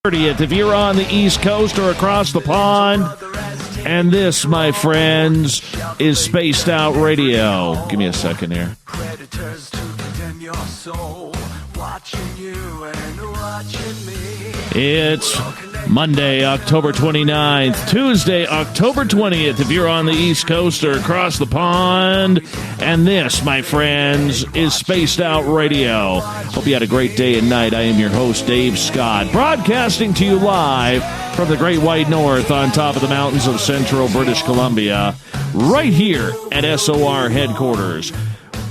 30th if you're on the East Coast or across the pond. And this, my friends, is Spaced Out Radio. Give me a second here. It's Monday, October 29th, Tuesday, October 20th, if you're on the East Coast or across the pond. And this, my friends, is Spaced Out Radio. Hope you had a great day and night. I am your host, Dave Scott, broadcasting to you live from the Great White North on top of the mountains of central British Columbia, right here at SOR headquarters.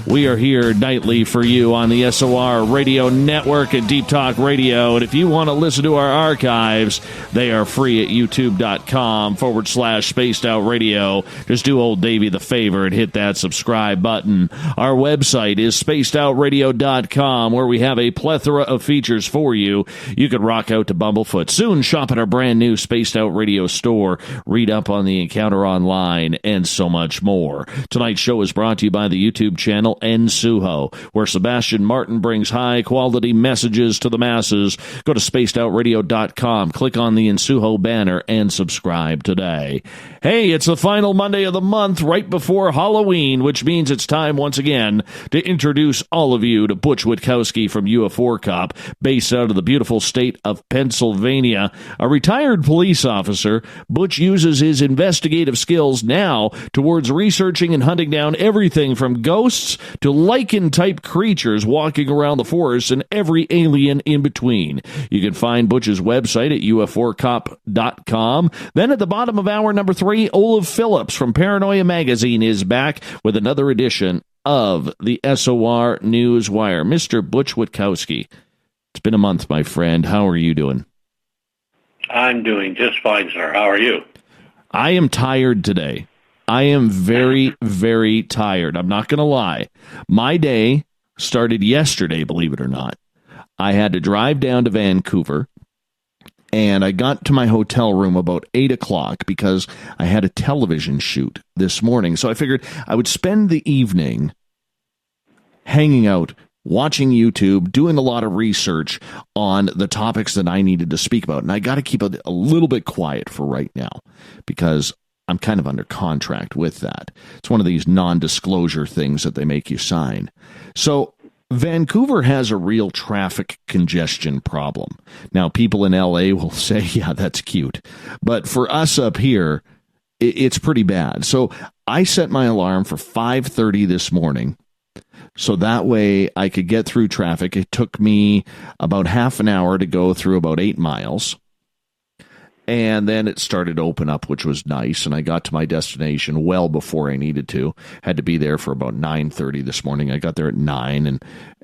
We are here nightly for you on the SOR Radio Network and Deep Talk Radio. And if you want to listen to our archives, they are free at youtube.com/Spaced Out Radio. Just do old Davey the favor and hit that subscribe button. Our website is spacedoutradio.com, where we have a plethora of features for you. You could rock out to Bumblefoot. Soon shop at our brand new Spaced Out Radio store. Read up on the encounter online and so much more. Tonight's show is brought to you by the YouTube channel Nsuho, where Sebastian Martin brings high-quality messages to the masses. Go to spacedoutradio.com, click on the Nsuho banner, and subscribe today. Hey, it's the final Monday of the month, right before Halloween, which means it's time once again to introduce all of you to Butch Witkowski from UFO Cop, based out of the beautiful state of Pennsylvania. A retired police officer, Butch uses his investigative skills now towards researching and hunting down everything from ghosts to lichen-type creatures walking around the forest and every alien in between. You can find Butch's website at uforcop.com. Then at the bottom of hour number 3, Olaf Phillips from Paranoia Magazine is back with another edition of the SOR Newswire. Mr. Butch Witkowski, it's been a month, my friend. How are you doing? I'm doing just fine, sir. How are you? I am tired today. I am very, very tired. I'm not going to lie. My day started yesterday, believe it or not. I had to drive down to Vancouver, and I got to my hotel room about 8 o'clock because I had a television shoot this morning. So I figured I would spend the evening hanging out, watching YouTube, doing a lot of research on the topics that I needed to speak about. And I got to keep a little bit quiet for right now because I'm kind of under contract with that. It's one of these non-disclosure things that they make you sign. So Vancouver has a real traffic congestion problem. Now, people in LA will say, yeah, that's cute. But for us up here, it's pretty bad. So I set my alarm for 5:30 this morning. So that way I could get through traffic. It took me about half an hour to go through about 8 miles. And then it started to open up, which was nice. And I got to my destination well before I needed to. Had to be there for about 9:30 this morning. I got there at 9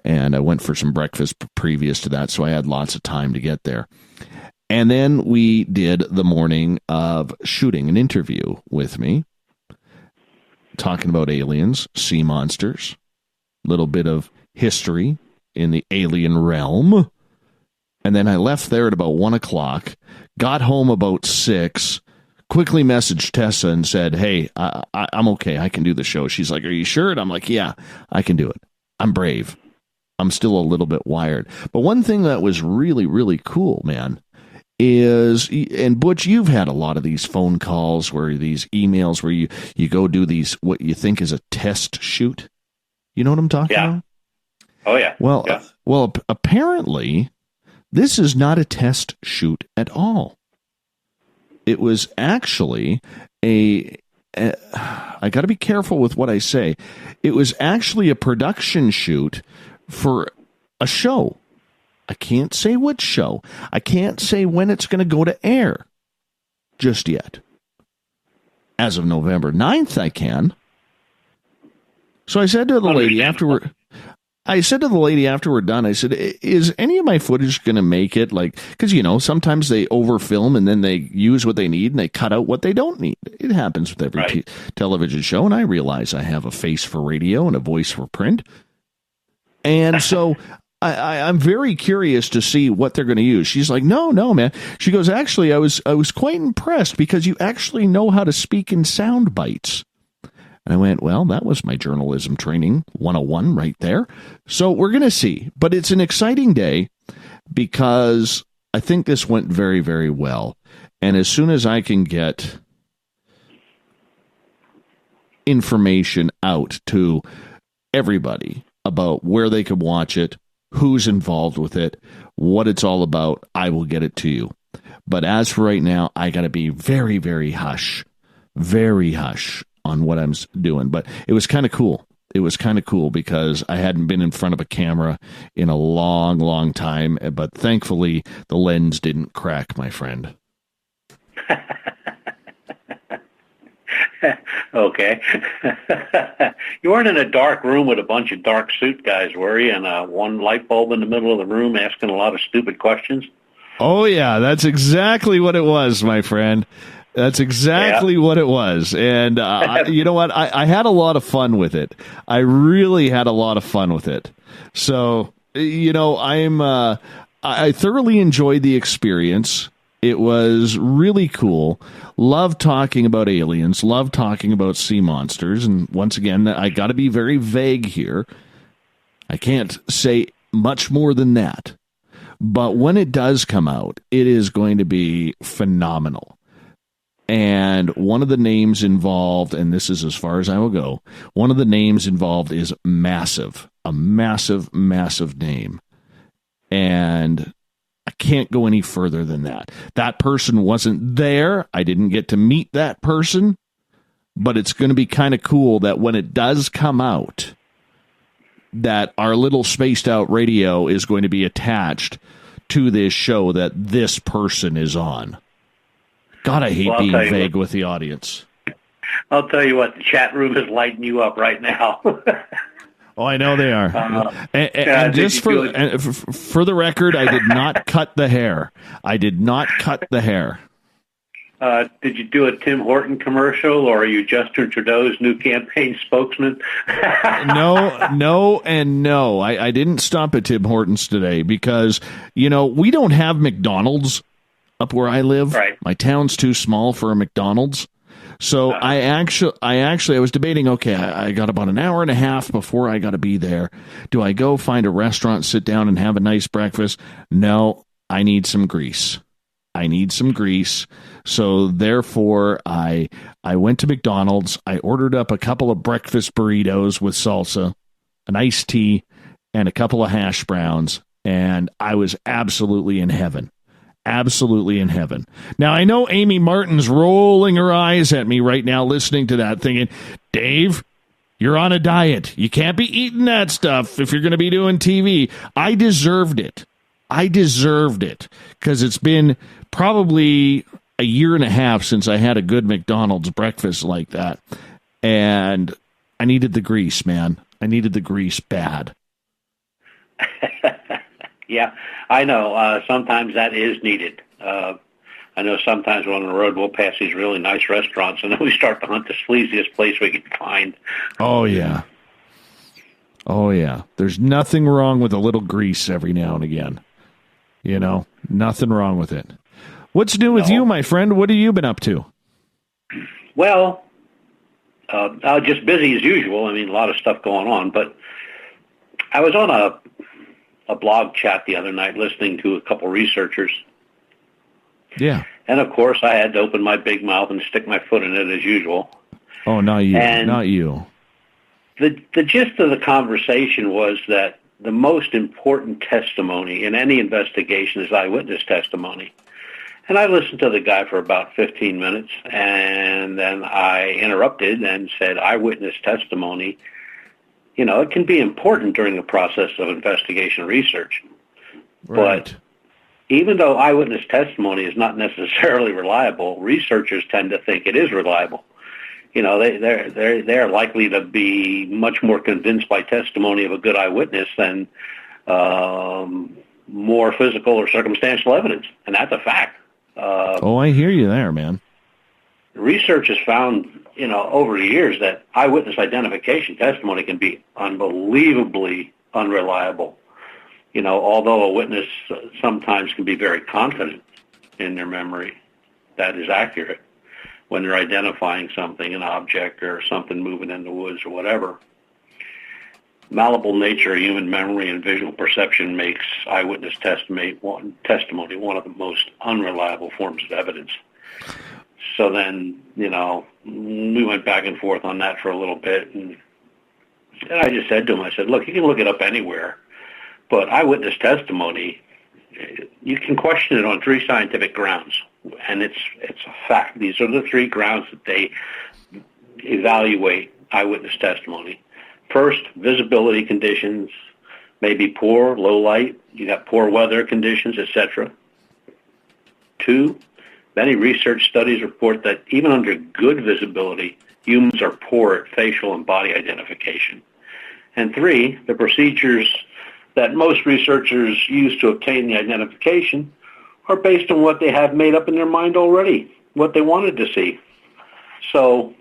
and I went for some breakfast previous to that. So I had lots of time to get there. And then we did the morning of shooting an interview with me, talking about aliens, sea monsters, a little bit of history in the alien realm. And then I left there at about 1 o'clock, got home about 6, quickly messaged Tessa and said, hey, I'm okay. I can do the show. She's like, are you sure? And I'm like, yeah, I can do it. I'm brave. I'm still a little bit wired. But one thing that was really, really cool, man, is, and Butch, you've had a lot of these phone calls where these emails where you go do these, what you think is a test shoot. You know what I'm talking about? Oh, yeah. Well, yeah. Well, apparently this is not a test shoot at all. It was actually I got to be careful with what I say. It was actually a production shoot for a show. I can't say which show. I can't say when it's going to go to air just yet. As of November 9th, I can. So I said to the lady after we're done, I said, is any of my footage going to make it? Like, because, you know, sometimes they overfilm and then they use what they need and they cut out what they don't need. It happens with every television show. And I realize I have a face for radio and a voice for print. And so I'm very curious to see what they're going to use. She's like, no, man. She goes, actually, I was quite impressed because you actually know how to speak in sound bites. And I went, well, that was my journalism training 101 right there. So we're going to see. But it's an exciting day because I think this went very, very well. And as soon as I can get information out to everybody about where they can watch it, who's involved with it, what it's all about, I will get it to you. But as for right now, I got to be very, very hush on what I'm doing. But it was kind of cool. It was kind of cool because I hadn't been in front of a camera in a long, long time. But thankfully, the lens didn't crack, my friend. Okay. You weren't in a dark room with a bunch of dark suit guys, were you? And one light bulb in the middle of the room asking a lot of stupid questions? Oh, yeah. That's exactly what it was, my friend. That's exactly what it was. And you know what? I had a lot of fun with it. I really had a lot of fun with it. So, you know, I thoroughly enjoyed the experience. It was really cool. Love talking about aliens. Love talking about sea monsters. And once again, I got to be very vague here. I can't say much more than that. But when it does come out, it is going to be phenomenal. And one of the names involved, and this is as far as I will go, one of the names involved is massive. A massive, massive name. And I can't go any further than that. That person wasn't there. I didn't get to meet that person. But it's going to be kind of cool that when it does come out, that our little spaced out radio is going to be attached to this show that this person is on. God, I hate being vague with the audience. I'll tell you what, the chat room is lighting you up right now. Oh, I know they are. And just for the record, I did not cut the hair. I did not cut the hair. Did you do a Tim Horton commercial, or are you Justin Trudeau's new campaign spokesman? No, and no. I didn't stop at Tim Hortons today because, you know, we don't have McDonald's up where I live. Right. My town's too small for a McDonald's. So I was debating, okay, I got about an hour and a half before I got to be there. Do I go find a restaurant, sit down and have a nice breakfast? No, I need some grease. So therefore, I went to McDonald's. I ordered up a couple of breakfast burritos with salsa, an iced tea, and a couple of hash browns, and I was absolutely in heaven. Absolutely in heaven. Now, I know Amy Martin's rolling her eyes at me right now listening to that, thinking, Dave, you're on a diet. You can't be eating that stuff if you're going to be doing TV. I deserved it because it's been probably a year and a half since I had a good McDonald's breakfast like that. And I needed the grease, man. I needed the grease bad. Yeah, I know. Sometimes that is needed. I know sometimes on the road we'll pass these really nice restaurants and then we start to hunt the sleaziest place we can find. Oh, yeah. There's nothing wrong with a little grease every now and again. You know, nothing wrong with it. What's new with you, my friend? What have you been up to? Well, just busy as usual. I mean, a lot of stuff going on. But I was on a blog chat the other night listening to a couple researchers. Yeah. And, of course, I had to open my big mouth and stick my foot in it as usual. Oh, not you. Not you. The gist of the conversation was that the most important testimony in any investigation is eyewitness testimony. And I listened to the guy for about 15 minutes, and then I interrupted and said, eyewitness testimony, you know, it can be important during the process of investigation research. Right. But even though eyewitness testimony is not necessarily reliable, researchers tend to think it is reliable. You know, they're likely to be much more convinced by testimony of a good eyewitness than more physical or circumstantial evidence, and that's a fact. I hear you there, man. Research has found, you know, over the years that eyewitness identification testimony can be unbelievably unreliable. You know, although a witness sometimes can be very confident in their memory that is accurate when they're identifying something, an object or something moving in the woods or whatever. malleable nature of human memory and visual perception makes eyewitness testimony one of the most unreliable forms of evidence. So then, we went back and forth on that for a little bit, and I just said to him, I said, look, you can look it up anywhere, but eyewitness testimony, you can question it on 3 scientific grounds, and it's a fact. These are the 3 grounds that they evaluate eyewitness testimony. First, visibility conditions, maybe poor, low light, you got poor weather conditions, etc. 2, many research studies report that even under good visibility, humans are poor at facial and body identification. And 3, the procedures that most researchers use to obtain the identification are based on what they have made up in their mind already, what they wanted to see. So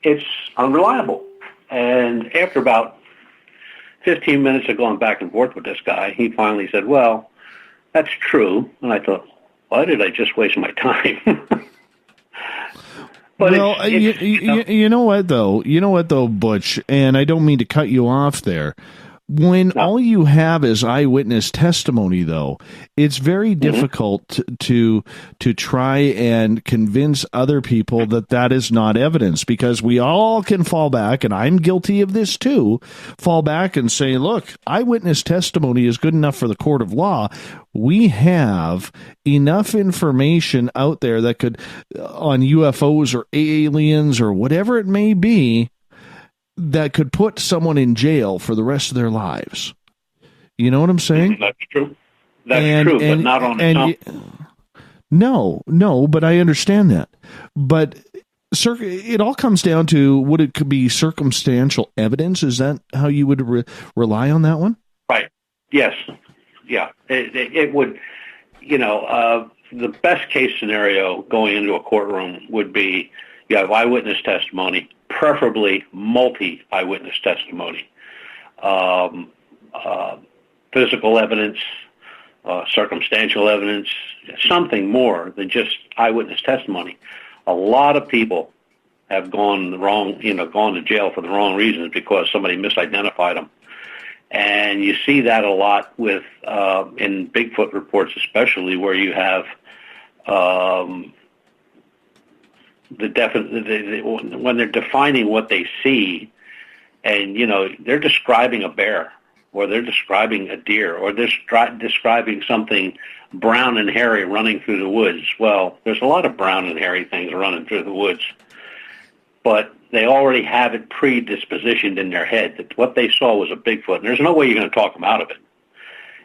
it's unreliable. And after about 15 minutes of going back and forth with this guy, he finally said, well, that's true. And I thought, why did I just waste my time? But well, you know what, though, Butch, and I don't mean to cut you off there. When all you have is eyewitness testimony, though, it's very difficult to try and convince other people that is not evidence, because we all can fall back, and I'm guilty of this too, fall back and say, look, eyewitness testimony is good enough for the court of law. We have enough information out there that could, on UFOs or aliens or whatever it may be, that could put someone in jail for the rest of their lives. You know what I'm saying? That's true. That's true, but not on its own. No, but I understand that. But it all comes down to, would it could be circumstantial evidence? Is that how you would rely on that one? Right. Yes. Yeah. It would, the best case scenario going into a courtroom would be you have eyewitness testimony, preferably multi-eyewitness testimony, physical evidence, circumstantial evidence, something more than just eyewitness testimony. A lot of people have gone to jail for the wrong reasons because somebody misidentified them. And you see that a lot with in Bigfoot reports, especially where you have when they're defining what they see, and they're describing a bear, or they're describing a deer, or they're describing something brown and hairy running through the woods. Well, there's a lot of brown and hairy things running through the woods, but they already have it predispositioned in their head that what they saw was a Bigfoot, and there's no way you're going to talk them out of it.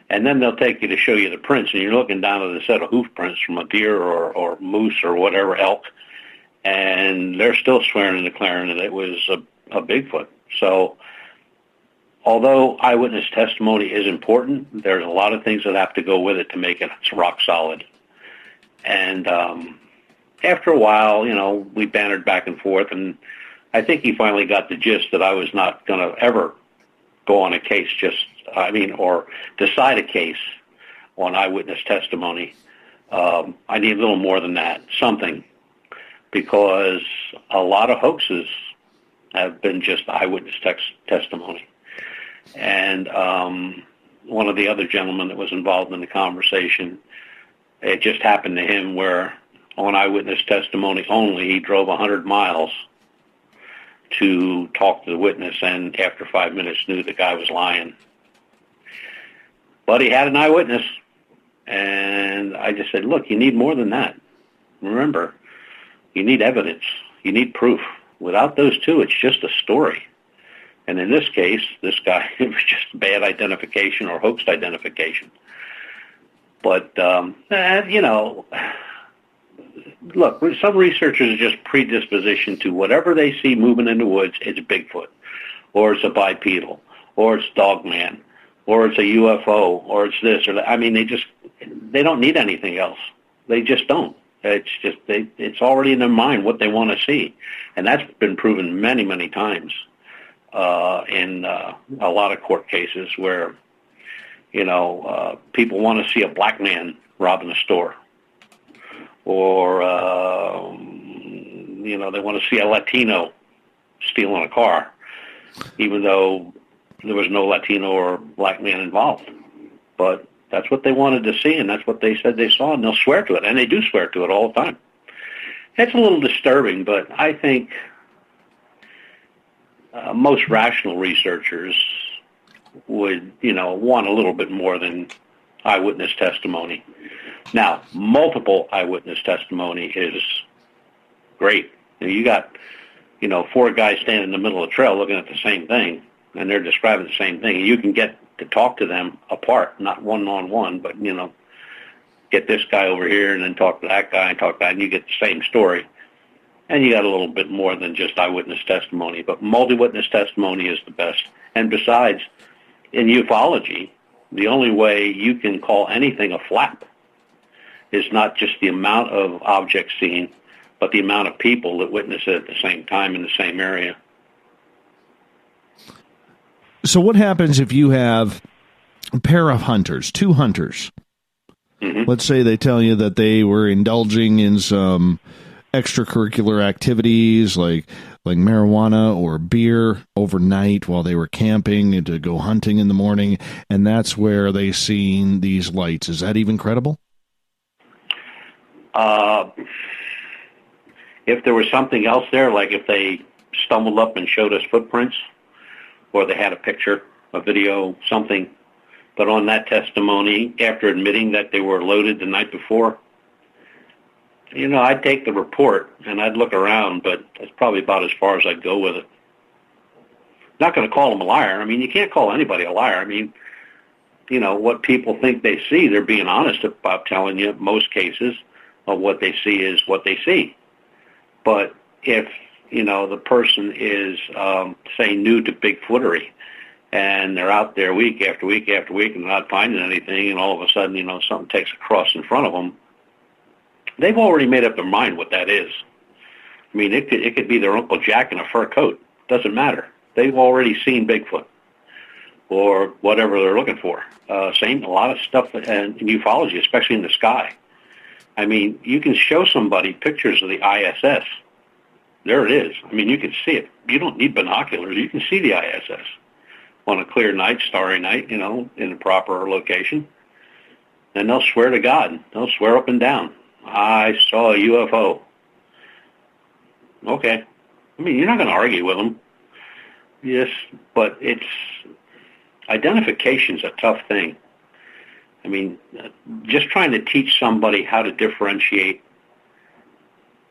And then they'll take you to show you the prints, and you're looking down at a set of hoof prints from a deer or moose or whatever elk, and they're still swearing and declaring that it was a Bigfoot. So although eyewitness testimony is important, there's a lot of things that have to go with it to make it rock solid. And after a while, we bantered back and forth, and I think he finally got the gist that I was not going to ever go on a case or decide a case on eyewitness testimony. I need a little more than that, something, because a lot of hoaxes have been just eyewitness testimony. And one of the other gentlemen that was involved in the conversation, it just happened to him where on eyewitness testimony only, he drove 100 miles to talk to the witness, and after 5 minutes knew the guy was lying. But he had an eyewitness, and I just said, look, you need more than that. Remember, you need evidence. You need proof. Without those two, it's just a story. And in this case, this guy, it was just bad identification or hoaxed identification. But, look, some researchers are just predispositioned to whatever they see moving in the woods, it's Bigfoot, or it's a bipedal, or it's Dogman, or it's a UFO, or it's this or that. I mean, they don't need anything else. They just don't. It's already in their mind what they want to see. And that's been proven many, many times in a lot of court cases where, people want to see a black man robbing a store. Or, they want to see a Latino stealing a car, even though there was no Latino or black man involved. But that's what they wanted to see, and that's what they said they saw, and they'll swear to it, and they do swear to it all the time. It's a little disturbing, but I think most rational researchers would, want a little bit more than eyewitness testimony. Now, multiple eyewitness testimony is great. You got, 4 guys standing in the middle of the trail looking at the same thing, and they're describing the same thing. And you can get to talk to them apart, not one-on-one, but, get this guy over here and then talk to that guy and talk to that, and you get the same story. And you got a little bit more than just eyewitness testimony, but multi-witness testimony is the best. And besides, in ufology, the only way you can call anything a flap is not just the amount of objects seen, but the amount of people that witness it at the same time in the same area. So what happens if you have a pair of hunters, 2 hunters? Mm-hmm. Let's say they tell you that they were indulging in some extracurricular activities like marijuana or beer overnight while they were camping and to go hunting in the morning, and that's where they seen these lights. Is that even credible? If there was something else there, like if they stumbled up and showed us footprints, or they had a picture, a video, something, but on that testimony, after admitting that they were loaded the night before, I'd take the report and I'd look around, but that's probably about as far as I'd go with it. Not going to call them a liar. I mean, you can't call anybody a liar. I mean, what people think they see, they're being honest about telling you. Most cases of what they see is what they see. But if, the person is, say, new to Bigfootery, and they're out there week after week after week and not finding anything, and all of a sudden, something takes a cross in front of them, they've already made up their mind what that is. I mean, it could be their Uncle Jack in a fur coat. Doesn't matter. They've already seen Bigfoot or whatever they're looking for. Same, a lot of stuff in ufology, especially in the sky. I mean, you can show somebody pictures of the ISS. There it is. I mean, you can see it. You don't need binoculars. You can see the ISS on a clear night, starry night, in a proper location. And they'll swear to God. They'll swear up and down. I saw a UFO. Okay. I mean, you're not going to argue with them. Yes, but identification's a tough thing. I mean, just trying to teach somebody how to differentiate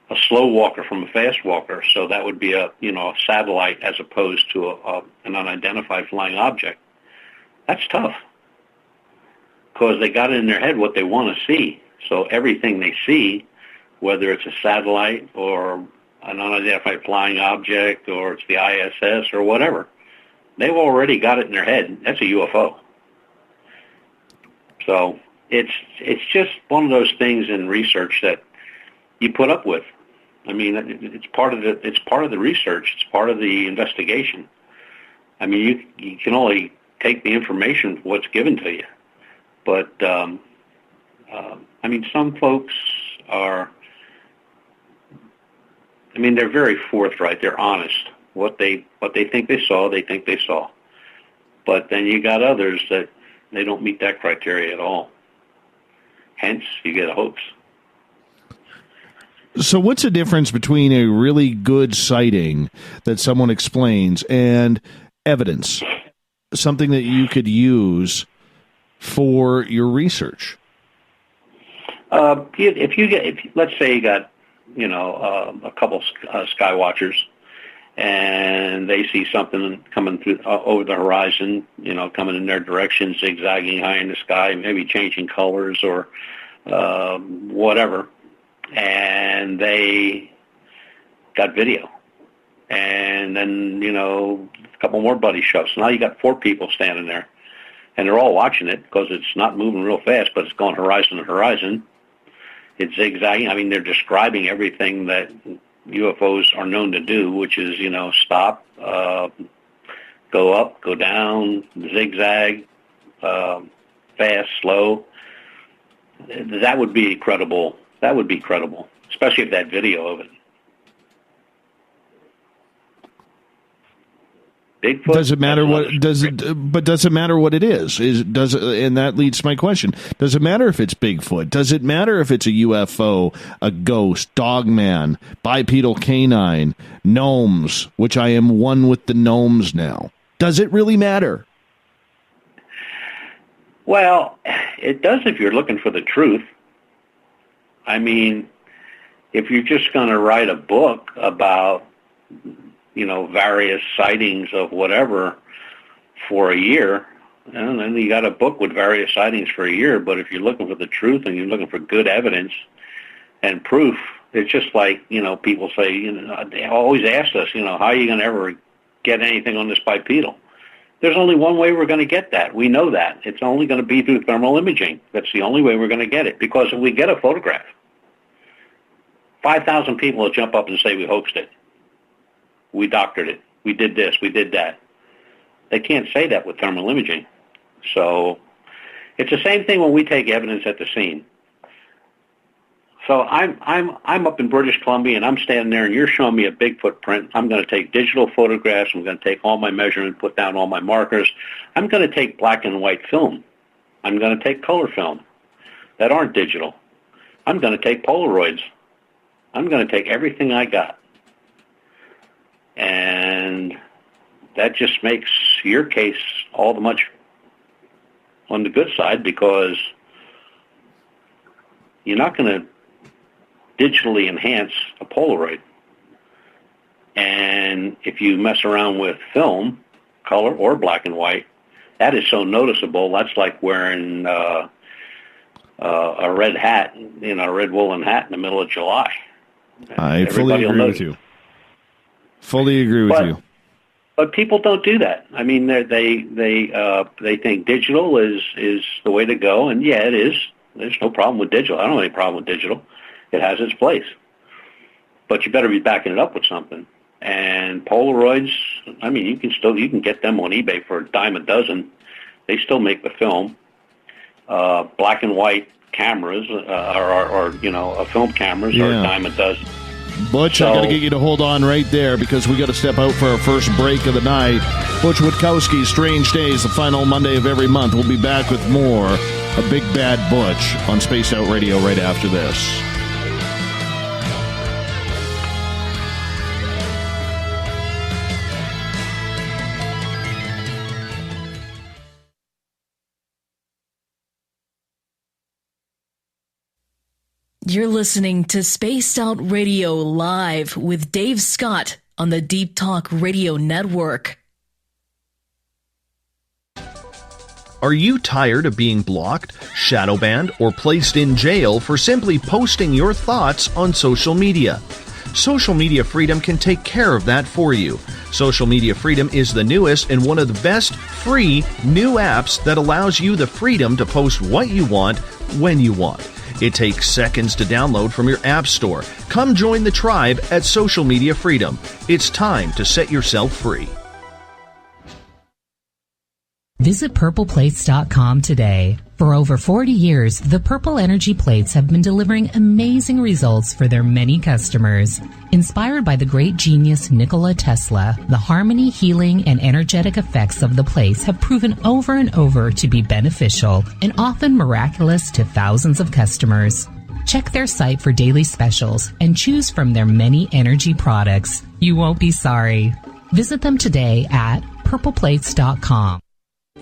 a slow walker from a fast walker, so that would be a satellite as opposed to an unidentified flying object. That's tough because they got it in their head what they want to see. So everything they see, whether it's a satellite or an unidentified flying object or it's the ISS or whatever, they've already got it in their head. That's a UFO. So it's just one of those things in research that you put up with. I mean, it's part of the research. It's part of the investigation. I mean, you can only take the information what's given to you. But I mean, some folks are. I mean, they're very forthright. They're honest. What they think they saw, they think they saw. But then you got others that they don't meet that criteria at all. Hence, you get a hoax. So what's the difference between a really good sighting that someone explains and evidence, something that you could use for your research? Let's say you got, a couple sky watchers, and they see something coming through over the horizon, coming in their direction, zigzagging high in the sky, maybe changing colors or whatever, and they got video. And then, a couple more buddies show up. So now you got 4 people standing there, and they're all watching it because it's not moving real fast, but it's going horizon to horizon. It's zigzagging. I mean, they're describing everything that UFOs are known to do, which is, stop, go up, go down, zigzag, fast, slow. That would be credible. That would be credible, especially if that video of it. Bigfoot. Does it matter what does it? But does it matter what it is? And that leads to my question: does it matter if it's Bigfoot? Does it matter if it's a UFO, a ghost, dogman, bipedal canine, gnomes? Which I am one with the gnomes now. Does it really matter? Well, it does if you're looking for the truth. I mean, if you're just going to write a book about, various sightings of whatever for a year, and then you got a book with various sightings for a year. But if you're looking for the truth and you're looking for good evidence and proof, it's just like, people say, they always ask us, how are you going to ever get anything on this bipedal? There's only one way we're going to get that. We know that. It's only going to be through thermal imaging. That's the only way we're going to get it. Because if we get a photograph, 5,000 people will jump up and say we hoaxed it. We doctored it. We did this. We did that. They can't say that with thermal imaging. So it's the same thing when we take evidence at the scene. So I'm up in British Columbia, and I'm standing there, and you're showing me a Bigfoot print. I'm going to take digital photographs. I'm going to take all my measurements, put down all my markers. I'm going to take black and white film. I'm going to take color film that aren't digital. I'm going to take Polaroids. I'm going to take everything I got. And that just makes your case all the much on the good side, because you're not going to digitally enhance a Polaroid. And if you mess around with film, color or black and white, that is so noticeable. That's like wearing a red hat, a red woolen hat in the middle of July. I fully agree with you. Fully agree with you. But people don't do that. I mean, they think digital is the way to go, and yeah, it is. There's no problem with digital. I don't have any problem with digital. It has its place. But you better be backing it up with something. And Polaroids, I mean, you can get them on eBay for a dime a dozen. They still make the film. Black and white cameras, or film cameras are a dime a dozen. Butch, I got to get you to hold on right there, because we got to step out for our first break of the night. Butch Witkowski, Strange Days, the final Monday of every month. We'll be back with more A Big Bad Butch on Spaced Out Radio right after this. You're listening to Spaced Out Radio Live with Dave Scott on the Deep Talk Radio Network. Are you tired of being blocked, shadow banned, or placed in jail for simply posting your thoughts on social media? Social Media Freedom can take care of that for you. Social Media Freedom is the newest and one of the best free new apps that allows you the freedom to post what you want when you want. It takes seconds to download from your app store. Come join the tribe at Social Media Freedom. It's time to set yourself free. Visit purpleplates.com today. For over 40 years, the Purple Energy Plates have been delivering amazing results for their many customers. Inspired by the great genius Nikola Tesla, the harmony, healing, and energetic effects of the plates have proven over and over to be beneficial and often miraculous to thousands of customers. Check their site for daily specials and choose from their many energy products. You won't be sorry. Visit them today at purpleplates.com.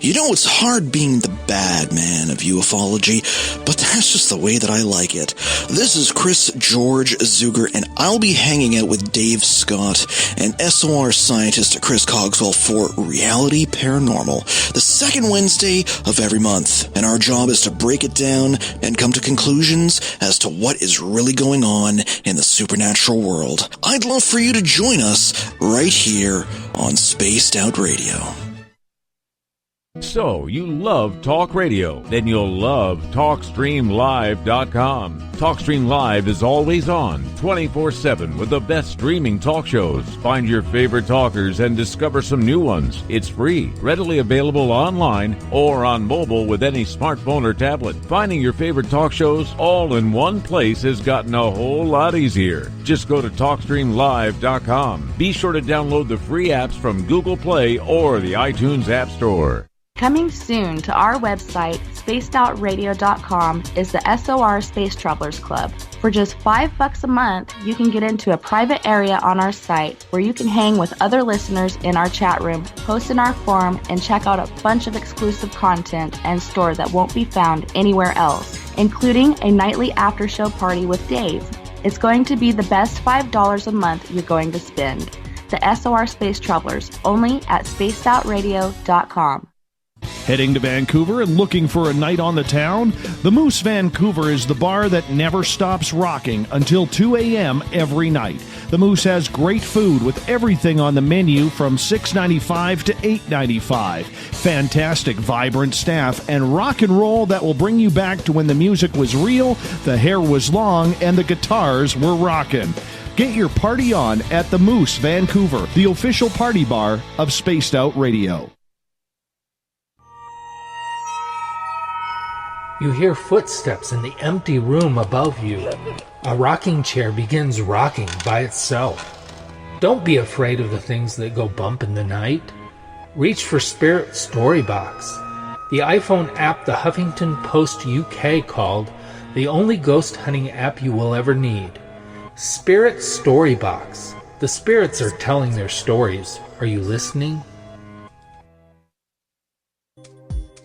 You know, it's hard being the bad man of ufology, but that's just the way that I like it. This is Chris George Zuger, and I'll be hanging out with Dave Scott and SOR scientist Chris Cogswell for Reality Paranormal, the second Wednesday of every month. And our job is to break it down and come to conclusions as to what is really going on in the supernatural world. I'd love for you to join us right here on Spaced Out Radio. So, you love talk radio? Then you'll love TalkStreamLive.com. TalkStream Live is always on, 24/7, with the best streaming talk shows. Find your favorite talkers and discover some new ones. It's free, readily available online or on mobile with any smartphone or tablet. Finding your favorite talk shows all in one place has gotten a whole lot easier. Just go to TalkStreamLive.com. Be sure to download the free apps from Google Play or the iTunes App Store. Coming soon to our website, spacedoutradio.com, is the SOR Space Travelers Club. For just $5 a month, you can get into a private area on our site where you can hang with other listeners in our chat room, post in our forum, and check out a bunch of exclusive content and store that won't be found anywhere else, including a nightly after-show party with Dave. It's going to be the best $5 a month you're going to spend. The SOR Space Travelers, only at spacedoutradio.com. Heading to Vancouver and looking for a night on the town? The Moose Vancouver is the bar that never stops rocking until 2 a.m. every night. The Moose has great food with everything on the menu from $6.95 to $8.95. Fantastic, vibrant staff and rock and roll that will bring you back to when the music was real, the hair was long, and the guitars were rocking. Get your party on at the Moose Vancouver, the official party bar of Spaced Out Radio. You hear footsteps in the empty room above you. A rocking chair begins rocking by itself. Don't be afraid of the things that go bump in the night. Reach for Spirit Storybox, the iPhone app the Huffington Post UK called the only ghost hunting app you will ever need. Spirit Storybox. The spirits are telling their stories. Are you listening?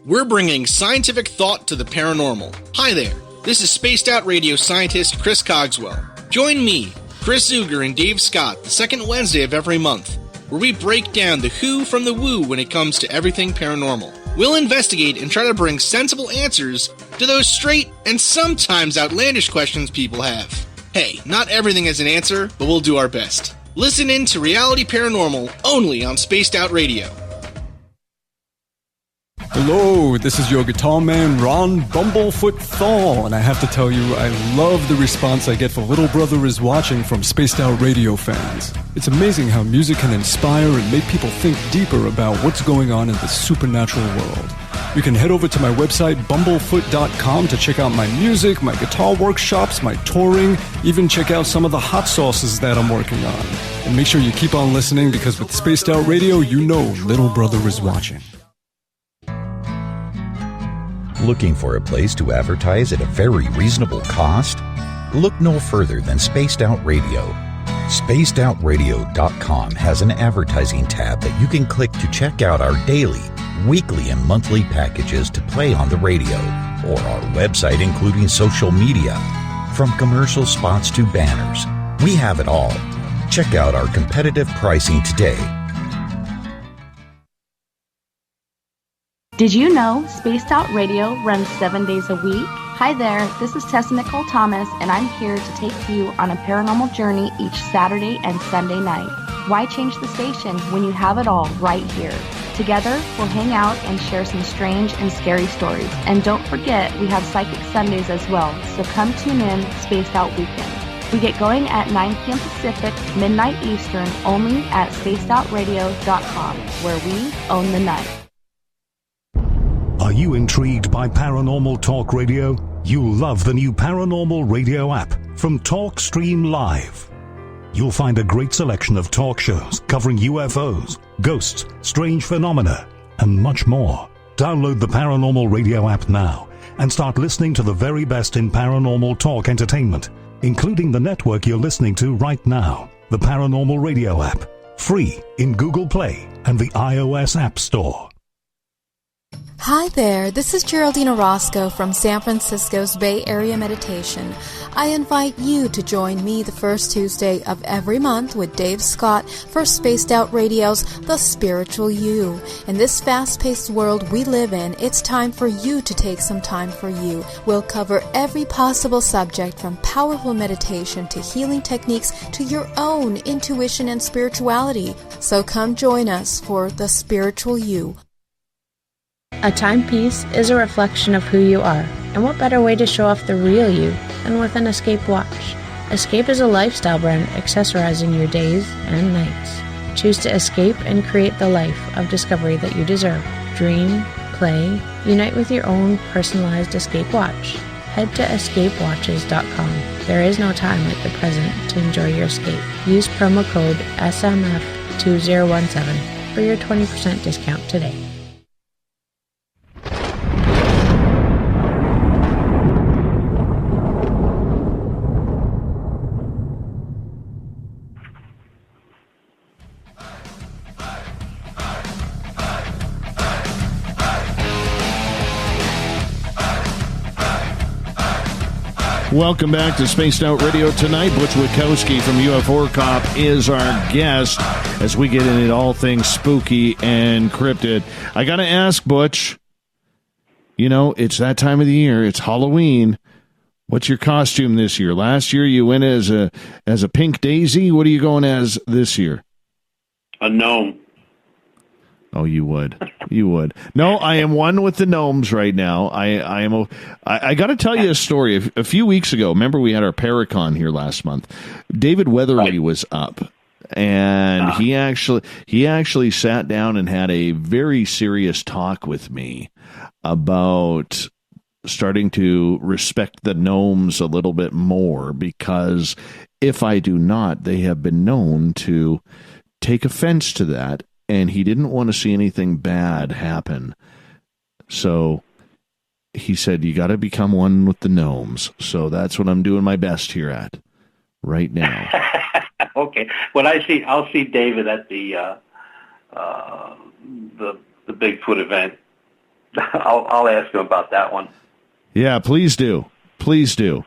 We're bringing scientific thought to the paranormal. Hi there, this is Spaced Out Radio scientist Chris Cogswell. Join me, Chris Zuger, and Dave Scott the second Wednesday of every month, where we break down the who from the woo when it comes to everything paranormal. We'll investigate and try to bring sensible answers to those straight and sometimes outlandish questions people have. Hey, not everything has an answer, but we'll do our best. Listen in to Reality Paranormal only on Spaced Out Radio. Hello, this is your guitar man, Ron Bumblefoot Thal, and I have to tell you, I love the response I get for Little Brother is Watching from Spaced Out Radio fans. It's amazing how music can inspire and make people think deeper about what's going on in the supernatural world. You can head over to my website, bumblefoot.com, to check out my music, my guitar workshops, my touring, even check out some of the hot sauces that I'm working on. And make sure you keep on listening, because with Spaced Out Radio, you know Little Brother is watching. Looking for a place to advertise at a very reasonable cost? Look no further than Spaced Out Radio. SpacedOutRadio.com has an advertising tab that you can click to check out our daily, weekly, and monthly packages to play on the radio, or our website including social media. From commercial spots to banners, we have it all. Check out our competitive pricing today. Did you know Spaced Out Radio runs 7 days a week? Hi there, this is Tessa Nicole Thomas, and I'm here to take you on a paranormal journey each Saturday and Sunday night. Why change the station when you have it all right here? Together, we'll hang out and share some strange and scary stories. And don't forget, we have Psychic Sundays as well, so come tune in Spaced Out Weekend. We get going at 9 p.m. Pacific, midnight Eastern, only at spacedoutradio.com, where we own the night. Are you intrigued by Paranormal Talk Radio? You'll love the new Paranormal Radio app from TalkStream Live. You'll find a great selection of talk shows covering UFOs, ghosts, strange phenomena, and much more. Download the Paranormal Radio app now and start listening to the very best in paranormal talk entertainment, including the network you're listening to right now, the Paranormal Radio app, free in Google Play and the iOS App Store. Hi there, this is Geraldine Orozco from San Francisco's Bay Area Meditation. I invite you to join me the first Tuesday of every month with Dave Scott for Spaced Out Radio's The Spiritual You. In this fast-paced world we live in, it's time for you to take some time for you. We'll cover every possible subject from powerful meditation to healing techniques to your own intuition and spirituality. So come join us for The Spiritual You. A timepiece is a reflection of who you are, and what better way to show off the real you than with an Escape watch? Escape is a lifestyle brand accessorizing your days and nights. Choose to escape and create the life of discovery that you deserve. Dream, play, unite with your own personalized Escape watch. Head to escapewatches.com. There is no time like the present to enjoy your escape. Use promo code SMF2017 for your 20% discount today. Welcome back to Spaced Out Radio tonight. Butch Witkowski from UFO Cop is our guest as we get into all things spooky and cryptid. I got to ask, Butch, you know, it's that time of the year. It's Halloween. What's your costume this year? Last year you went as a pink daisy. What are you going as this year? A gnome. Oh, you would. You would. No, I am one with the gnomes right now. I got to tell you a story. A few weeks ago, remember we had our Paracon here last month. David Weatherly was up, and he actually sat down and had a very serious talk with me about starting to respect the gnomes a little bit more, because if I do not, they have been known to take offense to that. And he didn't want to see anything bad happen. So he said, you got to become one with the gnomes. So that's what I'm doing my best here at right now. Okay. When I'll see David at the Bigfoot event. I'll ask him about that one. Yeah, please do. Please do.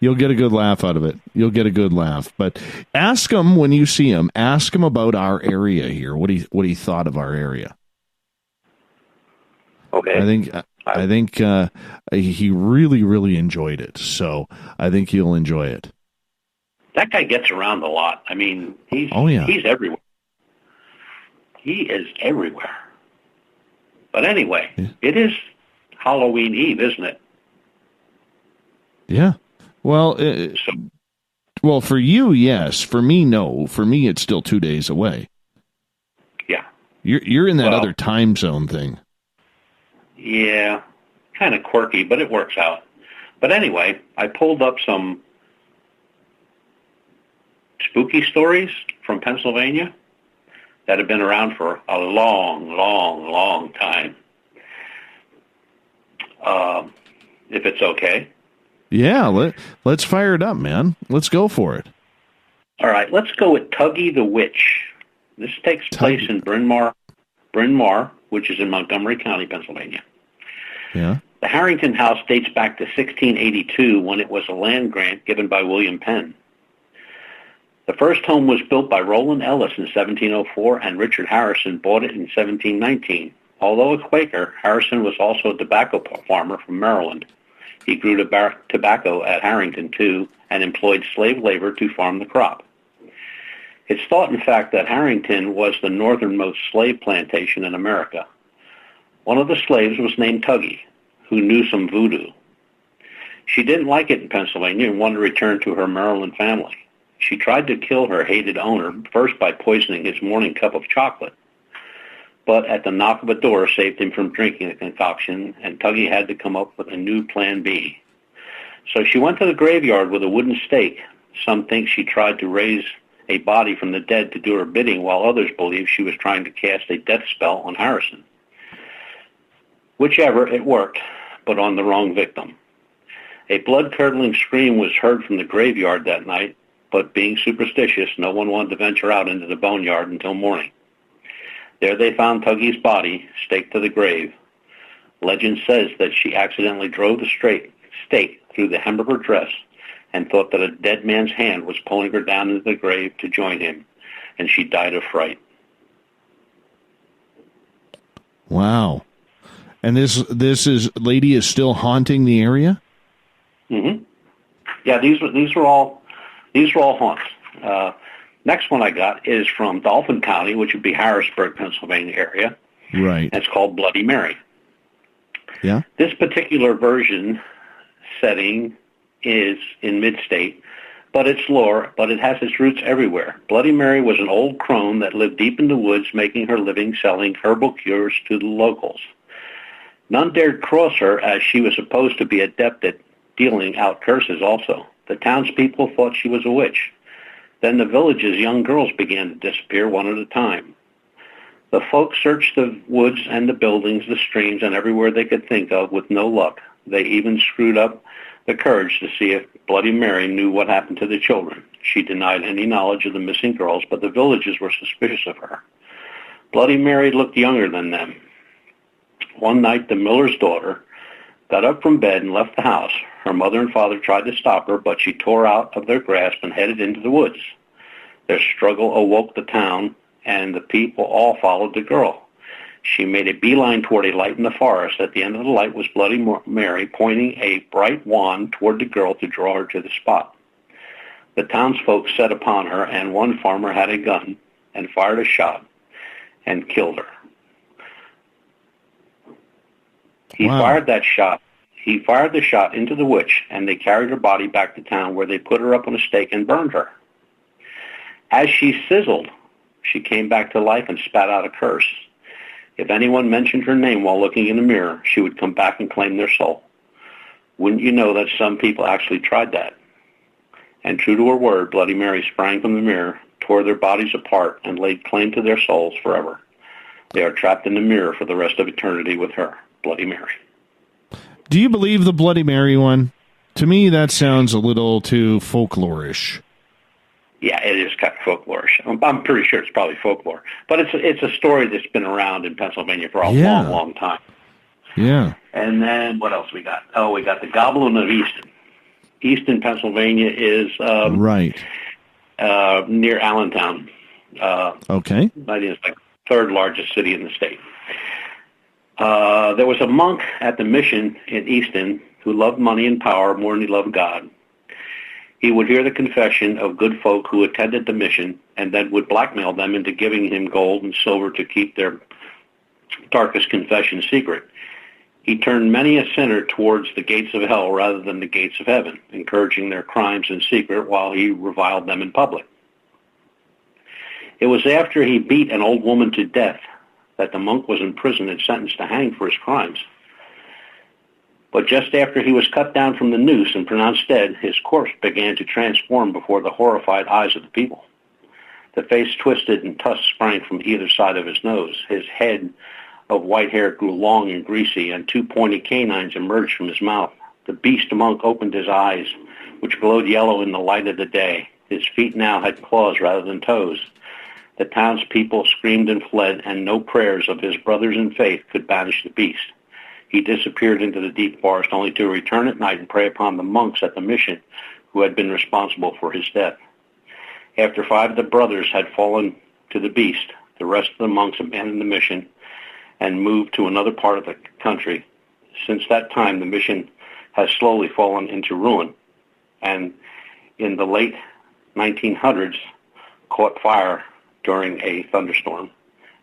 You'll get a good laugh out of it. You'll get a good laugh. But ask him when you see him. Ask him about our area here. What he thought of our area. Okay. I think he really, really enjoyed it. So I think he'll enjoy it. That guy gets around a lot. I mean, he's everywhere. He is everywhere. But anyway, It is Halloween Eve, isn't it? Yeah. Well, well, for you, yes. For me, no. For me, it's still 2 days away. Yeah. You're in that other time zone thing. Yeah. Kind of quirky, but it works out. But anyway, I pulled up some spooky stories from Pennsylvania that have been around for a long, long, long time. If it's okay. Yeah, let's fire it up, man. Let's go for it. All right, let's go with Tuggy the Witch. This takes place in Bryn Mawr, which is in Montgomery County, Pennsylvania. Yeah. The Harrington house dates back to 1682, when it was a land grant given by William Penn. The first home was built by Roland Ellis in 1704, and Richard Harrison bought it in 1719. Although a Quaker, Harrison was also a tobacco farmer from Maryland. He grew tobacco at Harrington, too, and employed slave labor to farm the crop. It's thought, in fact, that Harrington was the northernmost slave plantation in America. One of the slaves was named Tuggy, who knew some voodoo. She didn't like it in Pennsylvania and wanted to return to her Maryland family. She tried to kill her hated owner, first by poisoning his morning cup of chocolate. But at the knock of a door saved him from drinking the concoction, and Tuggy had to come up with a new plan B. So she went to the graveyard with a wooden stake. Some think she tried to raise a body from the dead to do her bidding, while others believe she was trying to cast a death spell on Harrison. Whichever, it worked, but on the wrong victim. A blood-curdling scream was heard from the graveyard that night, but being superstitious, no one wanted to venture out into the boneyard until morning. There they found Tuggy's body, staked to the grave. Legend says that she accidentally drove the stake through the hem of her dress and thought that a dead man's hand was pulling her down into the grave to join him, and she died of fright. Wow. And this lady is still haunting the area? Mm-hmm. Yeah, these were all haunts. Next one I got is from Dauphin County, which would be Harrisburg, Pennsylvania area. Right. And it's called Bloody Mary. Yeah. This particular version setting is in mid-state, but it's lore, but it has its roots everywhere. Bloody Mary was an old crone that lived deep in the woods, making her living selling herbal cures to the locals. None dared cross her, as she was supposed to be adept at dealing out curses also. The townspeople thought she was a witch. Then the village's young girls began to disappear one at a time. The folk searched the woods and the buildings, the streams, and everywhere they could think of with no luck. They even screwed up the courage to see if Bloody Mary knew what happened to the children. She denied any knowledge of the missing girls, but the villagers were suspicious of her. Bloody Mary looked younger than them. One night, the miller's daughter got up from bed and left the house. Her mother and father tried to stop her, but she tore out of their grasp and headed into the woods. Their struggle awoke the town, and the people all followed the girl. She made a beeline toward a light in the forest. At the end of the light was Bloody Mary, pointing a bright wand toward the girl to draw her to the spot. The townsfolk set upon her, and one farmer had a gun and fired a shot and killed her. He fired the shot into the witch, and they carried her body back to town, where they put her up on a stake and burned her. As she sizzled, she came back to life and spat out a curse. If anyone mentioned her name while looking in the mirror, she would come back and claim their soul. Wouldn't you know that some people actually tried that? And true to her word, Bloody Mary sprang from the mirror, tore their bodies apart, and laid claim to their souls forever. They are trapped in the mirror for the rest of eternity with her, Bloody Mary. Do you believe the Bloody Mary one? To me, that sounds a little too folklore-ish. Yeah, it is kind of folklore-ish. I'm pretty sure it's probably folklore. But it's a story that's been around in Pennsylvania for a long, long time. Yeah. And then what else we got? Oh, we got the Goblin of Easton. Easton, Pennsylvania is right near Allentown. Okay. I think it's like the third largest city in the state. There was a monk at the mission in Easton who loved money and power more than he loved God. He would hear the confession of good folk who attended the mission and then would blackmail them into giving him gold and silver to keep their darkest confession secret. He turned many a sinner towards the gates of hell rather than the gates of heaven, encouraging their crimes in secret while he reviled them in public. It was after he beat an old woman to death that the monk was imprisoned and sentenced to hang for his crimes. But just after he was cut down from the noose and pronounced dead, his corpse began to transform before the horrified eyes of the people. The face twisted and tusks sprang from either side of his nose. His head of white hair grew long and greasy, and two pointy canines emerged from his mouth. The beast monk opened his eyes, which glowed yellow in the light of the day. His feet now had claws rather than toes. The townspeople screamed and fled, and no prayers of his brothers in faith could banish the beast. He disappeared into the deep forest, only to return at night and prey upon the monks at the mission who had been responsible for his death. After 5 of the brothers had fallen to the beast, the rest of the monks abandoned the mission and moved to another part of the country. Since that time, the mission has slowly fallen into ruin, and in the late 1900s, caught fire during a thunderstorm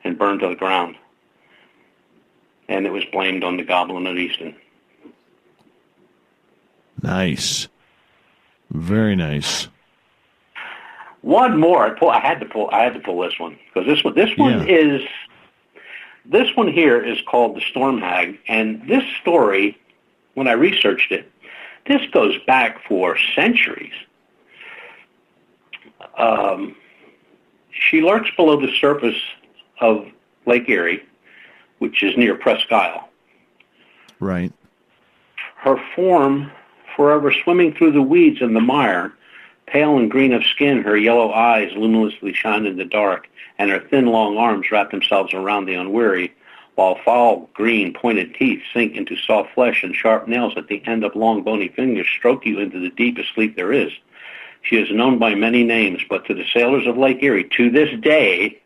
and burned to the ground. And it was blamed on the Goblin of Easton. Nice. Very nice. One more. I had to pull this one because this one here is called the Storm Hag, and this story, when I researched it, this goes back for centuries. She lurks below the surface of Lake Erie, which is near Presque Isle. Right. Her form, forever swimming through the weeds and the mire, pale and green of skin, her yellow eyes luminously shine in the dark, and her thin, long arms wrap themselves around the unwary, while foul, green, pointed teeth sink into soft flesh and sharp nails at the end of long, bony fingers stroke you into the deepest sleep there is. She is known by many names, but to the sailors of Lake Erie, to this day,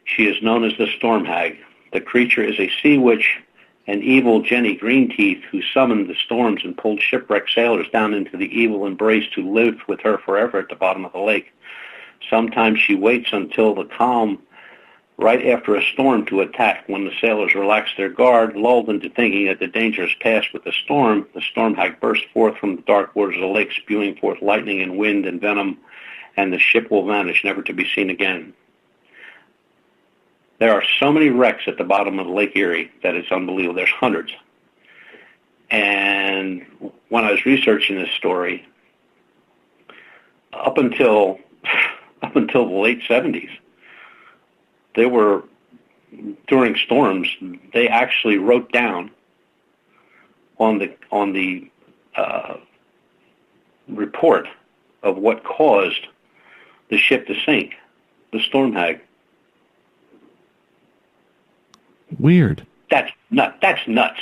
she is known as the Storm Hag. The creature is a sea witch, an evil Jenny Greenteeth, who summoned the storms and pulled shipwrecked sailors down into the evil embrace to live with her forever at the bottom of the lake. Sometimes she waits until the calm right after a storm to attack. When the sailors relaxed their guard, lulled into thinking that the danger is past with the storm hag burst forth from the dark waters of the lake, spewing forth lightning and wind and venom, and the ship will vanish, never to be seen again. There are so many wrecks at the bottom of Lake Erie that it's unbelievable. There's hundreds. And when I was researching this story, up until the late 70s, there were, during storms, they actually wrote down on the report of what caused the ship to sink, the storm hag. Weird. That's nuts.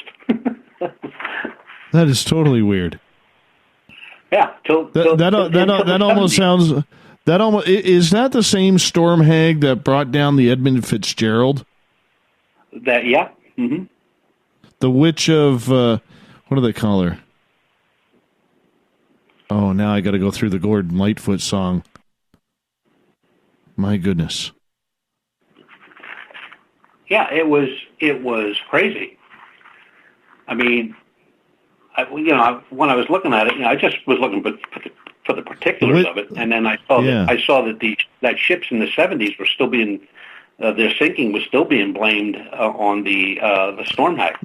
That is totally weird. Yeah. That almost sounds. That almost is that the same storm hag that brought down the Edmund Fitzgerald? Yeah. Mm-hmm. The witch of what do they call her? Oh, now I got to go through the Gordon Lightfoot song. My goodness. Yeah, it was crazy. I mean, when I was looking at it, I just was looking for the particulars of it, and then I saw that that ships in the 70s were still being their sinking was still being blamed on the storm hag.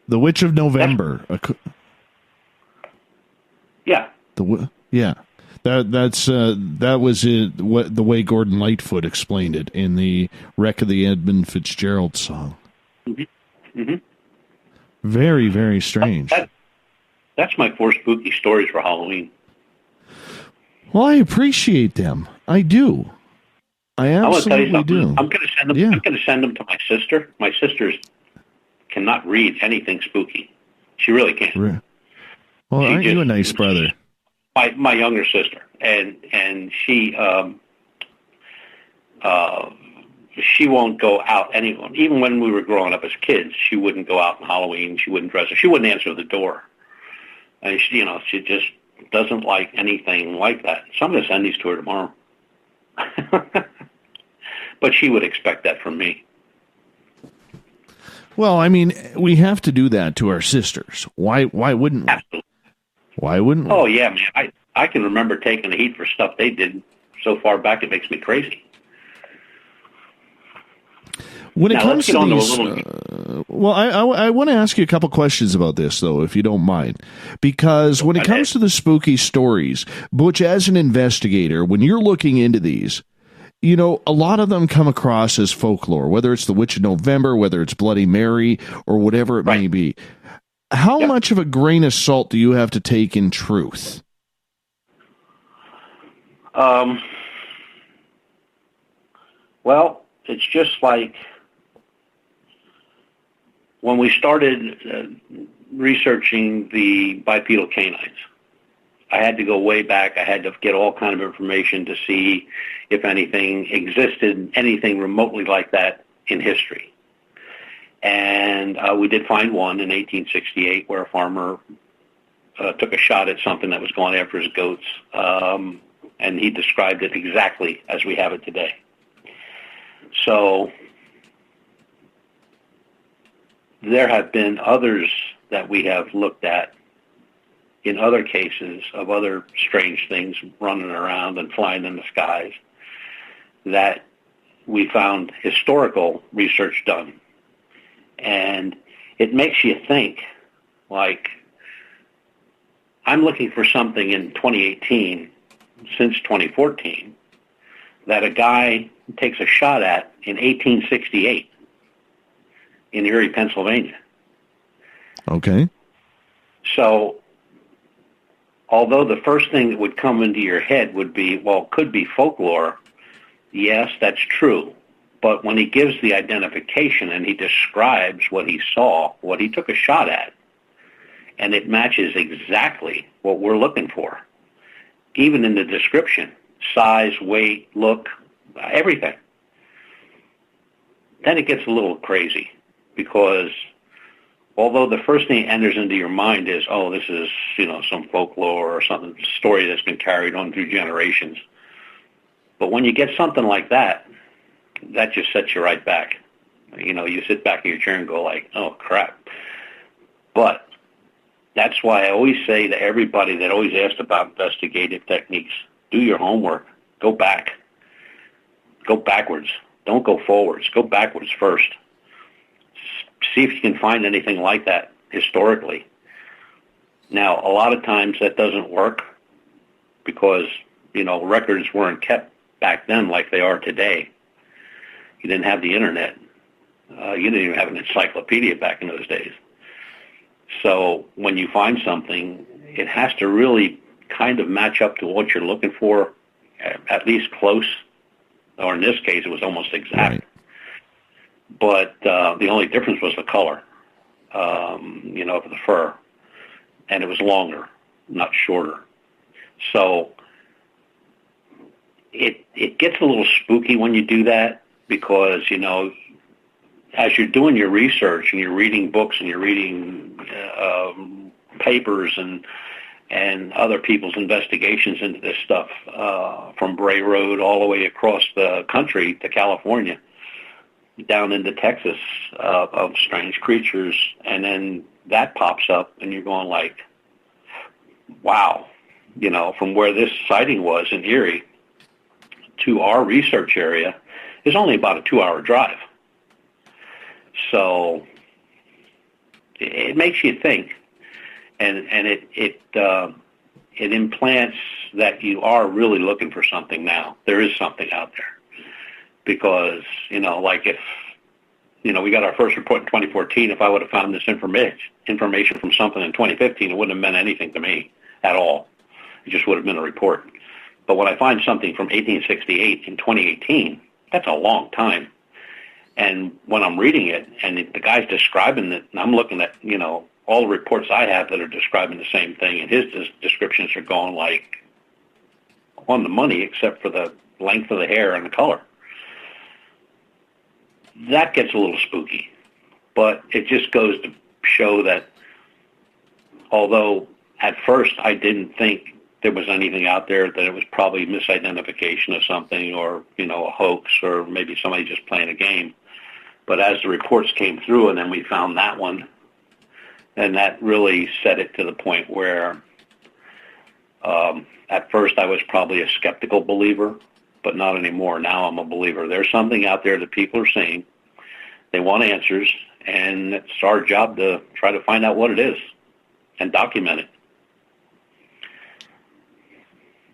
The Witch of November. Yeah. That was what the way Gordon Lightfoot explained it in the Wreck of the Edmund Fitzgerald song. Mm-hmm. Mm-hmm. Very, very strange. That's my 4 spooky stories for Halloween. Well, I appreciate them. I do. I absolutely do. I'm going to send them. Yeah. I'm going to send them to my sister. My sister cannot read anything spooky. She really can't. Well, aren't you a nice brother? My younger sister, and she won't go out anyone. Even when we were growing up as kids, she wouldn't go out on Halloween. She wouldn't dress. She wouldn't answer the door, and she just doesn't like anything like that. So I'm going to send these to her tomorrow. But she would expect that from me. Well, I mean, we have to do that to our sisters. Why wouldn't we? Absolutely. Why wouldn't we? Oh, yeah, man. I can remember taking the heat for stuff they did so far back it makes me crazy. When it comes to these, well, I want to ask you a couple questions about this, though, if you don't mind. Because when it comes to the spooky stories, Butch, as an investigator, when you're looking into these, a lot of them come across as folklore, whether it's the Witch of November, whether it's Bloody Mary, or whatever it may be. How much of a grain of salt do you have to take in truth? Well, it's just like when we started researching the bipedal canines. I had to go way back. I had to get all kind of information to see if anything existed, anything remotely like that in history. And we did find one in 1868 where a farmer took a shot at something that was going after his goats, and he described it exactly as we have it today. So there have been others that we have looked at in other cases of other strange things running around and flying in the skies that we found historical research done. And it makes you think, like, I'm looking for something in 2018, since 2014, that a guy takes a shot at in 1868 in Erie, Pennsylvania. Okay. So, although the first thing that would come into your head would be, well, could be folklore, yes, that's true. But when he gives the identification and he describes what he saw, what he took a shot at, and it matches exactly what we're looking for, even in the description, size, weight, look, everything, then it gets a little crazy, because although the first thing that enters into your mind is, oh, this is, some folklore or something, story that's been carried on through generations. But when you get something like that, that just sets you right back. You know, you sit back in your chair and go like, oh, crap. But that's why I always say to everybody that always asks about investigative techniques, do your homework. Go back. Go backwards. Don't go forwards. Go backwards first. See if you can find anything like that historically. Now, a lot of times that doesn't work because, you know, records weren't kept back then like they are today. You didn't have the internet. You didn't even have an encyclopedia back in those days. So when you find something, it has to really kind of match up to what you're looking for, at least close, or in this case, it was almost exact. Right. But the only difference was the color, you know, of the fur, and it was longer, not shorter. So it gets a little spooky when you do that because, you know, as you're doing your research and you're reading books and you're reading papers and other people's investigations into this stuff from Bray Road all the way across the country to California, down into Texas, of strange creatures, and then that pops up and you're going like, wow, you know, from where this sighting was in Erie to our research area is only about a 2-hour drive. So it makes you think, and it implants that you are really looking for something now. There is something out there because, you know, like if, you know, we got our first report in 2014. If I would have found this information from something in 2015, it wouldn't have meant anything to me at all. It just would have been a report. But when I find something from 1868 in 2018, that's a long time. And when I'm reading it and the guy's describing it, and I'm looking at, you know, all the reports I have that are describing the same thing, and his descriptions are going like on the money except for the length of the hair and the color. That gets a little spooky. But it just goes to show that although at first I didn't think there was anything out there, that it was probably misidentification of something or, you know, a hoax or maybe somebody just playing a game. But as the reports came through and then we found that one, and that really set it to the point where at first I was probably a skeptical believer, but not anymore. Now I'm a believer. There's something out there that people are saying. They want answers, and it's our job to try to find out what it is and document it.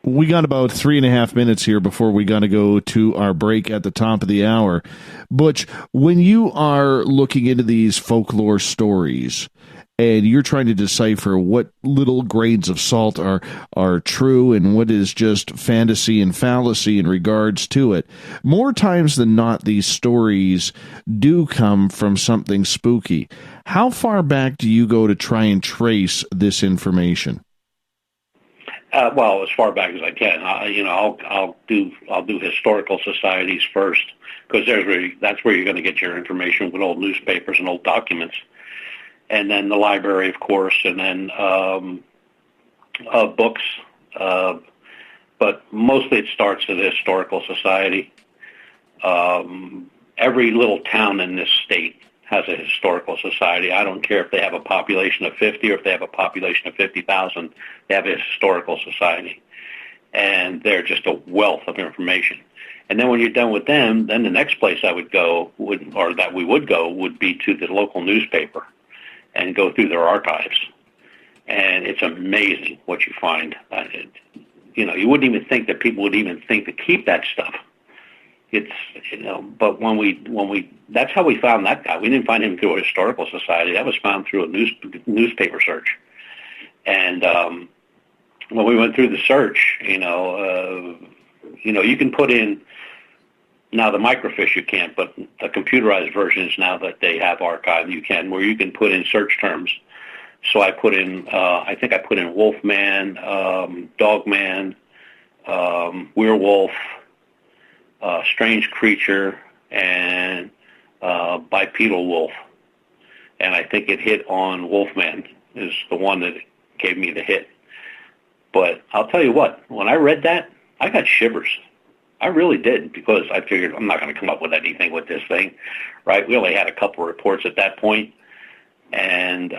We got about 3.5 minutes here before we got to go to our break at the top of the hour. Butch, when you are looking into these folklore stories and you're trying to decipher what little grains of salt are true and what is just fantasy and fallacy in regards to it, more times than not, these stories do come from something spooky. How far back do you go to try and trace this information? Well, as far back as I can. I'll do historical societies first because that's where you're going to get your information with old newspapers and old documents, and then the library, of course, and then books. But mostly it starts at the historical society. Every little town in this state has a historical society. I don't care if they have a population of 50 or if they have a population of 50,000. They have a historical society. And they're just a wealth of information. And then when you're done with them, then the next place I would go, would be to the local newspaper and go through their archives. And it's amazing what you find. You wouldn't even think that people would even think to keep that stuff. But when we that's how we found that guy. We didn't find him through a historical society. That was found through a newspaper search. And when we went through the search, you can put in, now the microfiche you can't, but the computerized versions now that they have archived, you can, where you can put in search terms. So I put in, I think I put in wolfman, dogman, werewolf, strange creature, and bipedal wolf. And I think it hit on wolfman is the one that gave me the hit. But I'll tell you what, when I read that, I got shivers. I really did, because I figured I'm not going to come up with anything with this thing, right? We only had a couple of reports at that point, and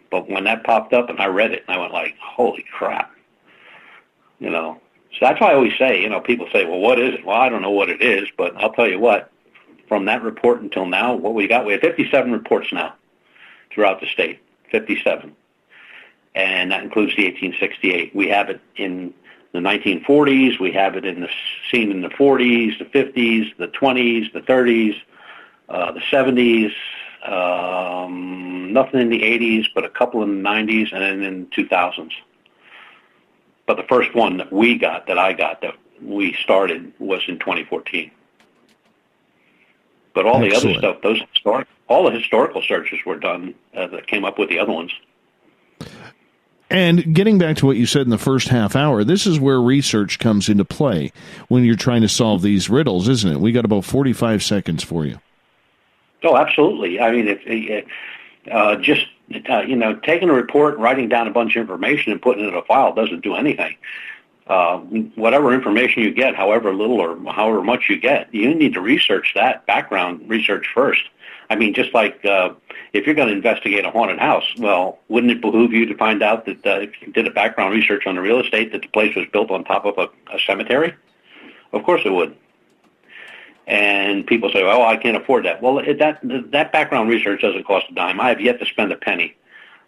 but when that popped up and I read it, and I went like, holy crap, you know. So that's why I always say, you know, people say, well, what is it? Well, I don't know what it is, but I'll tell you what, from that report until now, what we got, we have 57 reports now throughout the state, 57. And that includes the 1868. We have it in the 1940s. We have it seen in the 40s, the 50s, the 20s, the 30s, the 70s, nothing in the 80s, but a couple in the 90s, and then in the 2000s. But the first one that that we started, was in 2014. But all Excellent. the other stuff, all the historical searches were done that came up with the other ones. And getting back to what you said in the first half hour, this is where research comes into play when you're trying to solve these riddles, isn't it? We got about 45 seconds for you. Oh, absolutely. I mean, taking a report, writing down a bunch of information and putting it in a file doesn't do anything. Whatever information you get, however little or however much you get, you need to research that, background research first. I mean, just like if you're going to investigate a haunted house, well, wouldn't it behoove you to find out that if you did a background research on the real estate, that the place was built on top of a cemetery? Of course it would. And people say, well, I can't afford that. Well, that background research doesn't cost a dime. I have yet to spend a penny.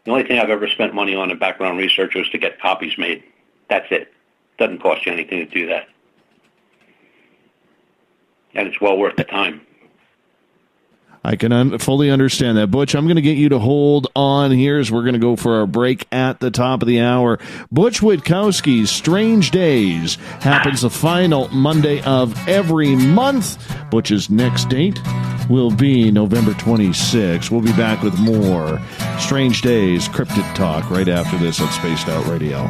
The only thing I've ever spent money on in background research was to get copies made. That's it. Doesn't cost you anything to do that. And it's well worth the time. I can fully understand that. Butch, I'm going to get you to hold on here as we're going to go for our break at the top of the hour. Butch Witkowski's Strange Days happens the final Monday of every month. Butch's next date will be November 26th. We'll be back with more Strange Days Cryptid Talk right after this on Spaced Out Radio.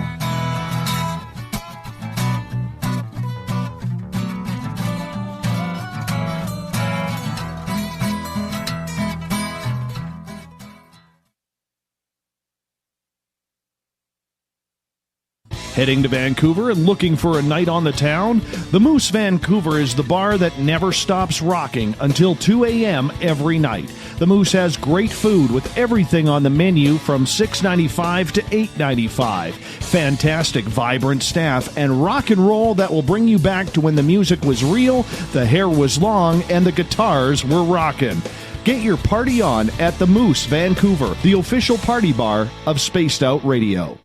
Heading to Vancouver and looking for a night on the town? The Moose Vancouver is the bar that never stops rocking until 2 a.m. every night. The Moose has great food with everything on the menu from $6.95 to $8.95. Fantastic, vibrant staff and rock and roll that will bring you back to when the music was real, the hair was long, and the guitars were rocking. Get your party on at the Moose Vancouver, the official party bar of Spaced Out Radio.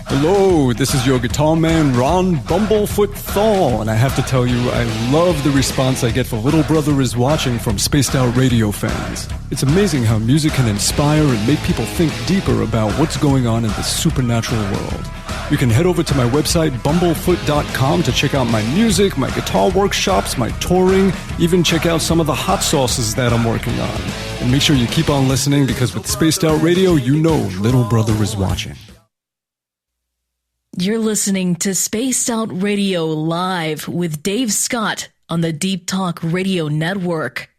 Hello, this is your guitar man, Ron Bumblefoot Thal, and I have to tell you, I love the response I get for Little Brother is Watching from Spaced Out Radio fans. It's amazing how music can inspire and make people think deeper about what's going on in the supernatural world. You can head over to my website, bumblefoot.com, to check out my music, my guitar workshops, my touring, even check out some of the hot sauces that I'm working on. And make sure you keep on listening, because with Spaced Out Radio, you know Little Brother is watching. You're listening to Spaced Out Radio Live with Dave Scott on the Deep Talk Radio Network.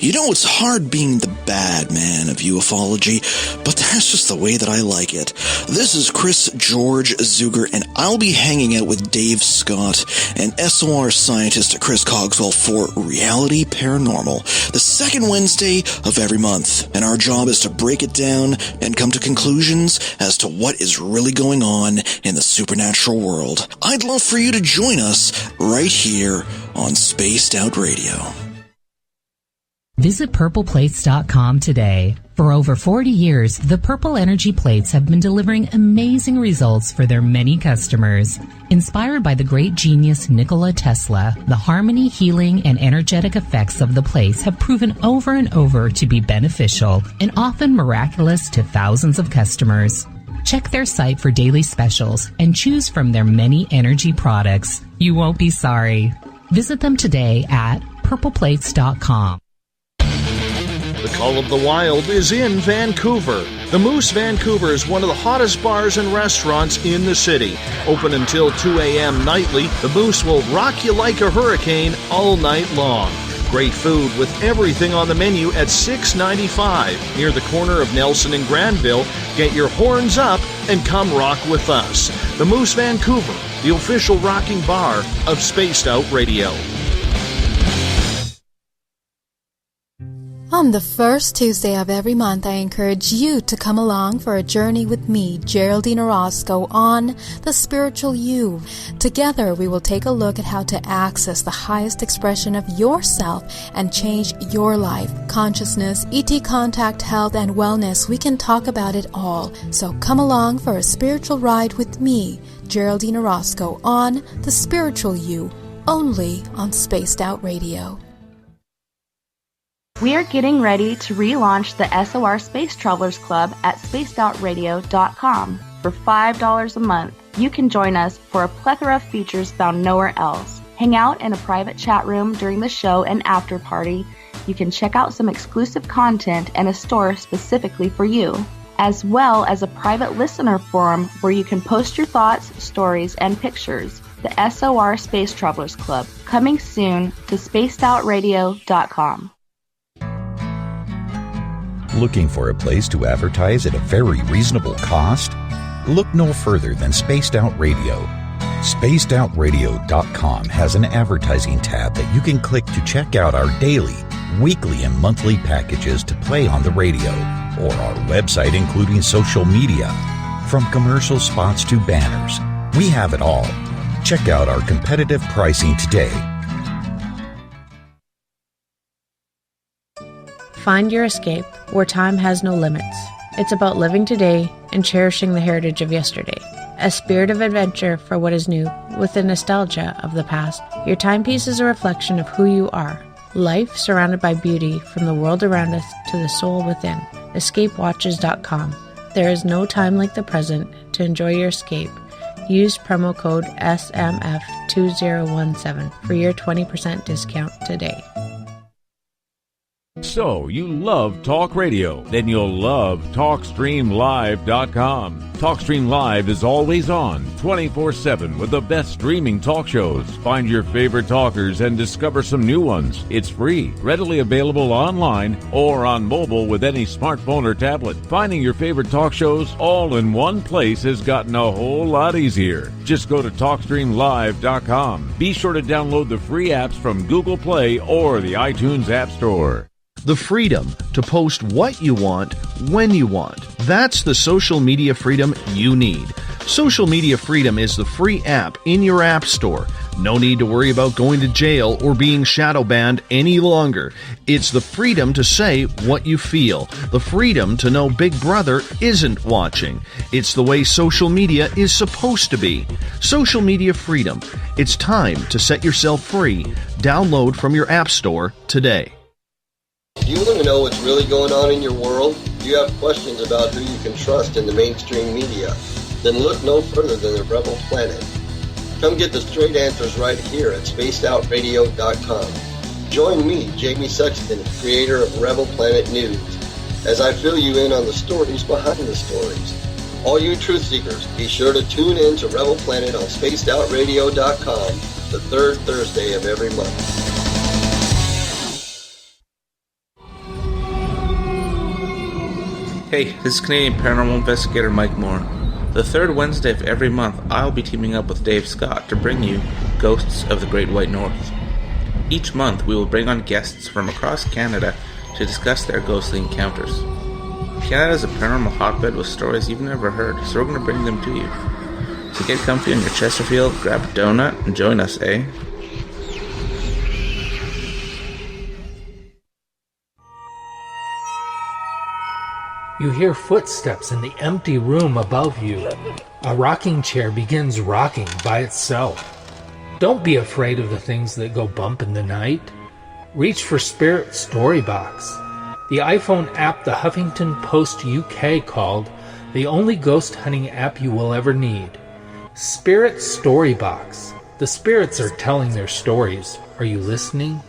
You know, it's hard being the bad man of ufology, but that's just the way that I like it. This is Chris George Zuger, and I'll be hanging out with Dave Scott and SOR scientist Chris Cogswell for Reality Paranormal, the second Wednesday of every month. And our job is to break it down and come to conclusions as to what is really going on in the supernatural world. I'd love for you to join us right here on Spaced Out Radio. Visit purpleplates.com today. For over 40 years, the Purple Energy Plates have been delivering amazing results for their many customers. Inspired by the great genius Nikola Tesla, the harmony, healing, and energetic effects of the plates have proven over and over to be beneficial and often miraculous to thousands of customers. Check their site for daily specials and choose from their many energy products. You won't be sorry. Visit them today at purpleplates.com. The Call of the Wild is in Vancouver. The Moose Vancouver is one of the hottest bars and restaurants in the city. Open until 2 a.m. nightly, the Moose will rock you like a hurricane all night long. Great food with everything on the menu at $6.95 near the corner of Nelson and Granville. Get your horns up and come rock with us. The Moose Vancouver, the official rocking bar of Spaced Out Radio. On the first Tuesday of every month, I encourage you to come along for a journey with me, Geraldine Orozco, on The Spiritual You. Together, we will take a look at how to access the highest expression of yourself and change your life. Consciousness, ET contact, health, and wellness, we can talk about it all. So come along for a spiritual ride with me, Geraldine Orozco, on The Spiritual You, only on Spaced Out Radio. We are getting ready to relaunch the SOR Space Travelers Club at spacedoutradio.com. For $5 a month, you can join us for a plethora of features found nowhere else. Hang out in a private chat room during the show and after party. You can check out some exclusive content and a store specifically for you, as well as a private listener forum where you can post your thoughts, stories, and pictures. The SOR Space Travelers Club, coming soon to spacedoutradio.com. Looking for a place to advertise at a very reasonable cost? Look no further than Spaced Out Radio. SpacedOutRadio.com has an advertising tab that you can click to check out our daily, weekly, and monthly packages to play on the radio, or our website including social media. From commercial spots to banners, we have it all. Check out our competitive pricing today. Find your escape where time has no limits. It's about living today and cherishing the heritage of yesterday. A spirit of adventure for what is new, with the nostalgia of the past. Your timepiece is a reflection of who you are. Life surrounded by beauty from the world around us to the soul within. EscapeWatches.com. There is no time like the present to enjoy your escape. Use promo code SMF2017 for your 20% discount today. So, you love talk radio? Then you'll love TalkStreamLive.com. TalkStream Live is always on, 24/7, with the best streaming talk shows. Find your favorite talkers and discover some new ones. It's free, readily available online or on mobile with any smartphone or tablet. Finding your favorite talk shows all in one place has gotten a whole lot easier. Just go to TalkStreamLive.com. Be sure to download the free apps from Google Play or the iTunes App Store. The freedom to post what you want, when you want. That's the social media freedom you need. Social Media Freedom is the free app in your app store. No need to worry about going to jail or being shadow banned any longer. It's the freedom to say what you feel. The freedom to know Big Brother isn't watching. It's the way social media is supposed to be. Social Media Freedom. It's time to set yourself free. Download from your app store today. Do you want to know what's really going on in your world? Do you have questions about who you can trust in the mainstream media? Then look no further than the Rebel Planet. Come get the straight answers right here at spacedoutradio.com. Join me, Jamie Sexton, creator of Rebel Planet News, as I fill you in on the stories behind the stories. All you truth seekers, be sure to tune in to Rebel Planet on spacedoutradio.com the third Thursday of every month. Hey, this is Canadian Paranormal Investigator Mike Moore. The third Wednesday of every month, I'll be teaming up with Dave Scott to bring you Ghosts of the Great White North. Each month, we will bring on guests from across Canada to discuss their ghostly encounters. Canada is a paranormal hotbed with stories you've never heard, so we're going to bring them to you. So get comfy on your Chesterfield, grab a donut, and join us, eh? You hear footsteps in the empty room above you. A rocking chair begins rocking by itself. Don't be afraid of the things that go bump in the night. Reach for Spirit Storybox, the iPhone app the Huffington Post UK called the only ghost hunting app you will ever need. Spirit Storybox. The spirits are telling their stories. Are you listening?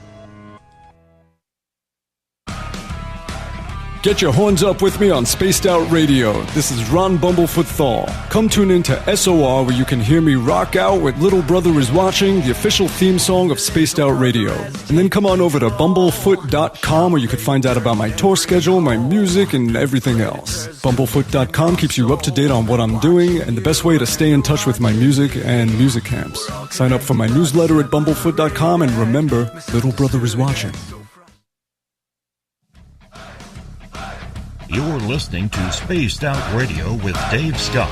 Get your horns up with me on Spaced Out Radio. This is Ron Bumblefoot Thal. Come tune in to SOR where you can hear me rock out with Little Brother is Watching, the official theme song of Spaced Out Radio. And then come on over to bumblefoot.com where you can find out about my tour schedule, my music, and everything else. Bumblefoot.com keeps you up to date on what I'm doing and the best way to stay in touch with my music and music camps. Sign up for my newsletter at bumblefoot.com and remember, Little Brother is watching. You're listening to Spaced Out Radio with Dave Scott.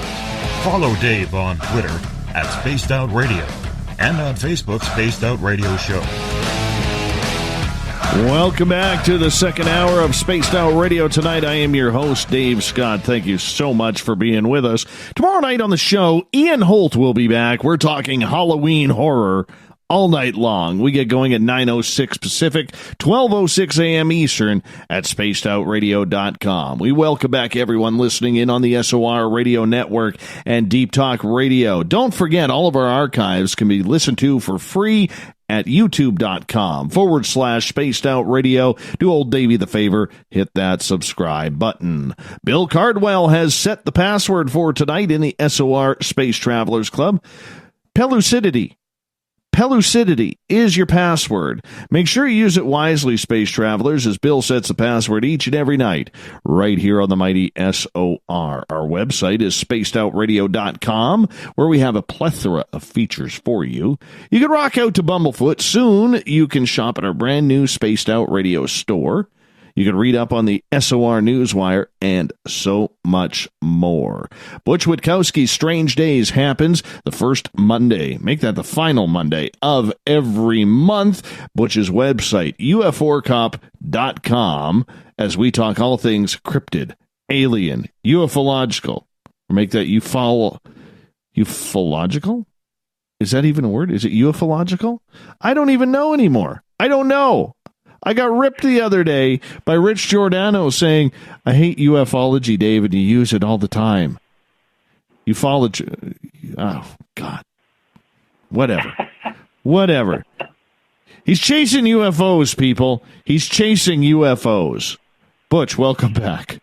Follow Dave on Twitter at Spaced Out Radio and on Facebook, Spaced Out Radio Show. Welcome back to the second hour of Spaced Out Radio. Tonight, I am your host, Dave Scott. Thank you so much for being with us. Tomorrow night on the show, Ian Holt will be back. We're talking Halloween horror all night long. We get going at 9:06 Pacific, 12:06 a.m. Eastern at spacedoutradio.com. We welcome back everyone listening in on the SOR Radio Network and Deep Talk Radio. Don't forget, all of our archives can be listened to for free at youtube.com/Spaced Out Radio. Do old Davey the favor, hit that subscribe button. Bill Cardwell has set the password for tonight in the SOR Space Travelers Club. Pellucidity. Pellucidity is your password. Make sure you use it wisely, Space Travelers, as Bill sets the password each and every night right here on the mighty SOR. Our website is spacedoutradio.com, where we have a plethora of features for you. You can rock out to Bumblefoot. Soon you can shop at our brand new Spaced Out Radio store. You can read up on the SOR Newswire and so much more. Butch Witkowski's Strange Days happens the first Monday. Make that the final Monday of every month. Butch's website, uforcop.com, as we talk all things cryptid, alien, ufological. Make that ufological? Is that even a word? Is it ufological? I don't even know anymore. I don't know. I got ripped the other day by Rich Giordano saying, I hate ufology, Dave, and you use it all the time. Ufology. Oh, God. Whatever. He's chasing UFOs, people. He's chasing UFOs. Butch, welcome back.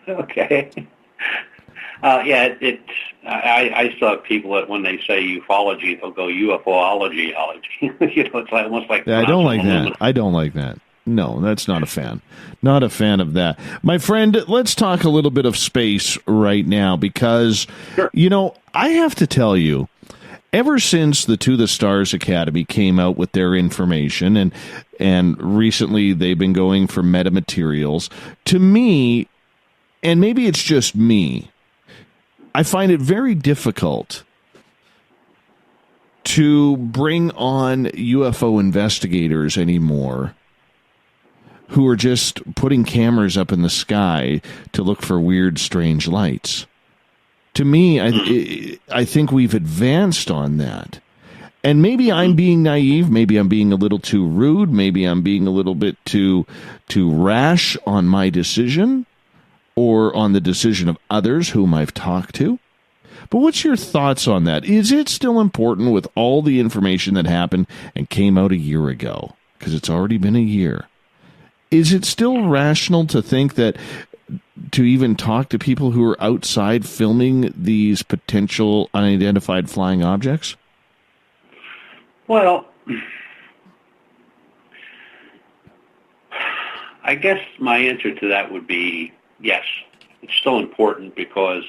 Okay. I still have people that when they say ufology, they'll go UFOology. It's almost like... I don't like that. I don't like that. No, that's not a fan. Not a fan of that. My friend, let's talk a little bit of space right now because, sure. I have to tell you, ever since the To the Stars Academy came out with their information, and recently they've been going for metamaterials, to me, and maybe it's just me, I find it very difficult to bring on UFO investigators anymore who are just putting cameras up in the sky to look for weird, strange lights. To me, I think we've advanced on that. And maybe I'm being naive. Maybe I'm being a little too rude. Maybe I'm being a little bit too rash on my decision, or on the decision of others whom I've talked to. But what's your thoughts on that? Is it still important with all the information that happened and came out a year ago? Because it's already been a year. Is it still rational to think that to even talk to people who are outside filming these potential unidentified flying objects? Well, I guess my answer to that would be yes. It's still important because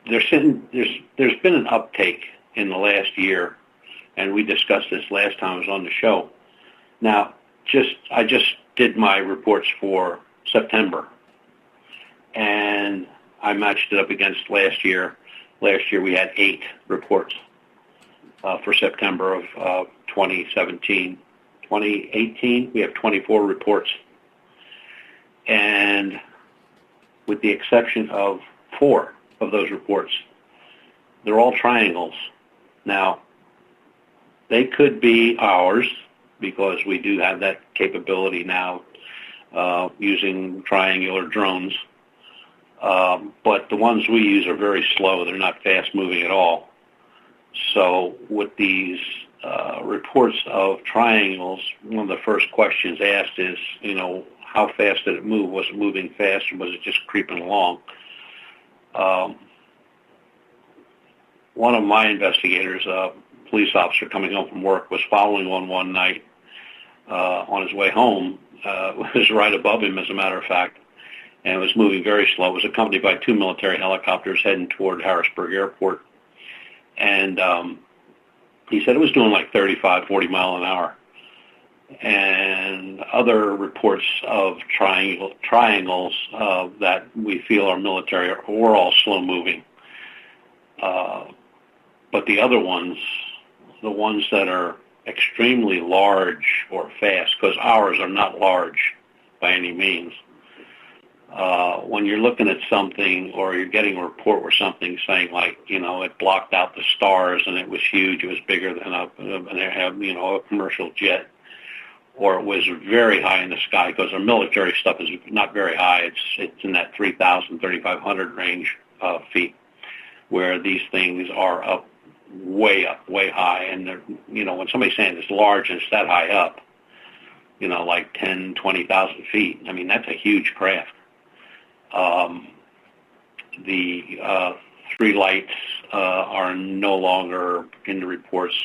there's been an uptake in the last year, and we discussed this last time I was on the show. Now, I just did my reports for September, and I matched it up against last year. Last year we had 8 reports for September of 2017. 2018, we have 24 reports. And with the exception of 4 of those reports, they're all triangles. Now, they could be ours because we do have that capability now using triangular drones. But the ones we use are very slow. They're not fast moving at all. So with these reports of triangles, one of the first questions asked is, how fast did it move? Was it moving fast, or was it just creeping along? One of my investigators, a police officer coming home from work, was following one night on his way home. It was right above him, as a matter of fact, and it was moving very slow. It was accompanied by 2 military helicopters heading toward Harrisburg Airport. And he said it was doing like 35, 40 mile an hour. And other reports of triangles that we feel are military were all slow moving. But the other ones, the ones that are extremely large or fast, because ours are not large by any means, when you're looking at something or you're getting a report where something's saying like, it blocked out the stars and it was huge, it was bigger than a commercial jet, or it was very high in the sky, because our military stuff is not very high. It's in that 3,000, 3,500 range feet, where these things are up, way high. And they're, when somebody's saying it's large and it's that high up, like 10, 20,000 feet, I mean, that's a huge craft. The 3 lights are no longer in the reports.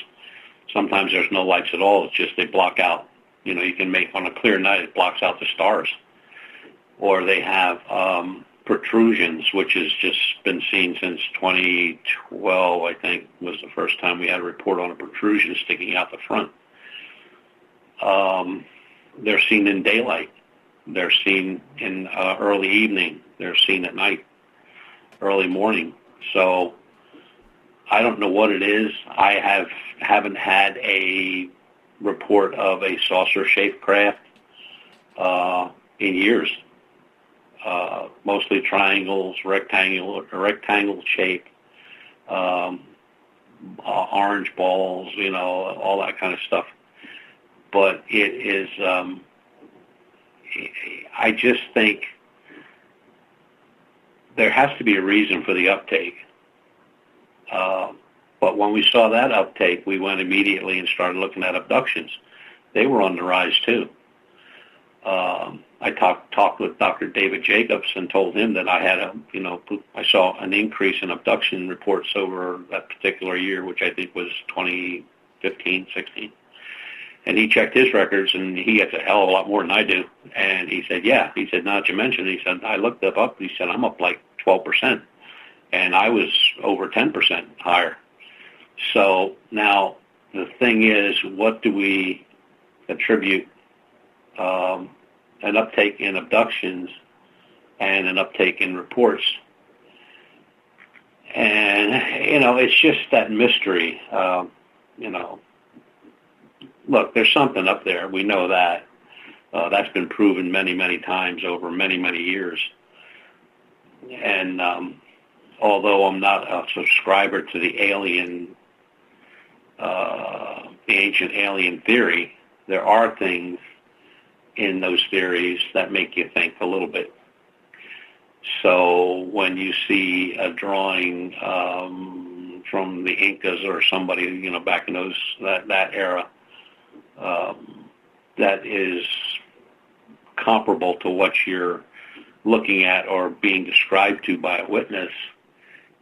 Sometimes there's no lights at all. It's just they block out. You can make, on a clear night, it blocks out the stars. Or they have protrusions, which has just been seen since 2012, I think, was the first time we had a report on a protrusion sticking out the front. They're seen in daylight. They're seen in early evening. They're seen at night, early morning. So I don't know what it is. I haven't had a report of a saucer-shaped craft in years. Mostly triangles, rectangle shape, orange balls, all that kind of stuff. But it is, I just think there has to be a reason for the uptake. But when we saw that uptake, we went immediately and started looking at abductions. They were on the rise too. I talked with Dr. David Jacobs and told him that I had I saw an increase in abduction reports over that particular year, which I think was 2015, 16. And he checked his records, and he gets a hell of a lot more than I do. And he said, yeah. He said, now that you mentioned it, he said, I looked up. He said, I'm up like 12%. And I was over 10% higher. So now the thing is, what do we attribute an uptake in abductions and an uptake in reports? And, it's just that mystery. Look, there's something up there. We know that. That's been proven many, many times over many, many years. And although I'm not a subscriber to the ancient alien theory, there are things in those theories that make you think a little bit. So when you see a drawing from the Incas or somebody, back in that era, that is comparable to what you're looking at or being described to by a witness,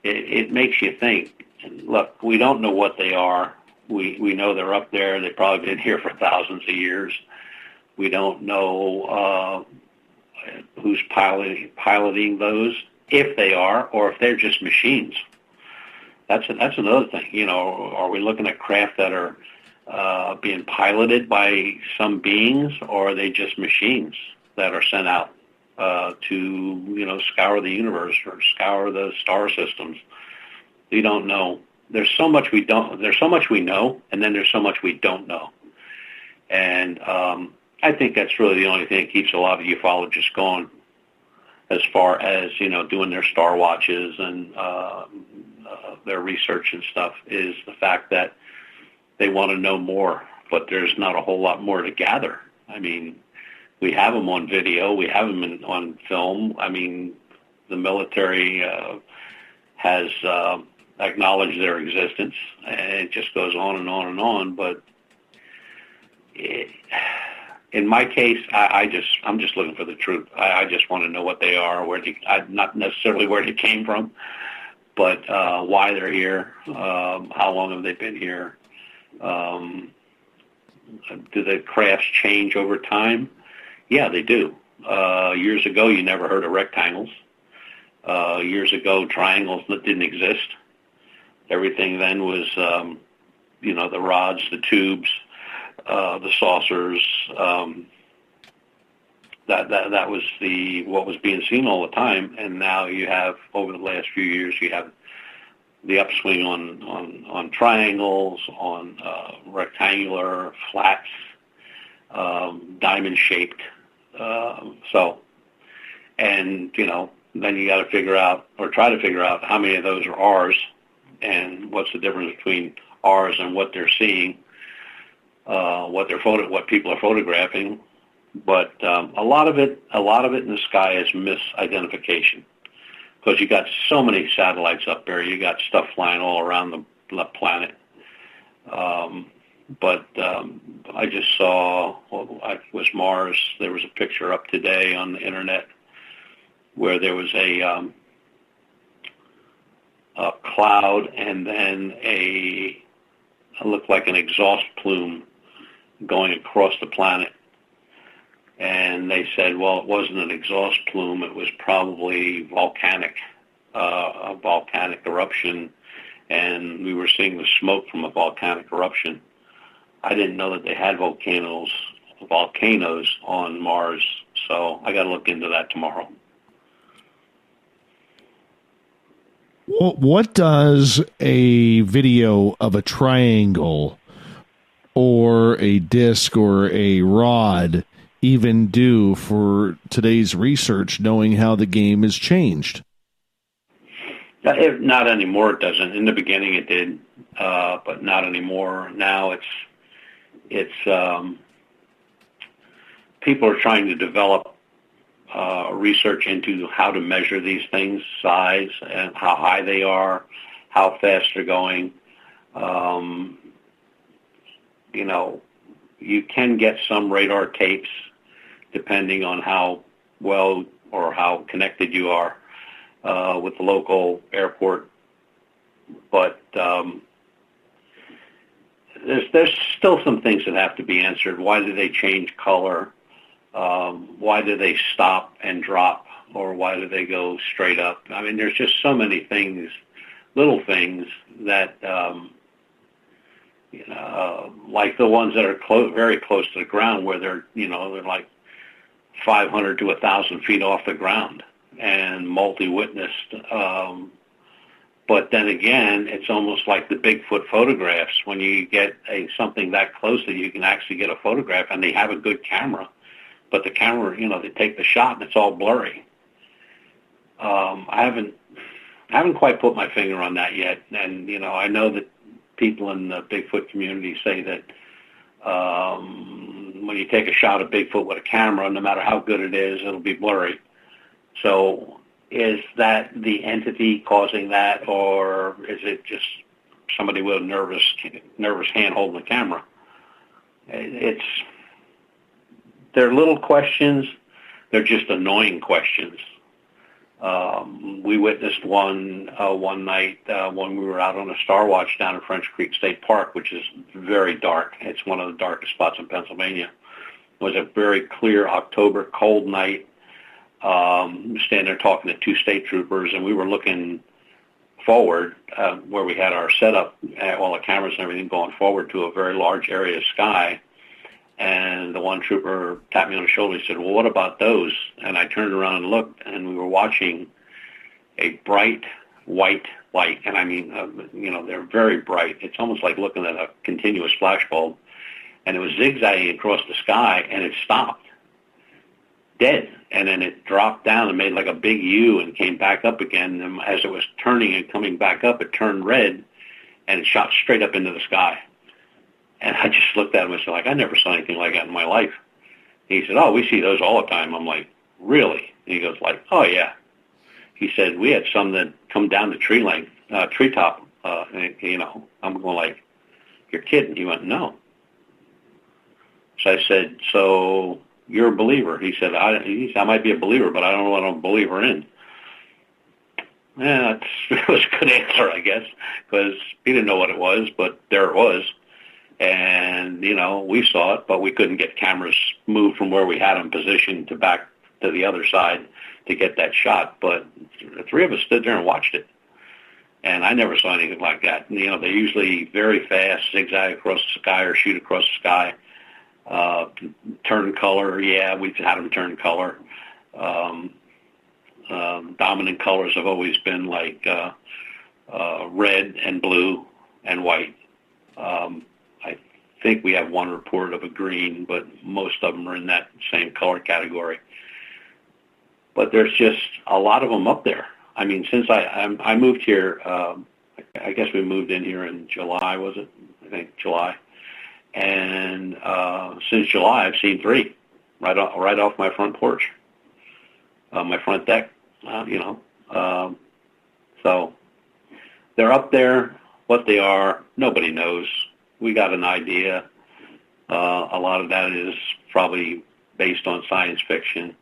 it makes you think. Look, we don't know what they are. We know they're up there. They've probably been here for thousands of years. We don't know who's piloting those, if they are, or if they're just machines. That's another thing. Are we looking at craft that are being piloted by some beings, or are they just machines that are sent out to scour the universe or scour the star systems? We don't know. There's so much we don't. There's so much we know, and then there's so much we don't know. And I think that's really the only thing that keeps a lot of ufologists going, as far as doing their star watches and their research and stuff, is the fact that they want to know more, but there's not a whole lot more to gather. I mean, we have them on video, we have them on film. I mean, the military has acknowledge their existence, and it just goes on and on and on. But in my case, I'm just looking for the truth. I just want to know what they are, not necessarily where they came from, but why they're here, how long have they been here, do the crafts change over time? Yeah, they do. Years ago, you never heard of rectangles. Years ago, triangles didn't exist. Everything then was, the rods, the tubes, the saucers. That was what was being seen all the time. And now you have, over the last few years, you have the upswing on triangles, on rectangular flats, diamond shaped. Then you got to figure out, or try to figure out, how many of those are ours, and what's the difference between ours and what they're seeing, what people are photographing. But a lot of it in the sky is misidentification, because you got so many satellites up there. You got stuff flying all around the planet. But I just saw, it was Mars. There was a picture up today on the internet where there was a cloud, and then it looked like an exhaust plume going across the planet. And they said, well, it wasn't an exhaust plume. It was probably a volcanic eruption, and we were seeing the smoke from a volcanic eruption. I didn't know that they had volcanoes on Mars, so I got to look into that tomorrow. What does a video of a triangle or a disc or a rod even do for today's research, knowing how the game has changed? Not anymore, it doesn't. In the beginning it did, but not anymore. Now it's people are trying to develop research into how to measure these things, size, and how high they are, how fast they're going. You can get some radar tapes depending on how well or how connected you are with the local airport. But there's still some things that have to be answered. Why do they change color? Why do they stop and drop, or why do they go straight up? I mean, there's just so many things, little things that, like the ones that are very close to the ground, where they're like 500 to 1,000 feet off the ground and multi-witnessed. But then again, it's almost like the Bigfoot photographs. When you get something that close that you can actually get a photograph, and they have a good camera, but the camera, they take the shot and it's all blurry. I haven't quite put my finger on that yet. And, I know that people in the Bigfoot community say that when you take a shot of Bigfoot with a camera, no matter how good it is, it'll be blurry. So is that the entity causing that, or is it just somebody with a nervous hand holding the camera? They're little questions. They're just annoying questions. We witnessed one night when we were out on a Star Watch down in French Creek State Park, which is very dark. It's one of the darkest spots in Pennsylvania. It was a very clear October cold night. Standing there talking to two state troopers, and we were looking forward where we had our setup, all the cameras and everything going forward to a very large area of sky. And the one trooper tapped me on the shoulder. He said, well, what about those? And I turned around and looked, and we were watching a bright white light. And I mean, they're very bright. It's almost like looking at a continuous flashbulb. And it was zigzagging across the sky, and it stopped dead. And then it dropped down and made like a big U and came back up again. And as it was turning and coming back up, it turned red, and it shot straight up into the sky. And I just looked at him and said, I never saw anything like that in my life. He said, oh, we see those all the time. I'm like, really? And he goes oh, yeah. He said, we had some that come down to tree length, treetop. You know, I'm going like, you're kidding. He went, no. So I said, so you're a believer? He said, I might be a believer, but I don't know what I'm a believer in. Yeah, that was a good answer, I guess, because he didn't know what it was, but there it was. And, you know, we saw it, but we couldn't get cameras moved from where we had them positioned to back to the other side to get that shot. But the three of us stood there and watched it. And I never saw anything like that. You know, they're usually very fast, zigzag across the sky or shoot across the sky. Turn color, yeah, we've had them turn color. Dominant colors have always been like red and blue and white. I think we have one report of a green, but most of them are in that same color category. But there's just a lot of them up there. I mean, since I moved here, I guess we moved in here in July, was it? I think July. And since July, I've seen three right off my front porch, my front deck. You know, so they're up there. What they are, nobody knows. We got an idea. A lot of that is probably based on science fiction.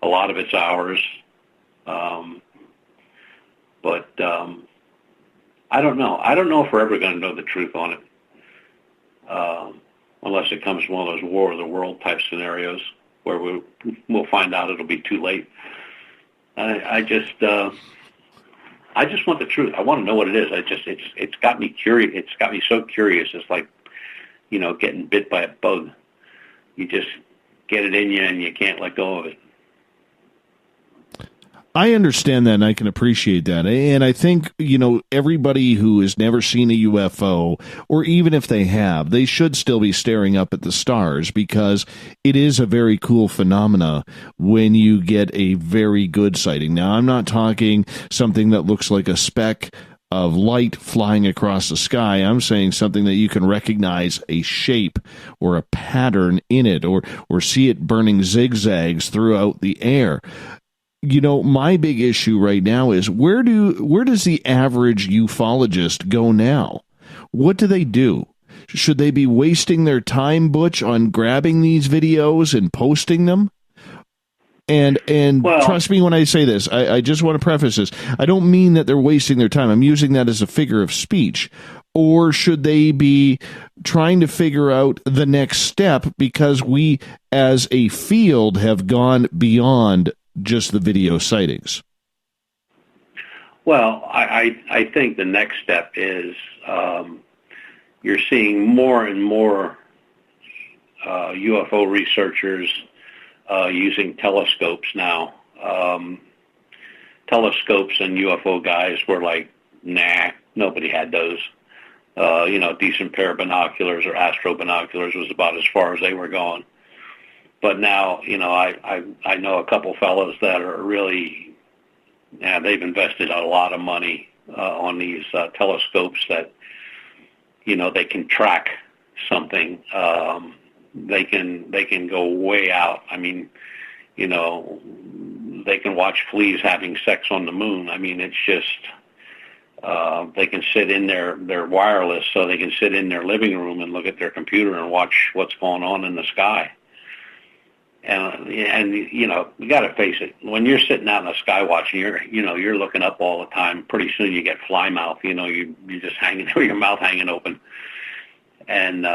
A lot of it's ours. But I don't know. I don't know if we're ever going to know the truth on it, unless it comes to one of those War of the World type scenarios where we'll find out it'll be too late. I just want the truth. I want to know what it is. It's got me curious. It's got me so curious. It's like, you know, getting bit by a bug. You just get it in you and you can't let go of it. I understand that, and I can appreciate that. And I think, you know, everybody who has never seen a UFO, or even if they have, they should still be staring up at the stars, because it is a very cool phenomena when you get a very good sighting. Now, I'm not talking something that looks like a speck of light flying across the sky. I'm saying something that you can recognize a shape or a pattern in it, or see it burning zigzags throughout the air. You know, my big issue right now is where does the average ufologist go now? What do they do? Should they be wasting their time, Butch, on grabbing these videos and posting them? And well, trust me when I say this, I just want to preface this. I don't mean that they're wasting their time. I'm using that as a figure of speech. Or should they be trying to figure out the next step, because we as a field have gone beyond just the video sightings? Well, I think the next step is you're seeing more and more UFO researchers using telescopes now. Telescopes and UFO guys were like, nah, nobody had those. You know, decent pair of binoculars or astro binoculars was about as far as they were going. But now, you know, I know a couple fellows that are really, they've invested a lot of money on these telescopes that, you know, they can track something. They can go way out. I mean, you know, they can watch fleas having sex on the moon. I mean, it's just, they can sit in they're wireless, so they can sit in their living room and look at their computer and watch what's going on in the sky. And you know, you got to face it. When you're sitting out in the sky watching, you're looking up all the time. Pretty soon you get fly mouth. You know, you're just hanging with your mouth hanging open. And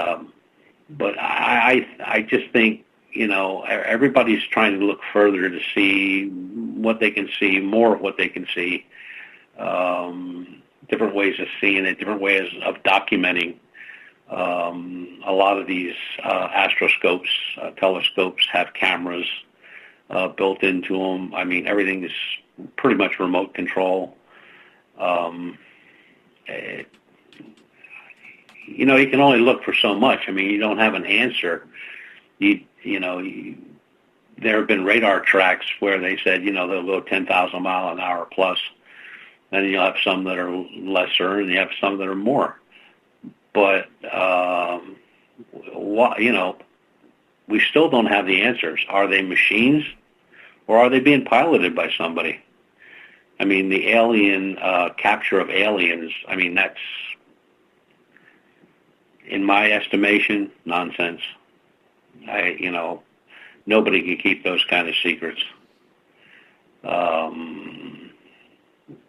but I just think, you know, everybody's trying to look further to see what they can see, more of what they can see. Different ways of seeing it, different ways of documenting. A lot of these astroscopes, telescopes have cameras built into them. I mean, everything is pretty much remote control. You know, you can only look for so much. I mean, you don't have an answer. There have been radar tracks where they said, you know, they'll go 10,000 mile an hour plus. Then you'll have some that are lesser, and you have some that are more. But, you know, we still don't have the answers. Are they machines, or are they being piloted by somebody? I mean, the alien capture of aliens, I mean, that's, in my estimation, nonsense. Nobody can keep those kind of secrets.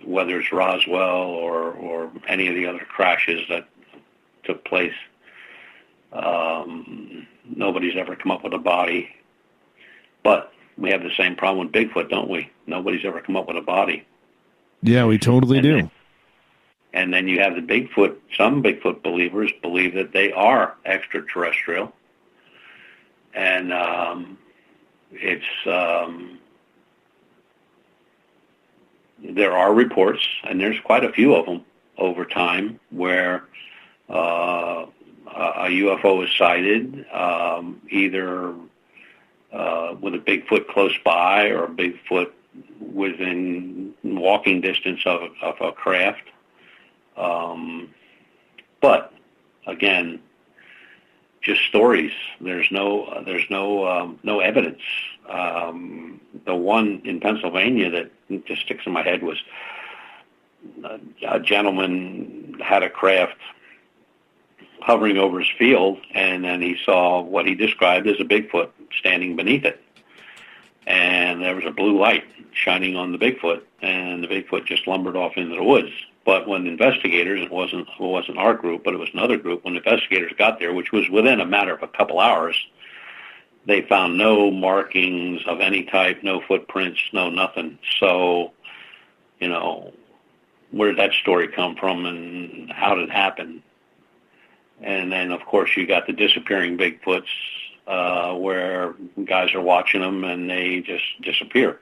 Whether it's Roswell or any of the other crashes that took place, nobody's ever come up with a body. But we have the same problem with Bigfoot, don't we? Nobody's ever come up with a body. Yeah, we totally do. And then you have the Bigfoot, some Bigfoot believers believe that they are extraterrestrial. And there are reports, and there's quite a few of them over time, where a UFO is sighted, either with a Bigfoot close by or a Bigfoot within walking distance of a craft. But again, just stories. There's no evidence. The one in Pennsylvania that just sticks in my head was a gentleman had a craft hovering over his field, and then he saw what he described as a Bigfoot standing beneath it. And there was a blue light shining on the Bigfoot, and the Bigfoot just lumbered off into the woods. But when investigators, it wasn't our group, but it was another group, when investigators got there, which was within a matter of a couple hours, they found no markings of any type, no footprints, no nothing. So, where did that story come from and how did it happen? And then, of course, you got the disappearing Bigfoots, where guys are watching them and they just disappear.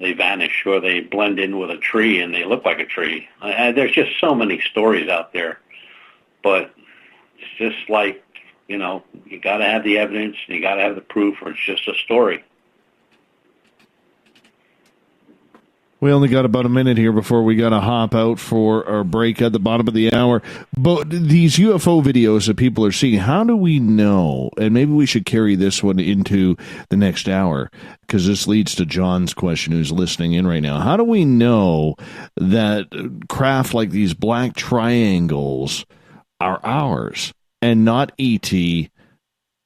They vanish, or they blend in with a tree and they look like a tree. There's just so many stories out there. But it's just like, you got to have the evidence, and you got to have the proof, or it's just a story. We only got about a minute here before we got to hop out for our break at the bottom of the hour. But these UFO videos that people are seeing, how do we know? And maybe we should carry this one into the next hour, because this leads to John's question, who's listening in right now. How do we know that craft like these black triangles are ours and not ET?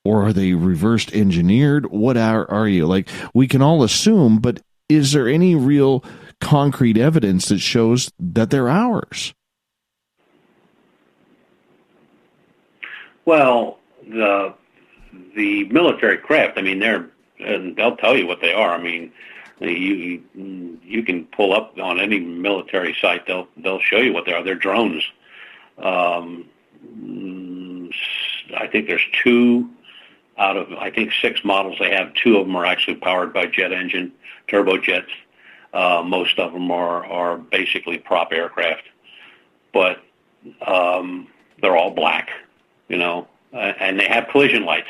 Or are they reversed engineered? What are you? Like, we can all assume, but is there any real concrete evidence that shows that they're ours? Well, the military craft, I mean, they'll tell you what they are. I mean, you can pull up on any military site, they'll show you what they are. They're drones. I think there's 2 out of, 6 models they have. 2 of them are actually powered by jet engine, turbojets. Most of them are basically prop aircraft, but they're all black, and they have collision lights.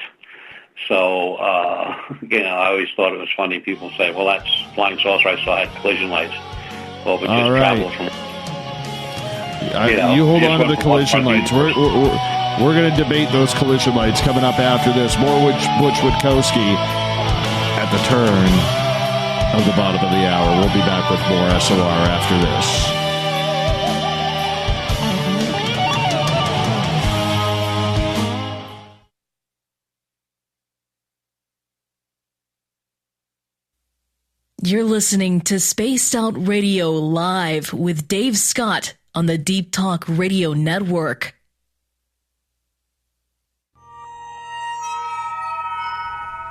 So, I always thought it was funny. People say, well, that's flying saucer. I saw it had collision lights. Well, but just travel from... You hold on to the collision lights. We're going to debate those collision lights coming up after this. More Butch Witkowski at the turn of the bottom of the hour. We'll be back with more SOR after this. You're listening to Spaced Out Radio Live with Dave Scott on the Deep Talk Radio Network.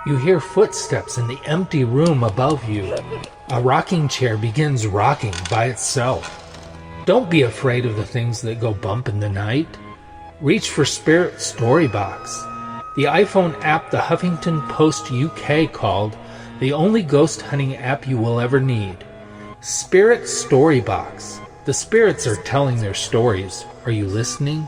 You hear footsteps in the empty room above you. A rocking chair begins rocking by itself. Don't be afraid of the things that go bump in the night. Reach for Spirit Storybox, the iPhone app the Huffington Post UK called the only ghost hunting app you will ever need. Spirit Storybox. The spirits are telling their stories. Are you listening?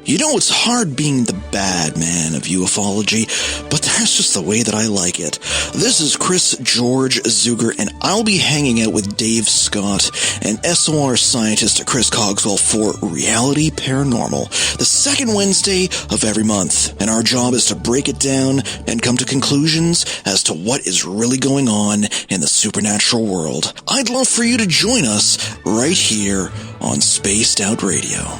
You know, it's hard being the bad man of ufology, but that's just the way that I like it. This is Chris George Zuger, and I'll be hanging out with Dave Scott and SOR scientist Chris Cogswell for Reality Paranormal, the second Wednesday of every month. And our job is to break it down and come to conclusions as to what is really going on in the supernatural world. I'd love for you to join us right here on Spaced Out Radio.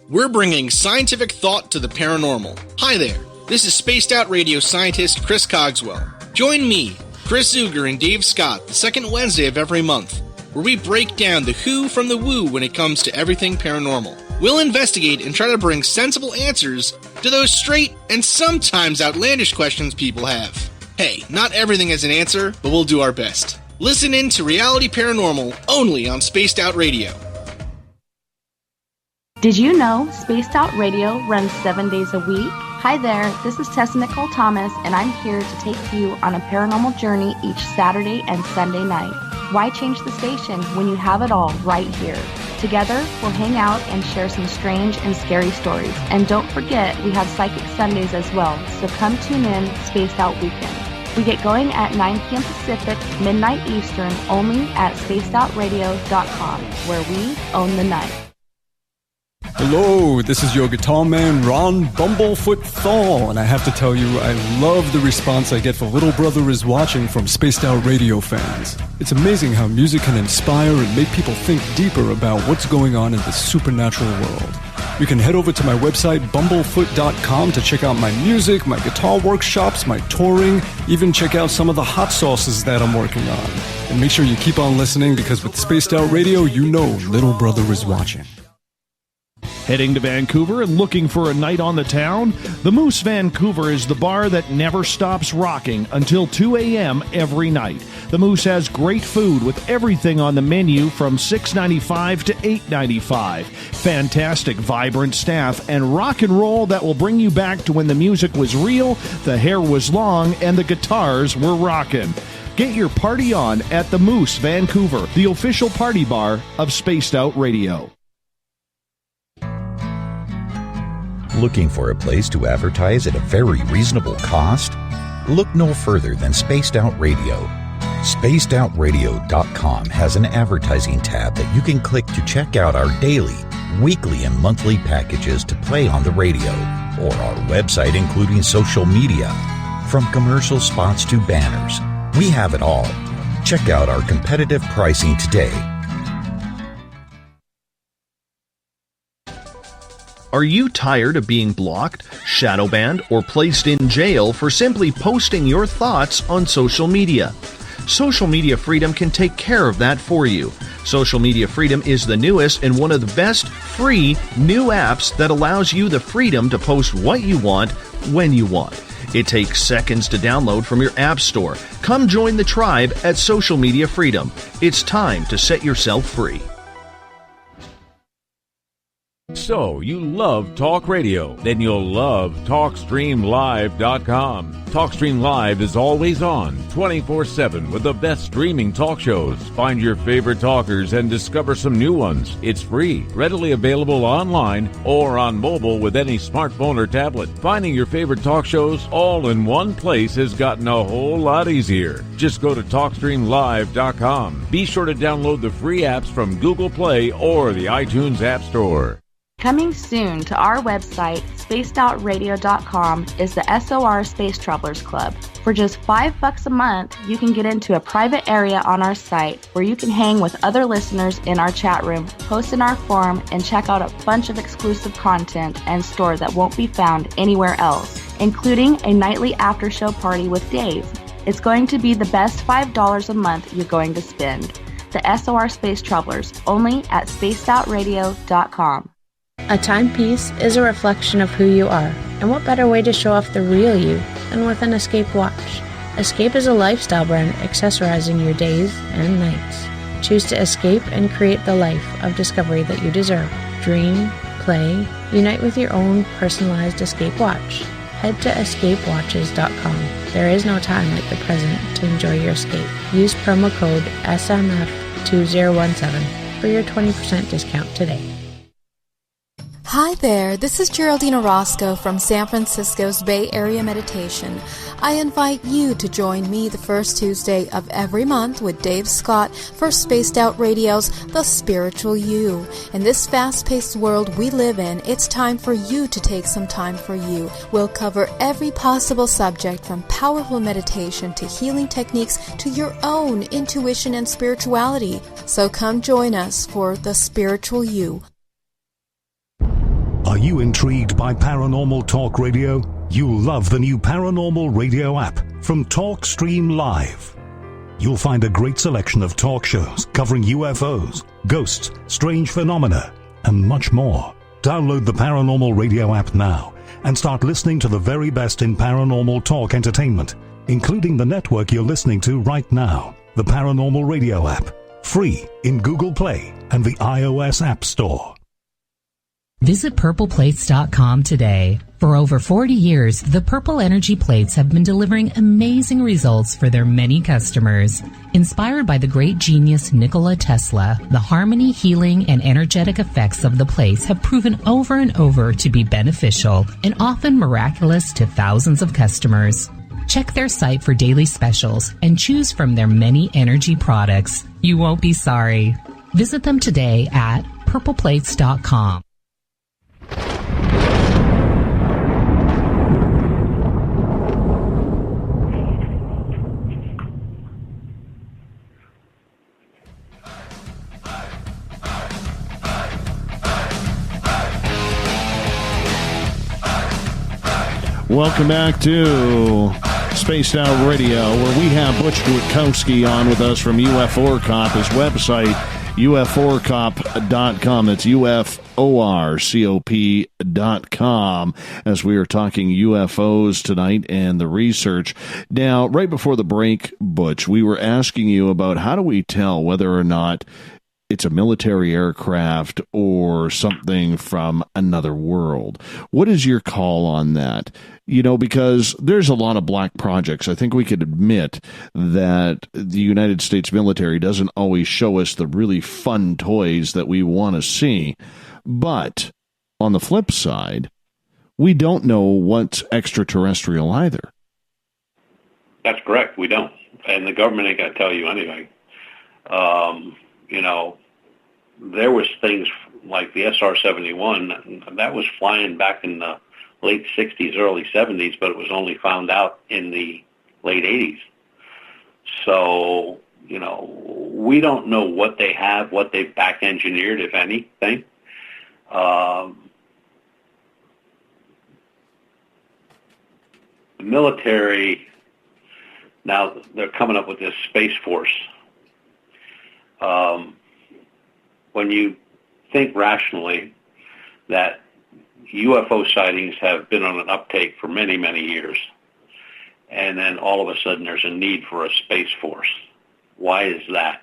We're bringing scientific thought to the paranormal. Hi there, this is Spaced Out Radio scientist Chris Cogswell. Join me, Chris Zuger, and Dave Scott the second Wednesday of every month, where we break down the who from the woo when it comes to everything paranormal. We'll investigate and try to bring sensible answers to those straight and sometimes outlandish questions people have. Hey, not everything has an answer, but we'll do our best. Listen in to Reality Paranormal only on Spaced Out Radio. Did you know Spaced Out Radio runs 7 days a week? Hi there, this is Tessa Nicole Thomas, and I'm here to take you on a paranormal journey each Saturday and Sunday night. Why change the station when you have it all right here? Together, we'll hang out and share some strange and scary stories. And don't forget, we have Psychic Sundays as well, so come tune in Spaced Out Weekend. We get going at 9 p.m. Pacific, midnight Eastern, only at spacedoutradio.com, where we own the night. Hello, this is your guitar man, Ron Bumblefoot Thal, and I have to tell you, I love the response I get for Little Brother is Watching from Spaced Out Radio fans. It's amazing how music can inspire and make people think deeper about what's going on in the supernatural world. You can head over to my website, bumblefoot.com, to check out my music, my guitar workshops, my touring, even check out some of the hot sauces that I'm working on. And make sure you keep on listening, because with Spaced Out Radio, you know Little Brother is watching. Heading to Vancouver and looking for a night on the town? The Moose Vancouver is the bar that never stops rocking until 2 a.m. every night. The Moose has great food with everything on the menu from $6.95 to $8.95. Fantastic, vibrant staff and rock and roll that will bring you back to when the music was real, the hair was long, and the guitars were rocking. Get your party on at the Moose Vancouver, the official party bar of Spaced Out Radio. Looking for a place to advertise at a very reasonable cost? Look no further than Spaced Out Radio. SpacedOutRadio.com has an advertising tab that you can click to check out our daily, weekly, and monthly packages to play on the radio, or our website including social media. From commercial spots to banners, we have it all. Check out our competitive pricing today. Are you tired of being blocked, shadow banned, or placed in jail for simply posting your thoughts on social media? Social Media Freedom can take care of that for you. Social Media Freedom is the newest and one of the best free new apps that allows you the freedom to post what you want, when you want. It takes seconds to download from your app store. Come join the tribe at Social Media Freedom. It's time to set yourself free. So, you love talk radio? Then you'll love TalkStreamLive.com. TalkStream Live is always on, 24/7, with the best streaming talk shows. Find your favorite talkers and discover some new ones. It's free, readily available online or on mobile with any smartphone or tablet. Finding your favorite talk shows all in one place has gotten a whole lot easier. Just go to TalkStreamLive.com. Be sure to download the free apps from Google Play or the iTunes App Store. Coming soon to our website, spacedoutradio.com, is the SOR Space Travelers Club. For just $5 a month, you can get into a private area on our site where you can hang with other listeners in our chat room, post in our forum, and check out a bunch of exclusive content and store that won't be found anywhere else, including a nightly after-show party with Dave. It's going to be the best $5 a month you're going to spend. The SOR Space Travelers, only at spacedoutradio.com. A timepiece is a reflection of who you are, and what better way to show off the real you than with an Escape watch. Escape is a lifestyle brand accessorizing your days and nights. Choose to escape and create the life of discovery that you deserve. Dream, play, unite with your own personalized Escape watch. Head to escapewatches.com. There is no time like the present to enjoy your escape. Use promo code SMF2017 for your 20% discount today. Hi there, this is Geraldine Orozco from San Francisco's Bay Area Meditation. I invite you to join me the first Tuesday of every month with Dave Scott for Spaced Out Radio's The Spiritual You. In this fast-paced world we live in, it's time for you to take some time for you. We'll cover every possible subject from powerful meditation to healing techniques to your own intuition and spirituality. So come join us for The Spiritual You. Are you intrigued by Paranormal Talk Radio? You'll love the new Paranormal Radio app from TalkStream Live. You'll find a great selection of talk shows covering UFOs, ghosts, strange phenomena, and much more. Download the Paranormal Radio app now and start listening to the very best in paranormal talk entertainment, including the network you're listening to right now, the Paranormal Radio app, free in Google Play and the iOS App Store. Visit purpleplates.com today. For over 40 years, the Purple Energy Plates have been delivering amazing results for their many customers. Inspired by the great genius Nikola Tesla, the harmony, healing, and energetic effects of the plates have proven over and over to be beneficial and often miraculous to thousands of customers. Check their site for daily specials and choose from their many energy products. You won't be sorry. Visit them today at purpleplates.com. Welcome back to Spaced Out Radio, where we have Butch Witkowski on with us from UFOrcop, his website, UFOrcop.com. That's UFORCOP.com, as we are talking UFOs tonight and the research. Now, right before the break, Butch, we were asking you about how do we tell whether or not it's a military aircraft or something from another world. What is your call on that? You know, because there's a lot of black projects. I think we could admit that the United States military doesn't always show us the really fun toys that we want to see. But on the flip side, we don't know what's extraterrestrial either. That's correct. We don't. And the government ain't going to tell you anyway. You know, there was things like the SR-71 that was flying back in the late 60s, early 70s, but it was only found out in the late 80s. So, you know, we don't know what they have, what they've back-engineered, if anything. The military, now they're coming up with this Space Force. When you think rationally that UFO sightings have been on an uptake for many, many years, and then all of a sudden there's a need for a Space Force. Why is that?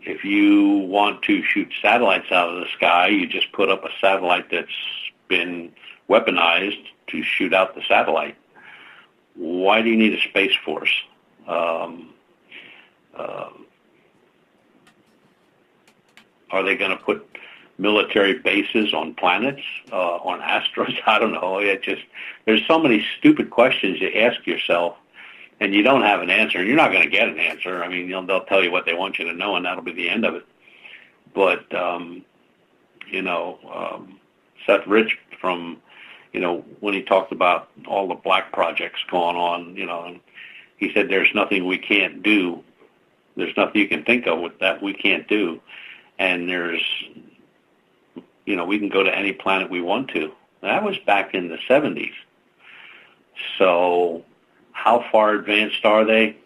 If you want to shoot satellites out of the sky, you just put up a satellite that's been weaponized to shoot out the satellite. Why do you need a Space Force? Are they going to put military bases on planets, on asteroids? I don't know. There's so many stupid questions you ask yourself, and you don't have an answer. You're not going to get an answer. I mean, they'll tell you what they want you to know, and that'll be the end of it. But, Seth Rich from, when he talked about all the black projects going on, and he said there's nothing we can't do. There's nothing you can think of with that we can't do. And there's, we can go to any planet we want to. That was back in the 70s. So how far advanced are they?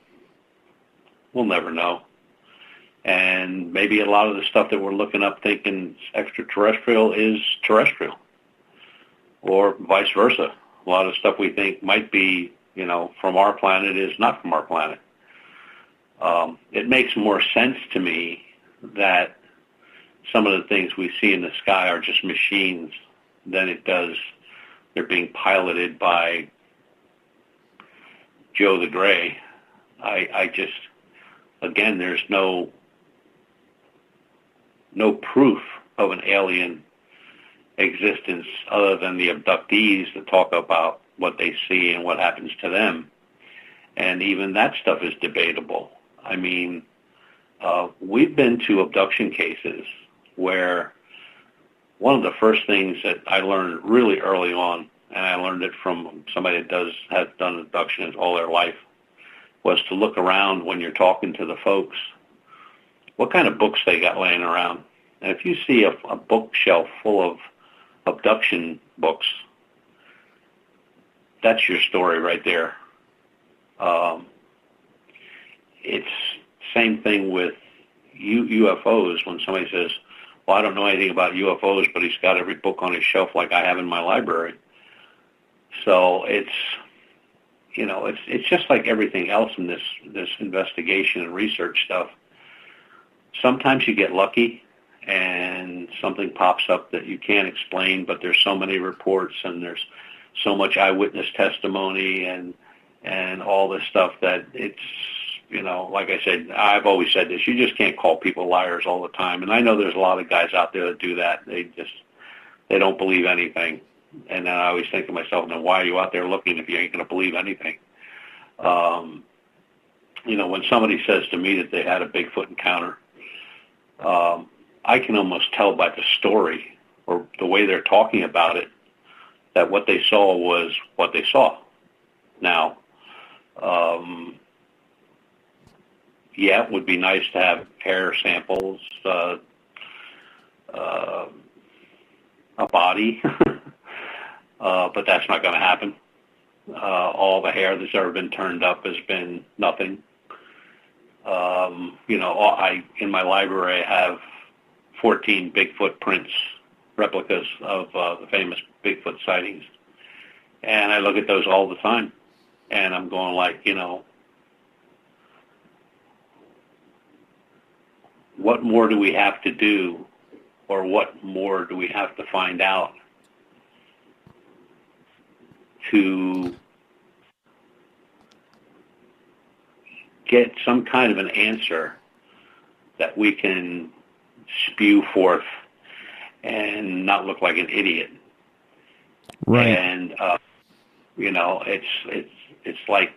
We'll never know. And maybe a lot of the stuff that we're looking up thinking extraterrestrial is terrestrial, or vice versa. A lot of stuff we think might be, from our planet is not from our planet. It makes more sense to me that some of the things we see in the sky are just machines than it does they're being piloted by Joe the Gray. Again, there's no proof of an alien existence other than the abductees that talk about what they see and what happens to them. And even that stuff is debatable. I mean, we've been to abduction cases where one of the first things that I learned really early on, and I learned it from somebody that has done abductions all their life, was to look around when you're talking to the folks, what kind of books they got laying around. And if you see a bookshelf full of abduction books, that's your story right there. It's same thing with UFOs. When somebody says, well, I don't know anything about UFOs, but he's got every book on his shelf like I have in my library. So it's just like everything else in this investigation and research stuff. Sometimes you get lucky and something pops up that you can't explain, but there's so many reports and there's so much eyewitness testimony and all this stuff that it's, like I said, I've always said this, you just can't call people liars all the time. And I know there's a lot of guys out there that do that. They don't believe anything. And then I always think to myself, now why are you out there looking if you ain't going to believe anything? When somebody says to me that they had a Bigfoot encounter, I can almost tell by the story or the way they're talking about it that what they saw was what they saw. Now, it would be nice to have hair samples, a body, but that's not going to happen. All the hair that's ever been turned up has been nothing. In my library I have 14 Bigfoot prints, replicas of the famous Bigfoot sightings. And I look at those all the time. And I'm going like, what more do we have to do, or what more do we have to find out to get some kind of an answer that we can spew forth and not look like an idiot. Right. And, it's like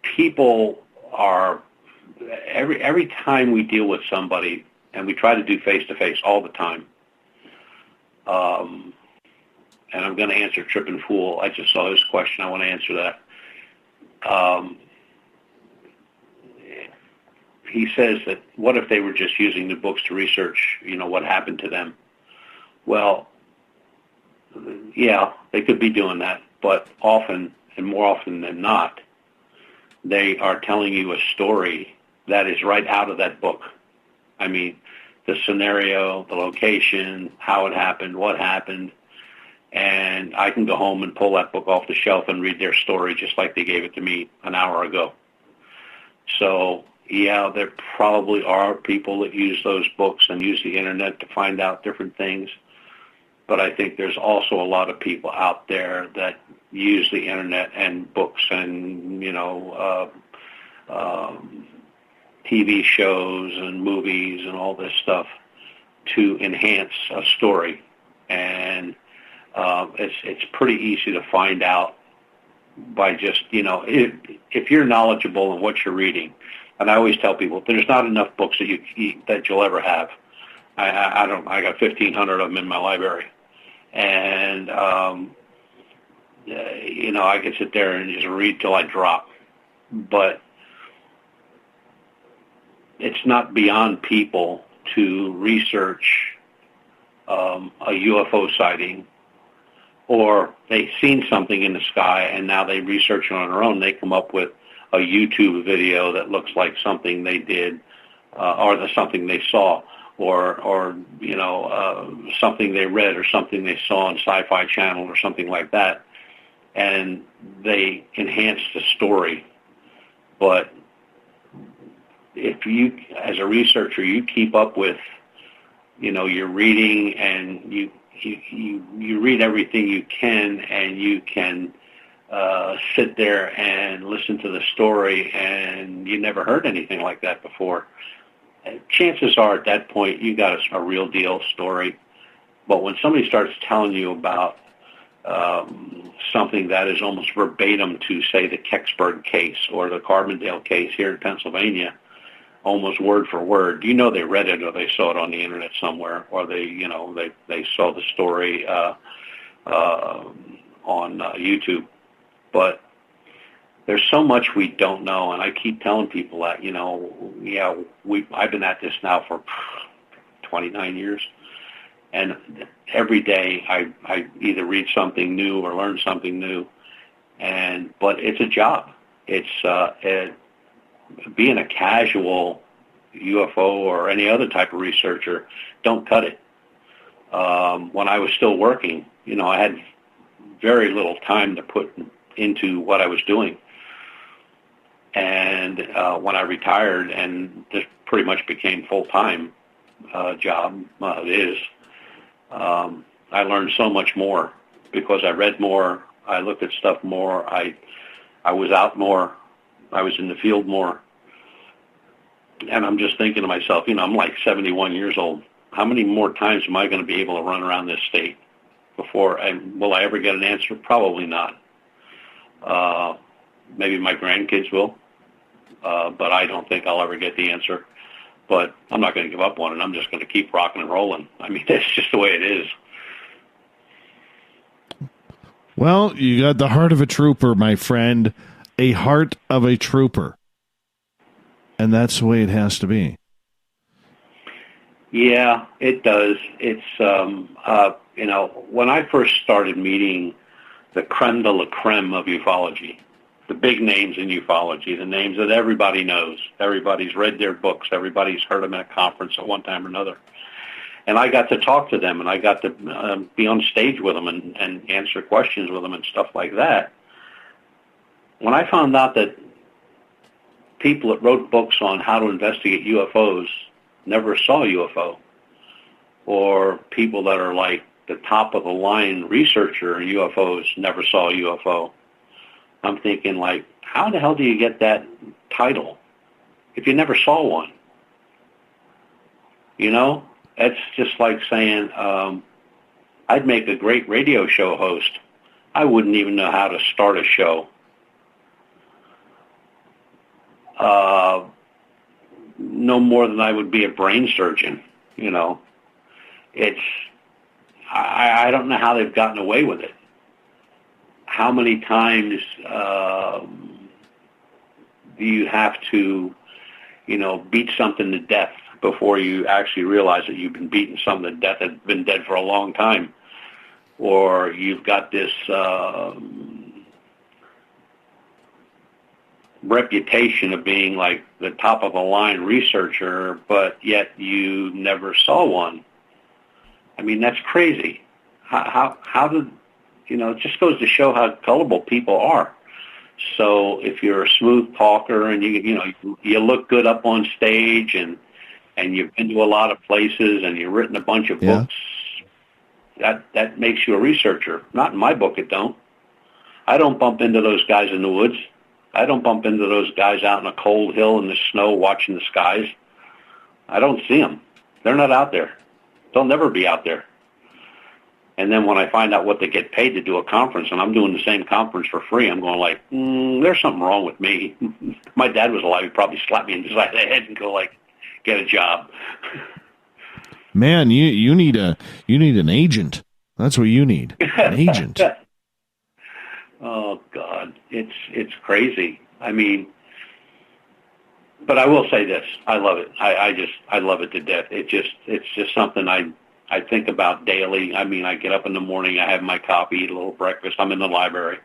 people are, every time we deal with somebody, and we try to do face-to-face all the time, and I'm going to answer Trip and Fool. I just saw his question. I want to answer that. He says that what if they were just using the books to research, what happened to them? Well, yeah, they could be doing that, but often, and more often than not, they are telling you a story that is right out of that book. I mean, the scenario, the location, how it happened, what happened, and I can go home and pull that book off the shelf and read their story just like they gave it to me an hour ago. So, yeah, there probably are people that use those books and use the internet to find out different things. But I think there's also a lot of people out there that use the internet and books and, TV shows and movies and all this stuff to enhance a story. And it's pretty easy to find out by just, if you're knowledgeable in what you're reading. And I always tell people, there's not enough books that you'll ever have. I got 1,500 of them in my library. And, I could sit there and just read till I drop. But it's not beyond people to research a UFO sighting, or they've seen something in the sky and now they research it on their own. They come up with a YouTube video that looks like something they did, or something they saw, or something they read or something they saw on Sci-Fi Channel or something like that, and they enhance the story. But if you, as a researcher, you keep up with, your reading and you read everything you can, and you can sit there and listen to the story, and you never heard anything like that before. chances are at that point you got a real deal story. But when somebody starts telling you about something that is almost verbatim to, say, the Kecksburg case or the Carbondale case here in Pennsylvania, almost word for word, you know they read it or they saw it on the internet somewhere, or they saw the story on YouTube. But there's so much we don't know, and I keep telling people that, I've been at this now for 29 years, and every day I either read something new or learn something new, but it's a job. It's being a casual UFO or any other type of researcher don't cut it. When I was still working, I had very little time to put into what I was doing. And when I retired, and this pretty much became full-time job, it is, I learned so much more because I read more, I looked at stuff more, I was out more, I was in the field more. And I'm just thinking to myself, I'm like 71 years old. How many more times am I going to be able to run around this state before? And will I ever get an answer? Probably not. Maybe my grandkids will, but I don't think I'll ever get the answer. But I'm not going to give up on it. I'm just going to keep rocking and rolling. I mean, that's just the way it is. Well, you got the heart of a trooper, my friend. A heart of a trooper. And that's the way it has to be. Yeah, it does. It's, when I first started meeting the creme de la creme of ufology, the big names in ufology, the names that everybody knows, everybody's read their books, everybody's heard them at a conference at one time or another. And I got to talk to them, and I got to be on stage with them and answer questions with them and stuff like that. When I found out that people that wrote books on how to investigate UFOs never saw a UFO, or people that are like the top-of-the-line researcher in UFOs never saw a UFO, I'm thinking, like, how the hell do you get that title if you never saw one? That's just like saying I'd make a great radio show host. I wouldn't even know how to start a show. No more than I would be a brain surgeon, It's, I don't know how they've gotten away with it. How many times do you have to, beat something to death before you actually realize that you've been beating something to death that's been dead for a long time? Or you've got this reputation of being like the top-of-the-line researcher, but yet you never saw one. I mean, that's crazy. How did... it just goes to show how gullible people are. So if you're a smooth talker and you look good up on stage and you've been to a lot of places and you've written a bunch of books, that makes you a researcher. Not in my book, it don't. I don't bump into those guys in the woods. I don't bump into those guys out in a cold hill in the snow watching the skies. I don't see them. They're not out there. They'll never be out there. And then when I find out what they get paid to do a conference, and I'm doing the same conference for free, I'm going like, there's something wrong with me. If my dad was alive, he'd probably slap me in the side of the head and go like, get a job. Man, you need an agent. That's what you need, an agent. Oh God, it's crazy. I mean, but I will say this: I love it. I love it to death. It's just something I think about daily. I mean, I get up in the morning, I have my coffee, eat a little breakfast. I'm in the library,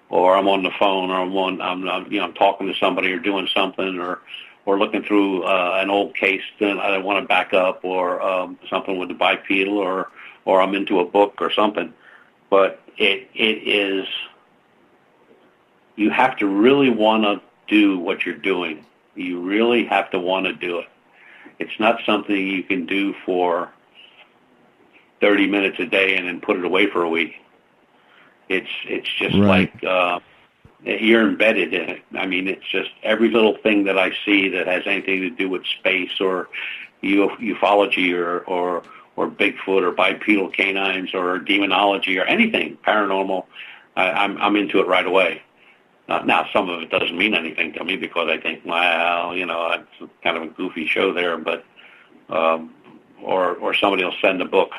or I'm on the phone, or I'm talking to somebody, or doing something, or looking through an old case that I want to back up, or something with the bipedal, or I'm into a book or something. But it is. You have to really want to do what you're doing. You really have to want to do it. It's not something you can do for 30 minutes a day and then put it away for a week. It's just right. Like you're embedded in it. I mean, it's just every little thing that I see that has anything to do with space or ufology or Bigfoot or bipedal canines or demonology or anything paranormal, I'm into it right away. Now, some of it doesn't mean anything to me because I think, well, it's kind of a goofy show there, but or somebody will send a book,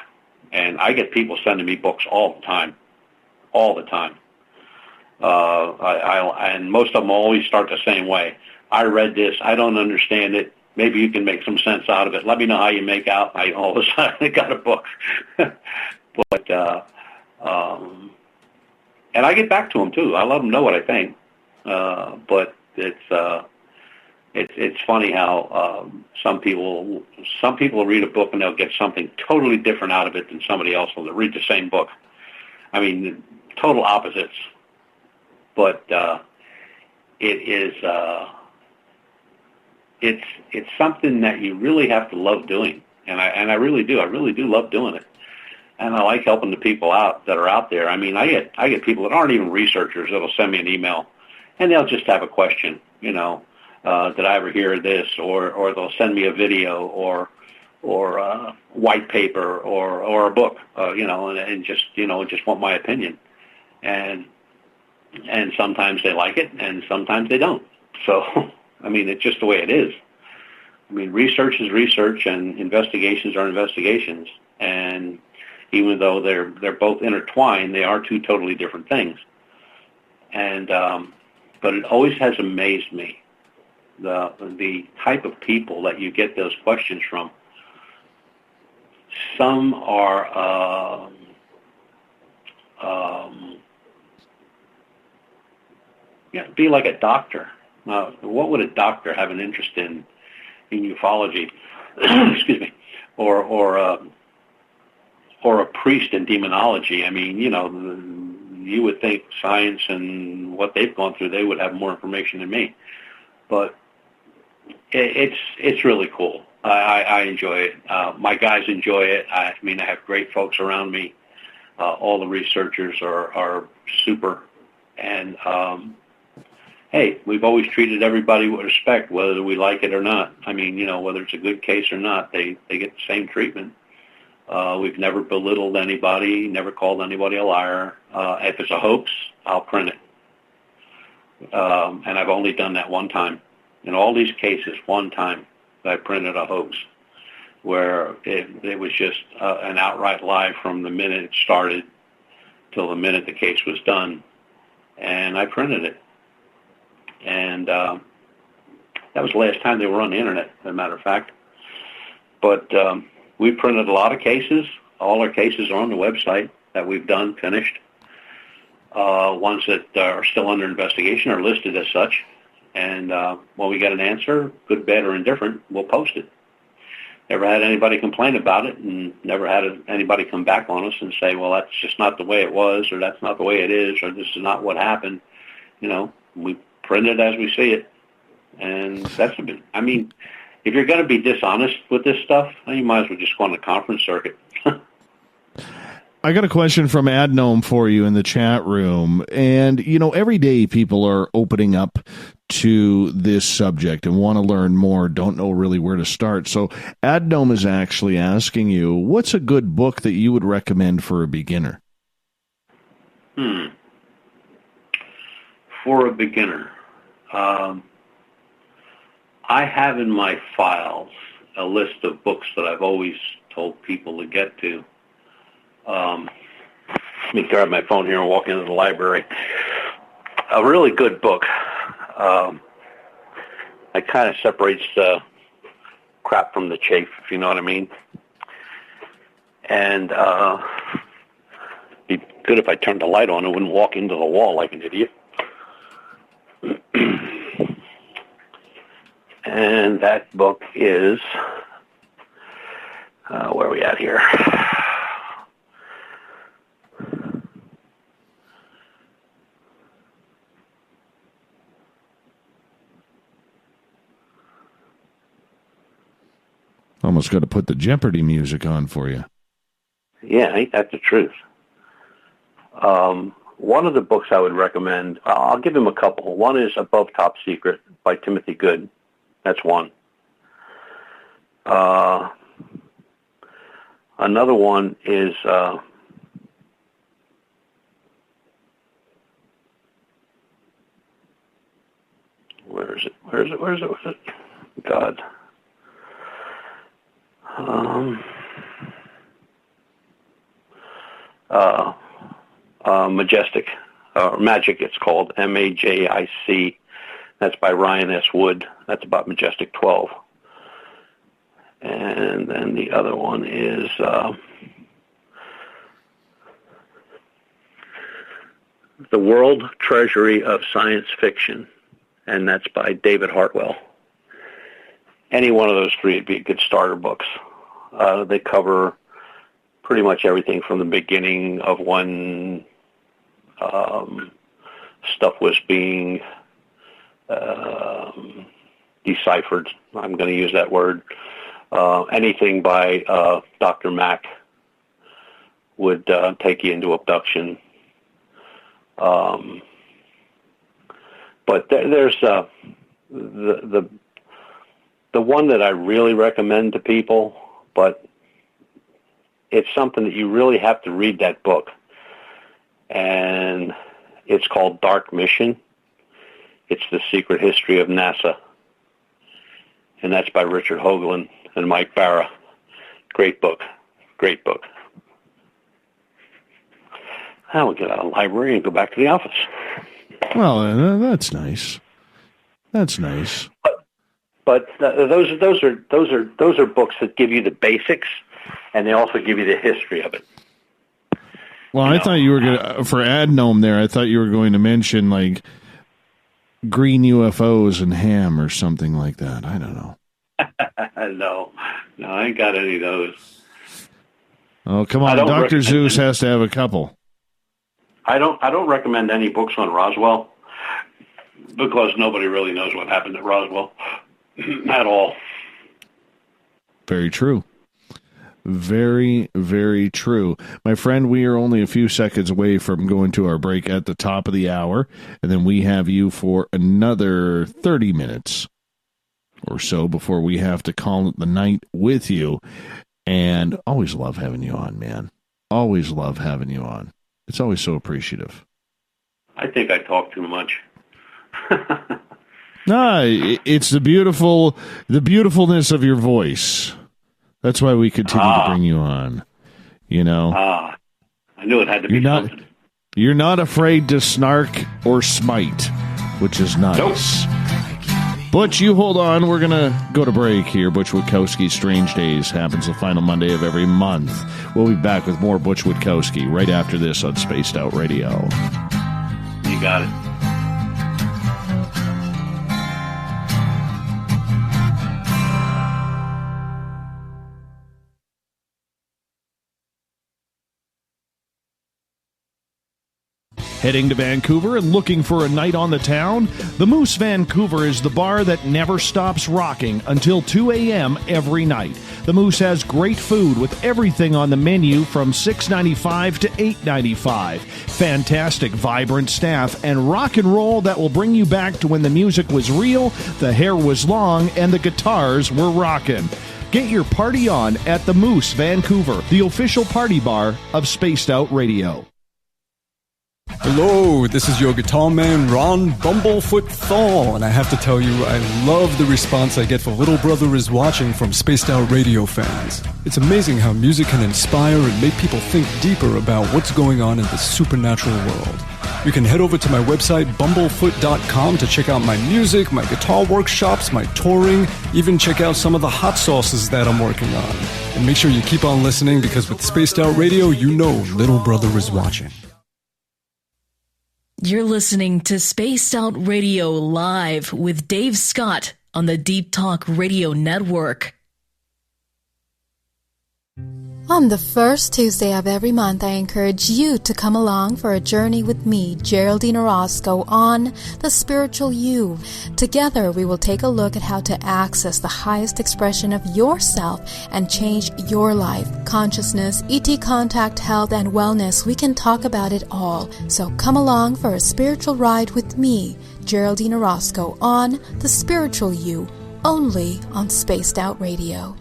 and I get people sending me books all the time. And most of them always start the same way. I read this. I don't understand it. Maybe you can make some sense out of it. Let me know how you make out. I all of a sudden got a book. But and I get back to them too. I let them know what I think. But it's funny how some people will read a book and they'll get something totally different out of it than somebody else will read the same book. I mean, total opposites. But it is it's something that you really have to love doing, and I really do. I really do love doing it, and I like helping the people out that are out there. I mean, I get people that aren't even researchers that'll send me an email, and they'll just have a question. Did I ever hear this, or they'll send me a video or a white paper or a book, and just want my opinion, and sometimes they like it, and sometimes they don't. So, I mean, it's just the way it is. I mean, research is research, and investigations are investigations. And even though they're both intertwined, they are two totally different things. And but it always has amazed me the type of people that you get those questions from. Some are be like a doctor. What would a doctor have an interest in ufology? Excuse me, or a priest in demonology? I mean, you would think science and what they've gone through, they would have more information than me. But it's really cool. I enjoy it. My guys enjoy it. I mean, I have great folks around me. All the researchers are super, and hey, we've always treated everybody with respect, whether we like it or not. I mean, whether it's a good case or not, they get the same treatment. We've never belittled anybody, never called anybody a liar. If it's a hoax, I'll print it. And I've only done that one time. In all these cases, one time I printed a hoax where it was just an outright lie from the minute it started till the minute the case was done. And I printed it. And that was the last time they were on the internet, as a matter of fact. But we printed a lot of cases. All our cases are on the website that we've done, finished. Ones that are still under investigation are listed as such. And when we get an answer, good, bad, or indifferent, we'll post it. Never had anybody complain about it, and never had anybody come back on us and say, well, that's just not the way it was, or that's not the way it is, or this is not what happened. We print it as we see it. And that's a bit, I mean, if you're going to be dishonest with this stuff, then you might as well just go on the conference circuit. I got a question from Adnome for you in the chat room. And, every day people are opening up to this subject and want to learn more, don't know really where to start. So Adnome is actually asking you, what's a good book that you would recommend for a beginner? For a beginner, I have in my files a list of books that I've always told people to get to. Let me grab my phone here and walk into the library. A really good book. It kind of separates the crap from the chaff, if you know what I mean. And it'd be good if I turned the light on and wouldn't walk into the wall like an idiot. And that book is, where are we at here? Almost got to put the Jeopardy music on for you. Yeah, ain't that the truth? one of the books I would recommend, I'll give him a couple. One is Above Top Secret by Timothy Good. That's one. Another one is where is it? God. Majestic, Magic, it's called, MAJIC. That's by Ryan S. Wood. That's about Majestic 12. And then the other one is The World Treasury of Science Fiction, and that's by David Hartwell. Any one of those three would be good starter books. They cover pretty much everything from the beginning of when stuff was being deciphered. I'm going to use that word. Anything by Dr. Mack would take you into abduction. But there's the one that I really recommend to people, but it's something that you really have to read that book. And it's called Dark Mission. It's the secret history of NASA. And that's by Richard Hoagland and Mike Barra. Great book. Great book. Now we'll get out of the library and go back to the office. Well, that's nice. That's nice. But those are books that give you the basics, and they also give you the history of it. Well, I thought you were going to, for Adnome there, I thought you were going to mention like green UFOs and ham or something like that. I don't know. No, I ain't got any of those. Oh, come on. Dr. Zeus has to have a couple. I don't recommend any books on Roswell because nobody really knows what happened at Roswell at all. Very true. Very, very true. My friend, we are only a few seconds away from going to our break at the top of the hour, and then we have you for another 30 minutes or so before we have to call it the night with you. And always love having you on, man. Always love having you on. It's always so appreciative. I think I talk too much. It's the beautifulness of your voice. That's why we continue to bring you on. You know. I knew it had to be something. You're not afraid to snark or smite, which is nice. Nope. Butch, you hold on. We're going to go to break here. Butch Witkowski's Strange Days happens the final Monday of every month. We'll be back with more Butch Witkowski right after this on Spaced Out Radio. You got it. Heading to Vancouver and looking for a night on the town? The Moose Vancouver is the bar that never stops rocking until 2 a.m. every night. The Moose has great food with everything on the menu from $6.95 to $8.95. Fantastic, vibrant staff and rock and roll that will bring you back to when the music was real, the hair was long, and the guitars were rocking. Get your party on at the Moose Vancouver, the official party bar of Spaced Out Radio. Hello, this is your guitar man, Ron Bumblefoot Thal, and I have to tell you, I love the response I get for Little Brother is Watching from Spaced Out Radio fans. It's amazing how music can inspire and make people think deeper about what's going on in the supernatural world. You can head over to my website, bumblefoot.com, to check out my music, my guitar workshops, my touring, even check out some of the hot sauces that I'm working on. And make sure you keep on listening, because with Spaced Out Radio, you know Little Brother is watching. You're listening to Spaced Out Radio Live with Dave Scott on the Deep Talk Radio Network. On the first Tuesday of every month, I encourage you to come along for a journey with me, Geraldine Orozco, on The Spiritual You. Together, we will take a look at how to access the highest expression of yourself and change your life. Consciousness, ET contact, health, and wellness, we can talk about it all. So come along for a spiritual ride with me, Geraldine Orozco, on The Spiritual You, only on Spaced Out Radio.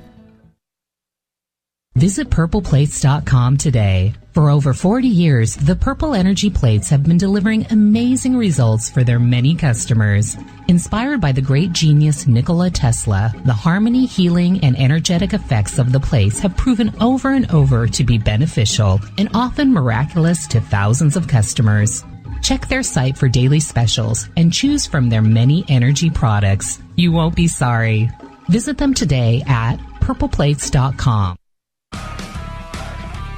Visit purpleplates.com today. For over 40 years, the Purple Energy Plates have been delivering amazing results for their many customers. Inspired by the great genius Nikola Tesla, the harmony, healing, and energetic effects of the plates have proven over and over to be beneficial and often miraculous to thousands of customers. Check their site for daily specials and choose from their many energy products. You won't be sorry. Visit them today at purpleplates.com.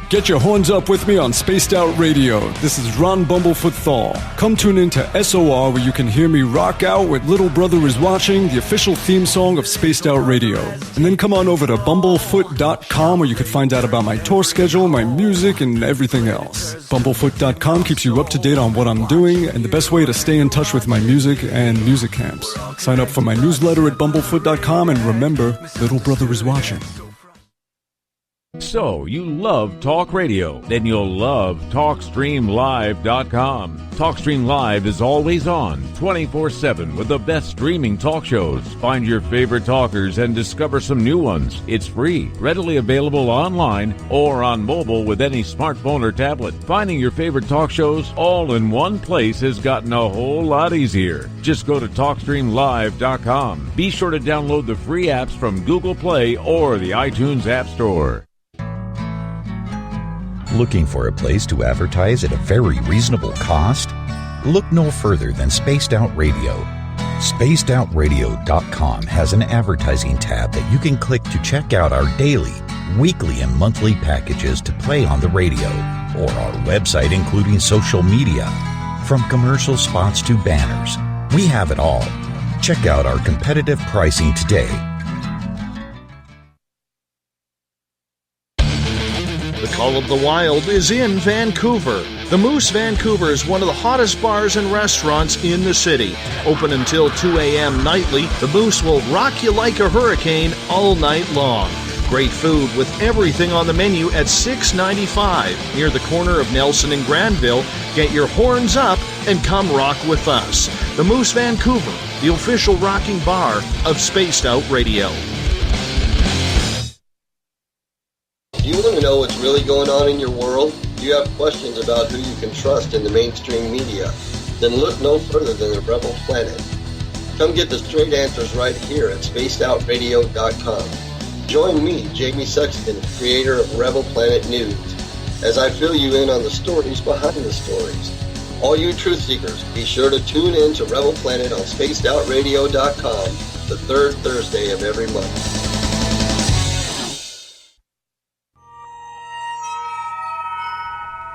Get your horns up with me on Spaced Out Radio. This is Ron Bumblefoot Thal. Come tune in to SOR where you can hear me rock out with Little Brother Is Watching, the official theme song of Spaced Out Radio. And then come on over to bumblefoot.com where you can find out about my tour schedule, my music, and everything else. Bumblefoot.com keeps you up to date on what I'm doing and the best way to stay in touch with my music and music camps. Sign up for my newsletter at bumblefoot.com and remember, Little Brother Is Watching. So, you love talk radio? Then you'll love TalkStreamLive.com. TalkStream Live is always on, 24/7, with the best streaming talk shows. Find your favorite talkers and discover some new ones. It's free, readily available online or on mobile with any smartphone or tablet. Finding your favorite talk shows all in one place has gotten a whole lot easier. Just go to TalkStreamLive.com. Be sure to download the free apps from Google Play or the iTunes App Store. Looking for a place to advertise at a very reasonable cost? Look no further than Spaced Out Radio. SpacedOutRadio.com has an advertising tab that you can click to check out our daily, weekly, and monthly packages to play on the radio, or our website including social media. From commercial spots to banners, we have it all. Check out our competitive pricing today. The Call of the Wild is in Vancouver. The Moose Vancouver is one of the hottest bars and restaurants in the city. Open until 2 a.m. nightly, the Moose will rock you like a hurricane all night long. Great food with everything on the menu at $6.95 near the corner of Nelson and Granville. Get your horns up and come rock with us. The Moose Vancouver, the official rocking bar of Spaced Out Radio. Do you want to know what's really going on in your world? Do you have questions about who you can trust in the mainstream media? Then look no further than the Rebel Planet. Come get the straight answers right here at spacedoutradio.com. Join me, Jamie Sexton, creator of Rebel Planet News, as I fill you in on the stories behind the stories. All you truth seekers, be sure to tune in to Rebel Planet on spacedoutradio.com the third Thursday of every month.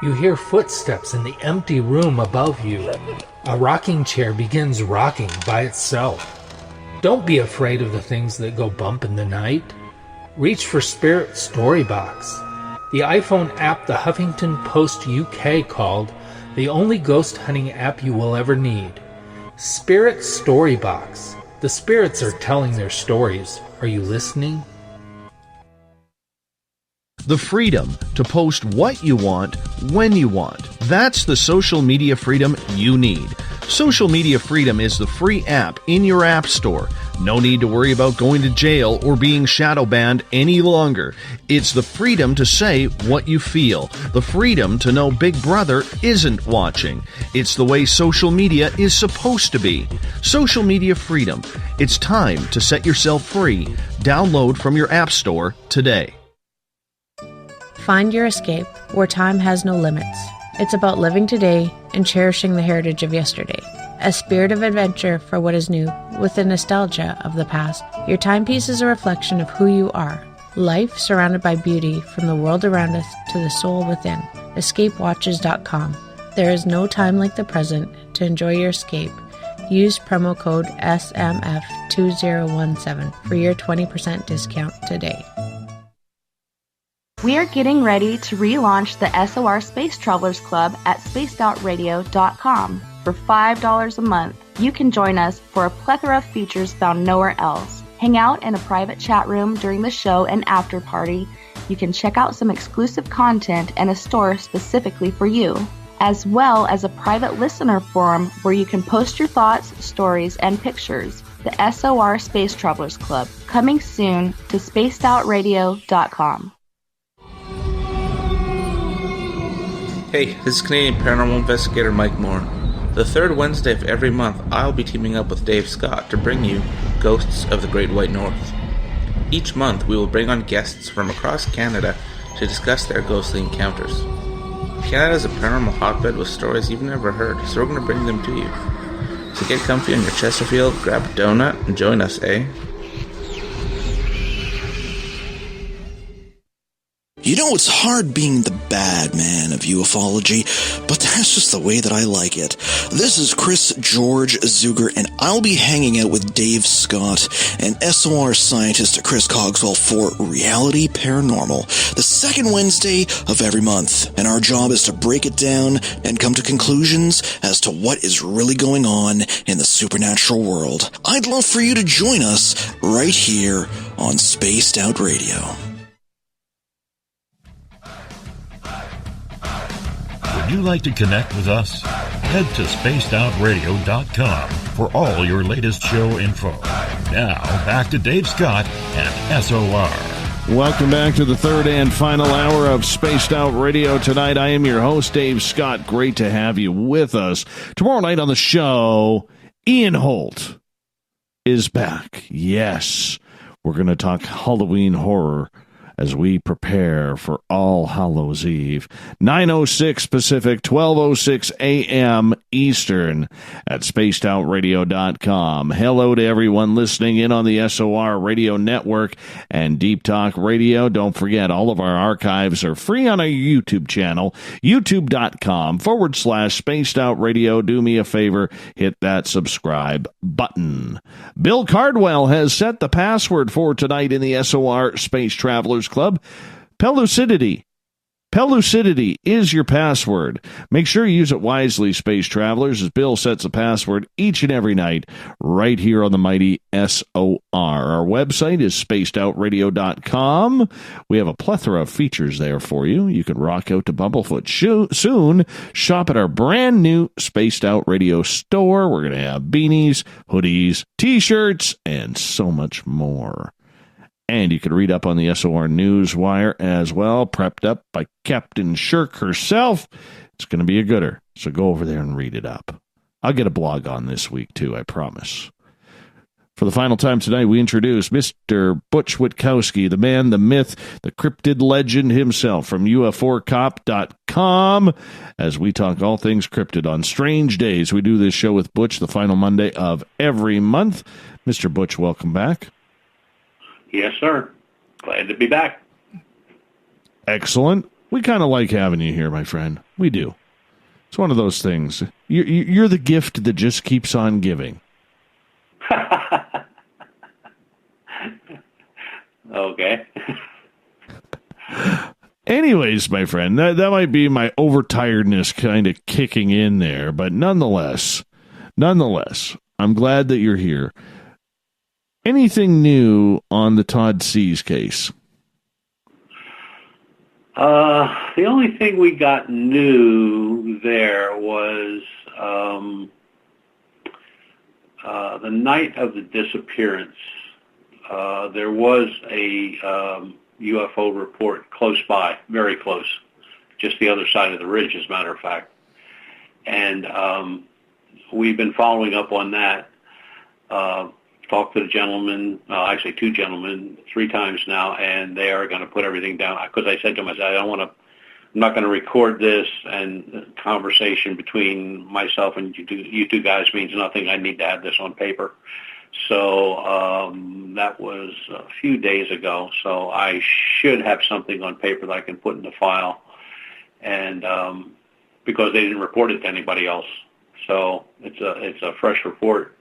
You hear footsteps in the empty room above you. A rocking chair begins rocking by itself. Don't be afraid of the things that go bump in the night. Reach for Spirit Storybox, the iPhone app the Huffington Post UK called the only ghost hunting app you will ever need. Spirit Storybox. The spirits are telling their stories. Are you listening? The freedom to post what you want, when you want. That's the social media freedom you need. Social Media Freedom is the free app in your app store. No need to worry about going to jail or being shadow banned any longer. It's the freedom to say what you feel. The freedom to know Big Brother isn't watching. It's the way social media is supposed to be. Social Media Freedom. It's time to set yourself free. Download from your app store today. Find your escape where time has no limits. It's about living today and cherishing the heritage of yesterday. A spirit of adventure for what is new, with the nostalgia of the past. Your timepiece is a reflection of who you are. Life surrounded by beauty from the world around us to the soul within. EscapeWatches.com. There is no time like the present to enjoy your escape. Use promo code SMF2017 for your 20% discount today. We are getting ready to relaunch the SOR Space Travelers Club at spacedoutradio.com. For $5 a month, you can join us for a plethora of features found nowhere else. Hang out in a private chat room during the show and after party. You can check out some exclusive content and a store specifically for you, as well as a private listener forum where you can post your thoughts, stories, and pictures. The SOR Space Travelers Club, coming soon to spacedoutradio.com. Hey, this is Canadian Paranormal Investigator Mike Moore. The third Wednesday of every month, I'll be teaming up with Dave Scott to bring you Ghosts of the Great White North. Each month, we will bring on guests from across Canada to discuss their ghostly encounters. Canada is a paranormal hotbed with stories you've never heard, so we're going to bring them to you. So get comfy on your Chesterfield, grab a donut, and join us, eh? You know, it's hard being the bad man of ufology, but that's just the way that I like it. This is Chris George Zuger, and I'll be hanging out with Dave Scott and SOR scientist Chris Cogswell for Reality Paranormal, the second Wednesday of every month. And our job is to break it down and come to conclusions as to what is really going on in the supernatural world. I'd love for you to join us right here on Spaced Out Radio. Would you like to connect with us? Head to spacedoutradio.com for all your latest show info. Now, back to Dave Scott and SOR. Welcome back to the third and final hour of Spaced Out Radio. Tonight, I am your host, Dave Scott. Great to have you with us. Tomorrow night on the show, Ian Holt is back. Yes, we're going to talk Halloween horror as we prepare for All Hallows Eve. 9:06 Pacific, 12:06 a.m. Eastern at spacedoutradio.com. Hello to everyone listening in on the SOR Radio Network and Deep Talk Radio. Don't forget, all of our archives are free on our YouTube channel, youtube.com/Spaced Out Radio. Do me a favor, hit that subscribe button. Bill Cardwell has set the password for tonight in the SOR Space Travelers Club. Pellucidity. Pellucidity is your password. Make sure you use it wisely, Space Travelers, as Bill sets a password each and every night right here on the mighty SOR. Our website is spacedoutradio.com. We have a plethora of features there for you. You can rock out to Bumblefoot soon. Shop at our brand new Spaced Out Radio store. We're going to have beanies, hoodies, t-shirts, and so much more. And you can read up on the SOR Newswire as well, prepped up by Captain Shirk herself. It's going to be a gooder, so go over there and read it up. I'll get a blog on this week, too, I promise. For the final time tonight, we introduce Mr. Butch Witkowski, the man, the myth, the cryptid legend himself from UFOcop.com. As we talk all things cryptid on strange days, we do this show with Butch the final Monday of every month. Mr. Butch, welcome back. Yes, sir. Glad to be back. Excellent. We kind of like having you here, my friend. We do. It's one of those things. You're the gift that just keeps on giving. Okay. Anyways, my friend, that might be my overtiredness kind of kicking in there, but nonetheless, I'm glad that you're here. Anything new on the Todd Seas case? The only thing we got new there was the night of the disappearance. There was a UFO report close by, very close, just the other side of the ridge, as a matter of fact. And we've been following up on that. Talked to the gentleman, actually two gentlemen, 3 times now, and they are going to put everything down. Because I said to them, I said, I'm not going to record this, and conversation between myself and you two guys means nothing. I need to have this on paper. So that was a few days ago. So I should have something on paper that I can put in the file, and because they didn't report it to anybody else, so it's a fresh report.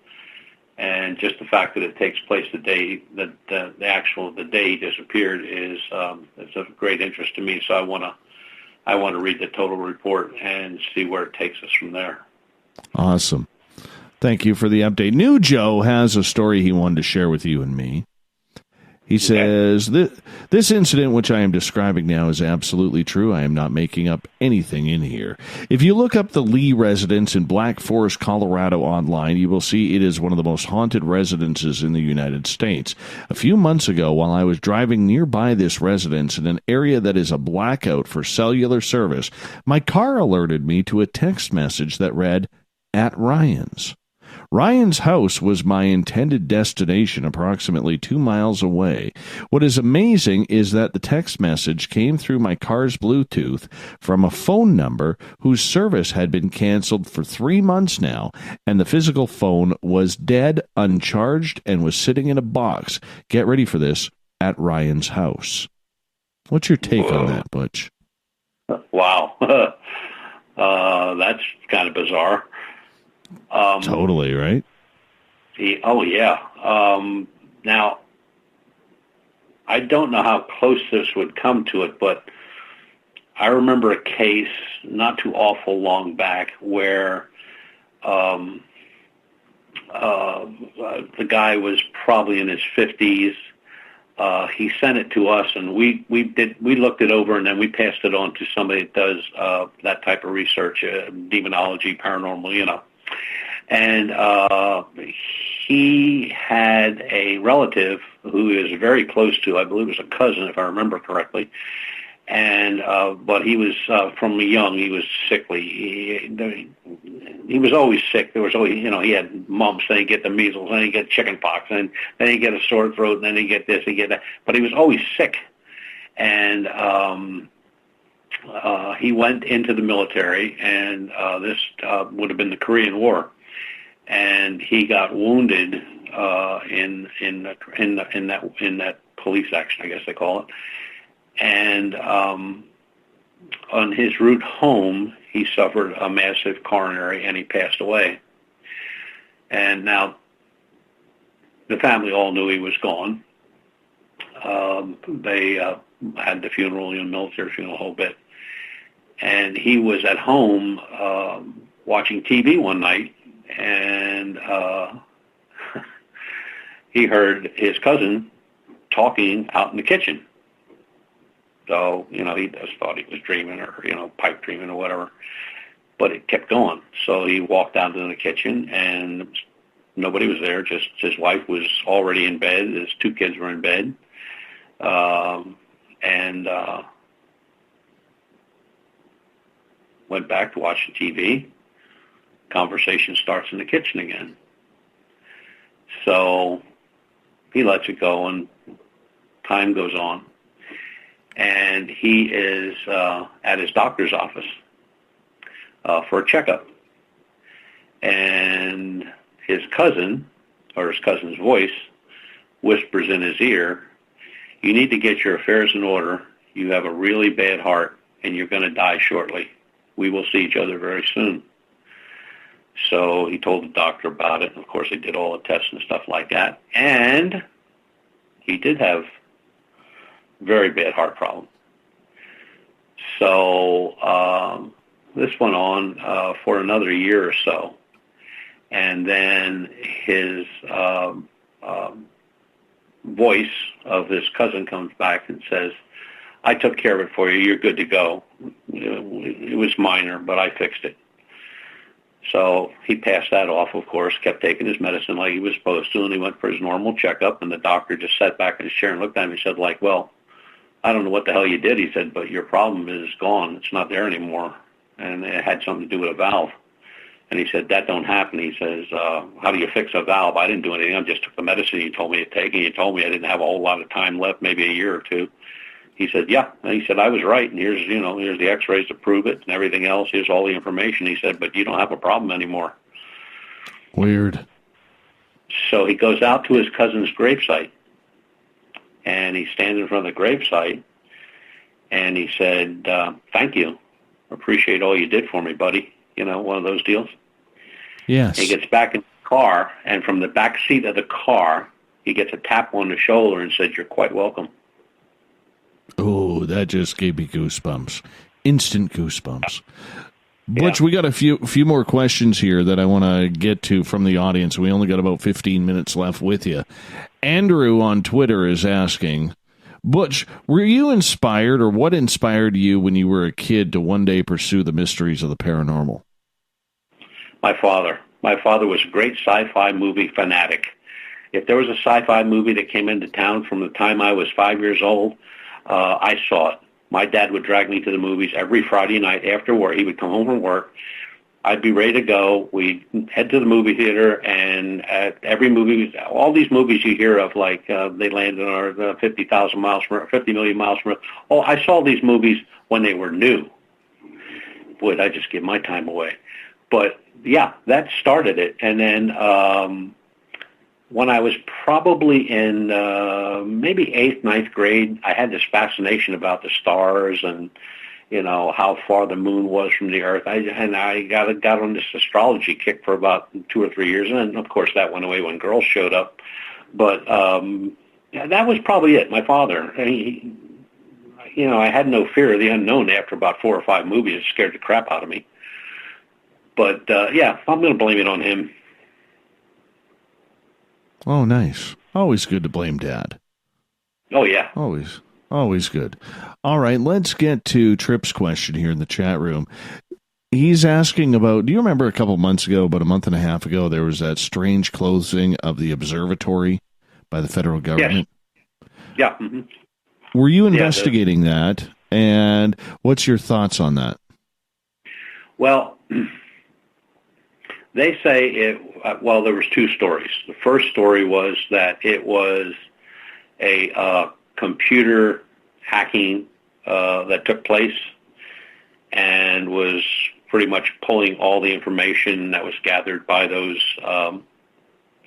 And just the fact that it takes place the day that the day he disappeared is of great interest to me. So I want to read the total report and see where it takes us from there. Awesome. Thank you for the update. New Joe has a story he wanted to share with you and me. He says, this incident which I am describing now is absolutely true. I am not making up anything in here. If you look up the Lee residence in Black Forest, Colorado online, you will see it is one of the most haunted residences in the United States. A few months ago, while I was driving nearby this residence in an area that is a blackout for cellular service, my car alerted me to a text message that read, "At Ryan's." Ryan's house was my intended destination approximately 2 miles away. What is amazing is that the text message came through my car's Bluetooth from a phone number whose service had been canceled for 3 months now, and the physical phone was dead, uncharged, and was sitting in a box. Get ready for this, at Ryan's house. What's your take on that, Butch? Wow. That's kind of bizarre. Totally, right? Oh, yeah. Now, I don't know how close this would come to it, but I remember a case not too awful long back where the guy was probably in his 50s. He sent it to us, and we looked it over, and then we passed it on to somebody that does that type of research, demonology, paranormal, And he had a relative who is very close to, I believe it was a cousin, if I remember correctly. And but he was from young. He was sickly. He was always sick. There was always, he had mumps. Then he'd get the measles. Then he'd get chicken pox. And then he'd get a sore throat. And then he'd get this. He'd get that. But he was always sick. And he went into the military. And this would have been the Korean War. And he got wounded in that police action, I guess they call it. And on his route home, he suffered a massive coronary, and he passed away. And now the family all knew he was gone. They had the funeral, military funeral, a whole bit. And he was at home watching TV one night, and he heard his cousin talking out in the kitchen. So, he just thought he was dreaming or, pipe dreaming or whatever. But it kept going. So he walked down to the kitchen, and nobody was there. Just his wife was already in bed. His 2 kids were in bed. And went back to watching TV. Conversation starts in the kitchen again. So he lets it go, and time goes on. And he is at his doctor's office for a checkup. And his cousin, or his cousin's voice, whispers in his ear, "You need to get your affairs in order. You have a really bad heart, and you're going to die shortly. We will see each other very soon." So he told the doctor about it, and of course they did all the tests and stuff like that. And he did have very bad heart problem. So this went on for another year or so. And then his voice of his cousin comes back and says, "I took care of it for you. You're good to go. It was minor, but I fixed it." So he passed that off, of course, kept taking his medicine like he was supposed to, and he went for his normal checkup, and the doctor just sat back in his chair and looked at him and said, "Well, I don't know what the hell you did," he said, "but your problem is gone. It's not there anymore." And it had something to do with a valve. And he said, "That don't happen." He says, "How do you fix a valve? I didn't do anything. I just took the medicine you told me to take, and you told me I didn't have a whole lot of time left, maybe a year or two." He said, "Yeah." And he said, "I was right, and here's the x-rays to prove it and everything else. Here's all the information." He said, "But you don't have a problem anymore." Weird. So he goes out to his cousin's gravesite, and he stands in front of the gravesite, and he said, "Thank you. Appreciate all you did for me, buddy." One of those deals. Yes. He gets back in the car, and from the back seat of the car, he gets a tap on the shoulder and said, "You're quite welcome." Oh, that just gave me goosebumps. Instant goosebumps. Butch, we got a few more questions here that I want to get to from the audience. We only got about 15 minutes left with you. Andrew on Twitter is asking, Butch, were you inspired, or what inspired you when you were a kid to one day pursue the mysteries of the paranormal? My father. My father was a great sci-fi movie fanatic. If there was a sci-fi movie that came into town from the time I was 5 years old, I saw it. My dad would drag me to the movies every Friday night after work. He would come home from work. I'd be ready to go. We'd head to the movie theater, and at every movie, all these movies you hear of, like they landed on 50,000 miles from 50 million miles from Earth. Oh, I saw these movies when they were new. Boy, I just give my time away. But yeah, that started it. And then when I was probably in maybe 8th, 9th grade, I had this fascination about the stars and, you know, how far the moon was from the Earth. I got on this astrology kick for about 2 or 3 years, and then, of course, that went away when girls showed up. But yeah, that was probably it. My father, you know, I had no fear of the unknown after about 4 or 5 movies. It scared the crap out of me. But, yeah, I'm going to blame it on him. Oh, nice. Always good to blame Dad. Oh, yeah. Always good. All right, let's get to Tripp's question here in the chat room. He's asking about, do you remember a couple months ago, about a month and a half ago, there was that strange closing of the observatory by the federal government? Yes. Yeah. Mm-hmm. Were you investigating that, and what's your thoughts on that? Well, they say well, there was 2 stories. The first story was that it was a computer hacking that took place and was pretty much pulling all the information that was gathered by those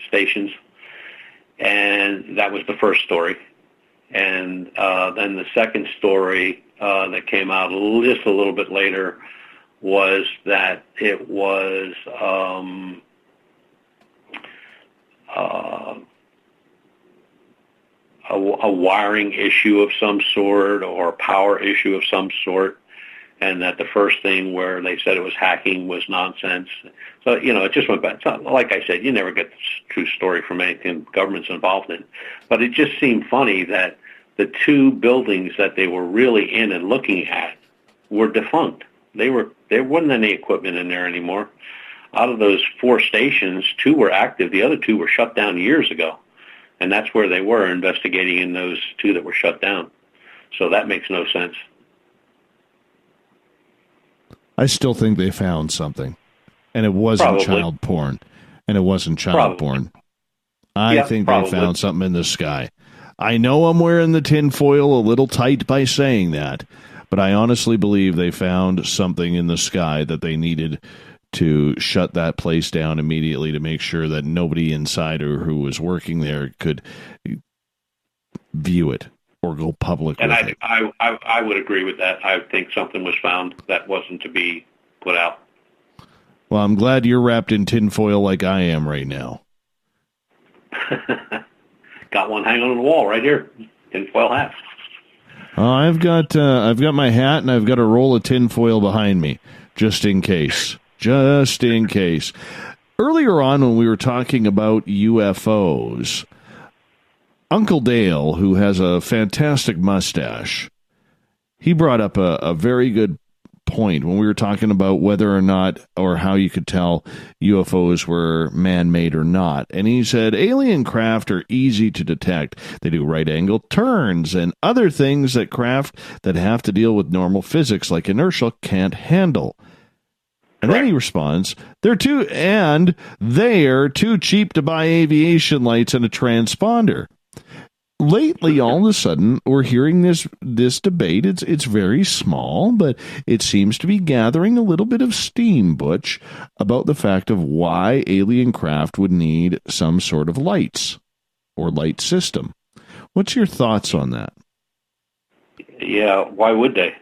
stations. And that was the first story. And then the second story that came out just a little bit later was that it was a wiring issue of some sort or a power issue of some sort, and that the first thing where they said it was hacking was nonsense. So, you know, it just went back. So, like I said, you never get the true story from anything the government's involved in. But it just seemed funny that the 2 buildings that they were really in and looking at were defunct. There wasn't any equipment in there anymore. Out of those 4 stations, 2 were active. The other 2 were shut down years ago. And that's where they were, investigating in those 2 that were shut down. So that makes no sense. I still think they found something. And it wasn't child porn. I think they found something in the sky. I know I'm wearing the tinfoil a little tight by saying that, but I honestly believe they found something in the sky that they needed to shut that place down immediately to make sure that nobody inside or who was working there could view it or go public with it. And I would agree with that. I think something was found that wasn't to be put out. Well, I'm glad you're wrapped in tinfoil like I am right now. Got one hanging on the wall right here. Tinfoil hat. I've got my hat, and I've got a roll of tinfoil behind me, just in case. Just in case. Earlier on, when we were talking about UFOs, Uncle Dale, who has a fantastic mustache, he brought up a very good point when we were talking about whether or not, or how you could tell UFOs were man-made or not. And he said alien craft are easy to detect. They do right-angle turns and other things that craft that have to deal with normal physics like inertia can't handle. And then he responds, they're too cheap to buy aviation lights and a transponder. Lately, all of a sudden, we're hearing this debate. It's very small, but it seems to be gathering a little bit of steam, Butch, about the fact of why alien craft would need some sort of lights or light system. What's your thoughts on that? Yeah, why would they?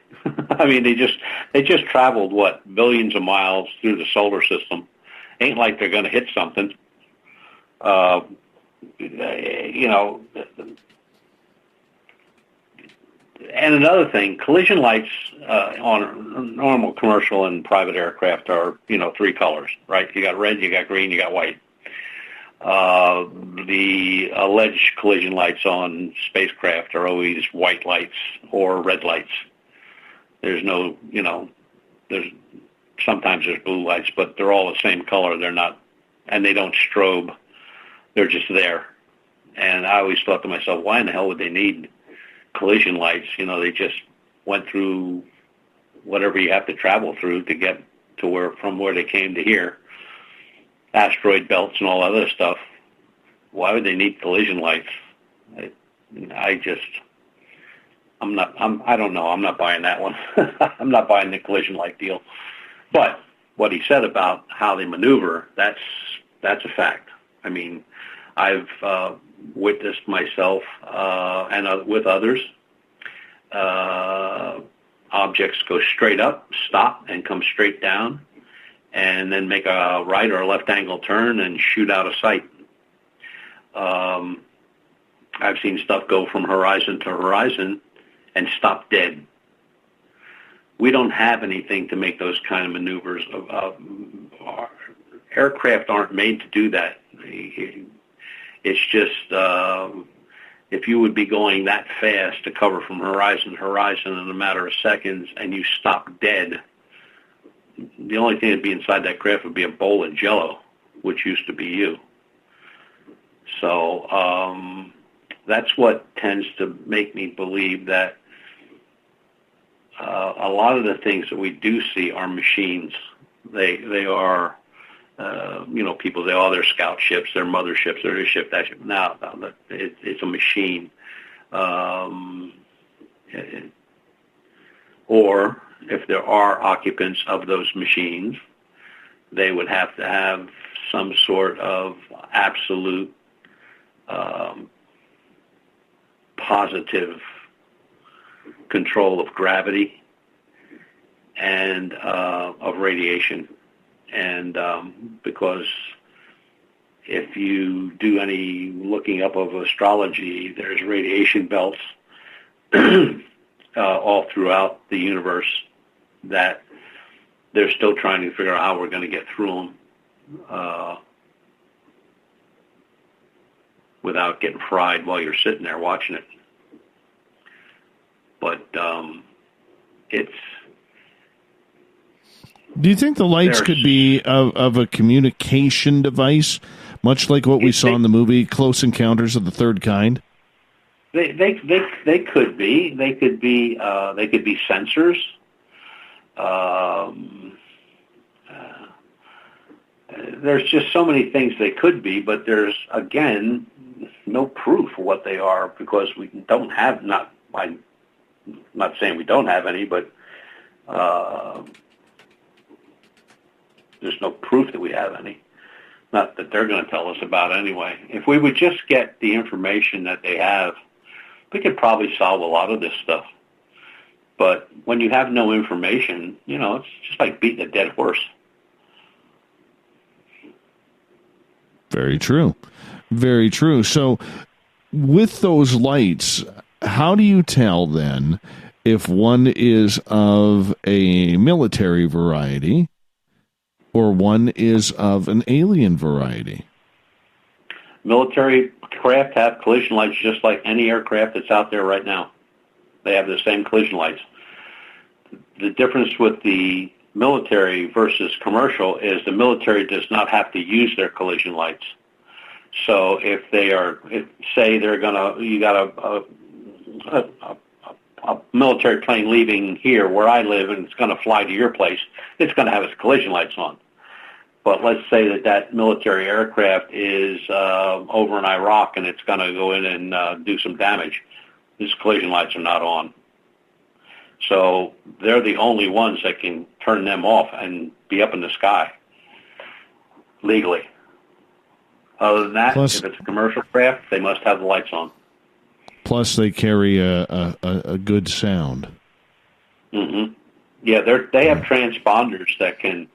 I mean, they just traveled, billions of miles through the solar system. Ain't like they're going to hit something. You know, and another thing, collision lights on normal commercial and private aircraft are, you know, three colors, right? You got red, you got green, you got white. The alleged collision lights on spacecraft are always white lights or red lights. There's no, you know, sometimes there's blue lights, but they're all the same color. They're not, and they don't strobe. They're just there. And I always thought to myself, why in the hell would they need collision lights? You know, they just went through whatever you have to travel through to get to from where they came to here. Asteroid belts and all other stuff. Why would they need collision lights? I don't know. I'm not buying that one. I'm not buying the collision light deal. But what he said about how they maneuver, that's a fact. I mean, I've witnessed myself and with others, objects go straight up, stop, and come straight down, and then make a right or a left angle turn and shoot out of sight. I've seen stuff go from horizon to horizon and stop dead. We don't have anything to make those kind of maneuvers. Aircraft aren't made to do that. It's just if you would be going that fast to cover from horizon to horizon in a matter of seconds and you stop dead, the only thing that'd be inside that craft would be a bowl of Jell-O, which used to be you. So that's what tends to make me believe that a lot of the things that we do see are machines. They are, you know, people say, oh, they're scout ships, they're mother ships, they're this ship, that ship. No, it's a machine. Or if there are occupants of those machines, they would have to have some sort of absolute positive control of gravity and of radiation. And because if you do any looking up of astrology, there's radiation belts all throughout the universe that they're still trying to figure out how we're going to get through them without getting fried while you're sitting there watching it. But it's... Do you think the lights could be of a communication device, much like what we saw in the movie Close Encounters of the Third Kind? They could be. They could be sensors. There's just so many things they could be, but there's, again, no proof of what they are because we don't have, I'm not saying we don't have any, but there's no proof that we have any. Not that they're going to tell us about anyway. If we would just get the information that they have, we could probably solve a lot of this stuff. But when you have no information, you know, it's just like beating a dead horse. Very true. Very true. So with those lights, how do you tell then if one is of a military variety or one is of an alien variety? Military craft have collision lights just like any aircraft that's out there right now. They have the same collision lights. The difference with the military versus commercial is the military does not have to use their collision lights. So if they are, say they're gonna, you got a military plane leaving here where I live and it's gonna fly to your place, it's gonna have its collision lights on. But let's say that military aircraft is over in Iraq and it's gonna go in and do some damage. These collision lights are not on. So they're the only ones that can turn them off and be up in the sky legally. Other than that, if it's a commercial craft, they must have the lights on. Plus, they carry a good sound. Mm-hmm. Yeah, they have transponders that can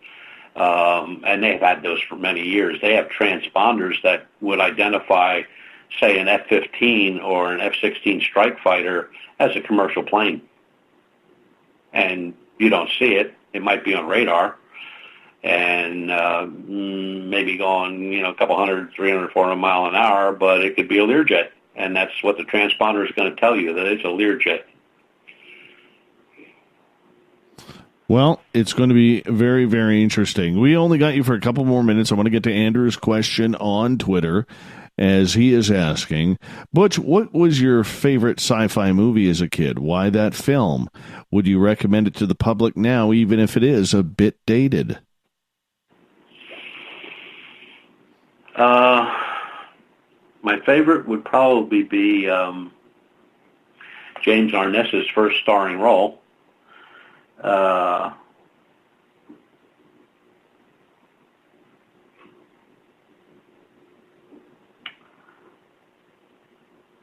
and they've had those for many years. They have transponders that would identify, say, an F-15 or an F-16 strike fighter as a commercial plane. And you don't see it. It might be on radar and maybe going, a couple 100, 300, 400 mile an hour, but it could be a Learjet. And that's what the transponder is going to tell you, that it's a Learjet. Well, it's going to be very, very interesting. We only got you for a couple more minutes. I want to get to Andrew's question on Twitter, as he is asking, Butch, what was your favorite sci-fi movie as a kid? Why that film? Would you recommend it to the public now, even if it is a bit dated? My favorite would probably be James Arness's first starring role.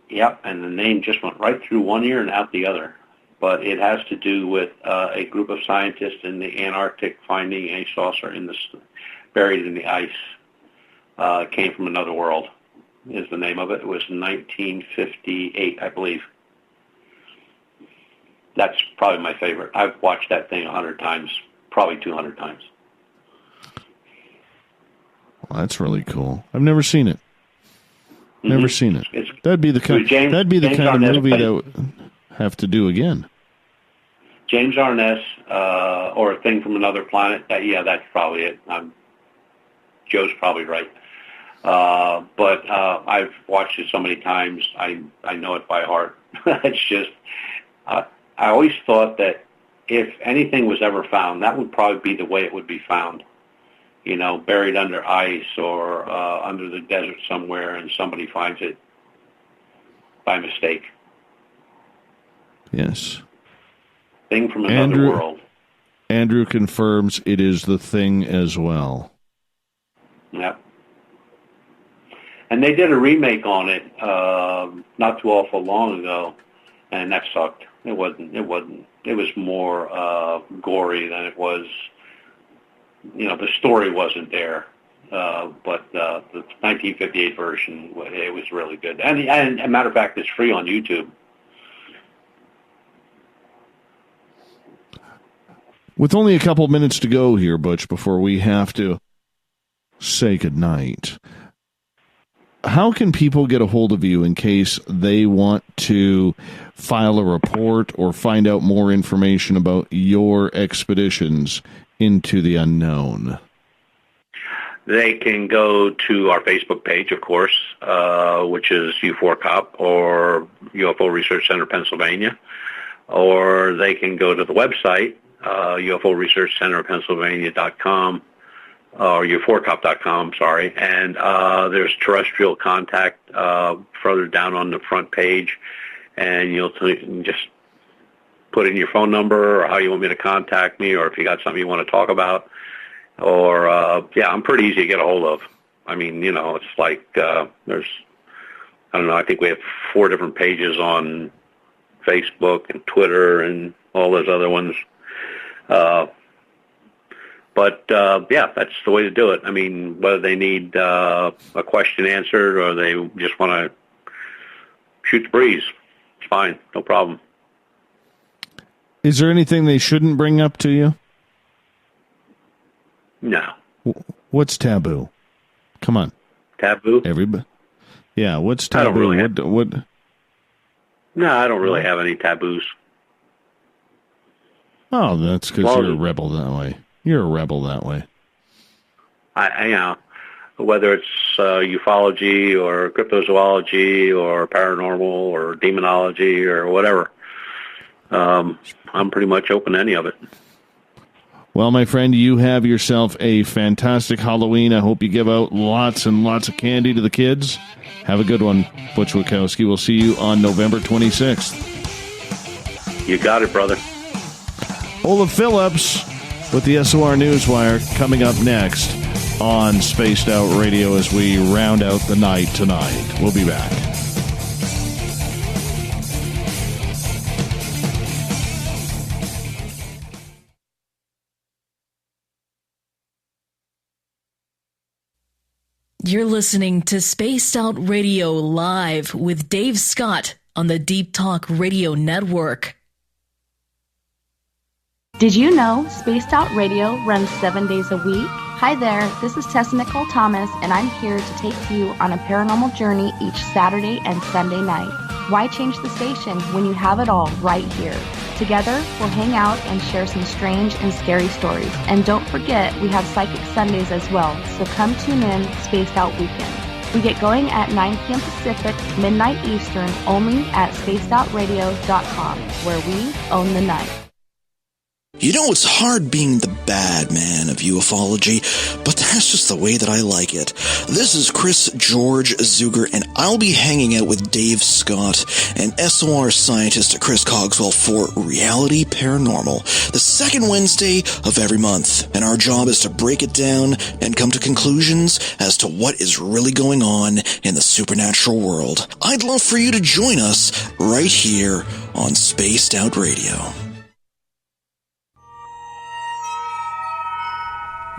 Yep, and the name just went right through one ear and out the other. But it has to do with a group of scientists in the Antarctic finding a saucer buried in the ice. It came from another world, is the name of it. It was 1958, I believe. That's probably my favorite. I've watched that thing 100 times, probably 200 times. Well, that's really cool. I've never seen it. Never seen it. That'd be the kind of movie that would have to do again. James Arness, or A Thing from Another Planet. That's probably it. Joe's probably right. But I've watched it so many times, I know it by heart. It's just, I always thought that if anything was ever found, that would probably be the way it would be found. Buried under ice or under the desert somewhere, and somebody finds it by mistake. Yes. Thing from another world. Andrew confirms it is The Thing as well. Yep. And they did a remake on it not too awful long ago, and that sucked. It wasn't. It was more gory than it was. The story wasn't there, but the 1958 version, it was really good. And as a matter of fact, it's free on YouTube. With only a couple minutes to go here, Butch, before we have to say goodnight, how can people get a hold of you in case they want to file a report or find out more information about your expeditions into the unknown? They can go to our Facebook page, of course, which is U4COP or UFO Research Center, Pennsylvania, or they can go to the website, UFO Research Center, Pennsylvania.com, or U4COP.com, sorry, and there's terrestrial contact further down on the front page, and you'll just put in your phone number or how you want me to contact me, or if you got something you want to talk about, or I'm pretty easy to get a hold of. I mean, it's like there's, I don't know, I think we have 4 different pages on Facebook and Twitter and all those other ones. But that's the way to do it. I mean, whether they need a question answered or they just want to shoot the breeze, it's fine, no problem. Is there anything they shouldn't bring up to you? No. What's taboo? Come on. Taboo? Everybody. Yeah, what's taboo? I don't really what? No, I don't really have any taboos. Oh, that's because you're a rebel that way. You're a rebel that way. I whether it's ufology or cryptozoology or paranormal or demonology or whatever, I'm pretty much open to any of it. Well, my friend, you have yourself a fantastic Halloween. I hope you give out lots and lots of candy to the kids. Have a good one, Butch Witkowski. We'll see you on November 26th. You got it, brother. Olaf Phillips with the SOR Newswire coming up next on Spaced Out Radio as we round out the night tonight. We'll be back. You're listening to Spaced Out Radio Live with Dave Scott on the Deep Talk Radio Network. Did you know Spaced Out Radio runs 7 days a week? Hi there, this is Tessa Nicole Thomas, and I'm here to take you on a paranormal journey each Saturday and Sunday night. Why change the station when you have it all right here? Together, we'll hang out and share some strange and scary stories. And don't forget, we have Psychic Sundays as well, so come tune in Spaced Out Weekend. We get going at 9 p.m. Pacific, midnight Eastern, only at spacedoutradio.com, where we own the night. You know, it's hard being the bad man of ufology, but that's just the way that I like it. This is Chris George Zuger, and I'll be hanging out with Dave Scott and SOR scientist Chris Cogswell for Reality Paranormal, the second Wednesday of every month. And our job is to break it down and come to conclusions as to what is really going on in the supernatural world. I'd love for you to join us right here on Spaced Out Radio.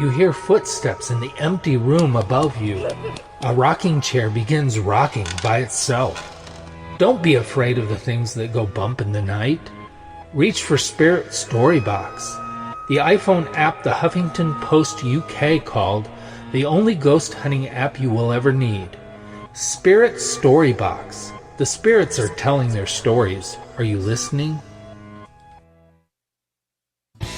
You hear footsteps in the empty room above you. A rocking chair begins rocking by itself. Don't be afraid of the things that go bump in the night. Reach for Spirit Storybox, the iPhone app the Huffington Post UK called the only ghost hunting app you will ever need. Spirit Storybox. The spirits are telling their stories. Are you listening?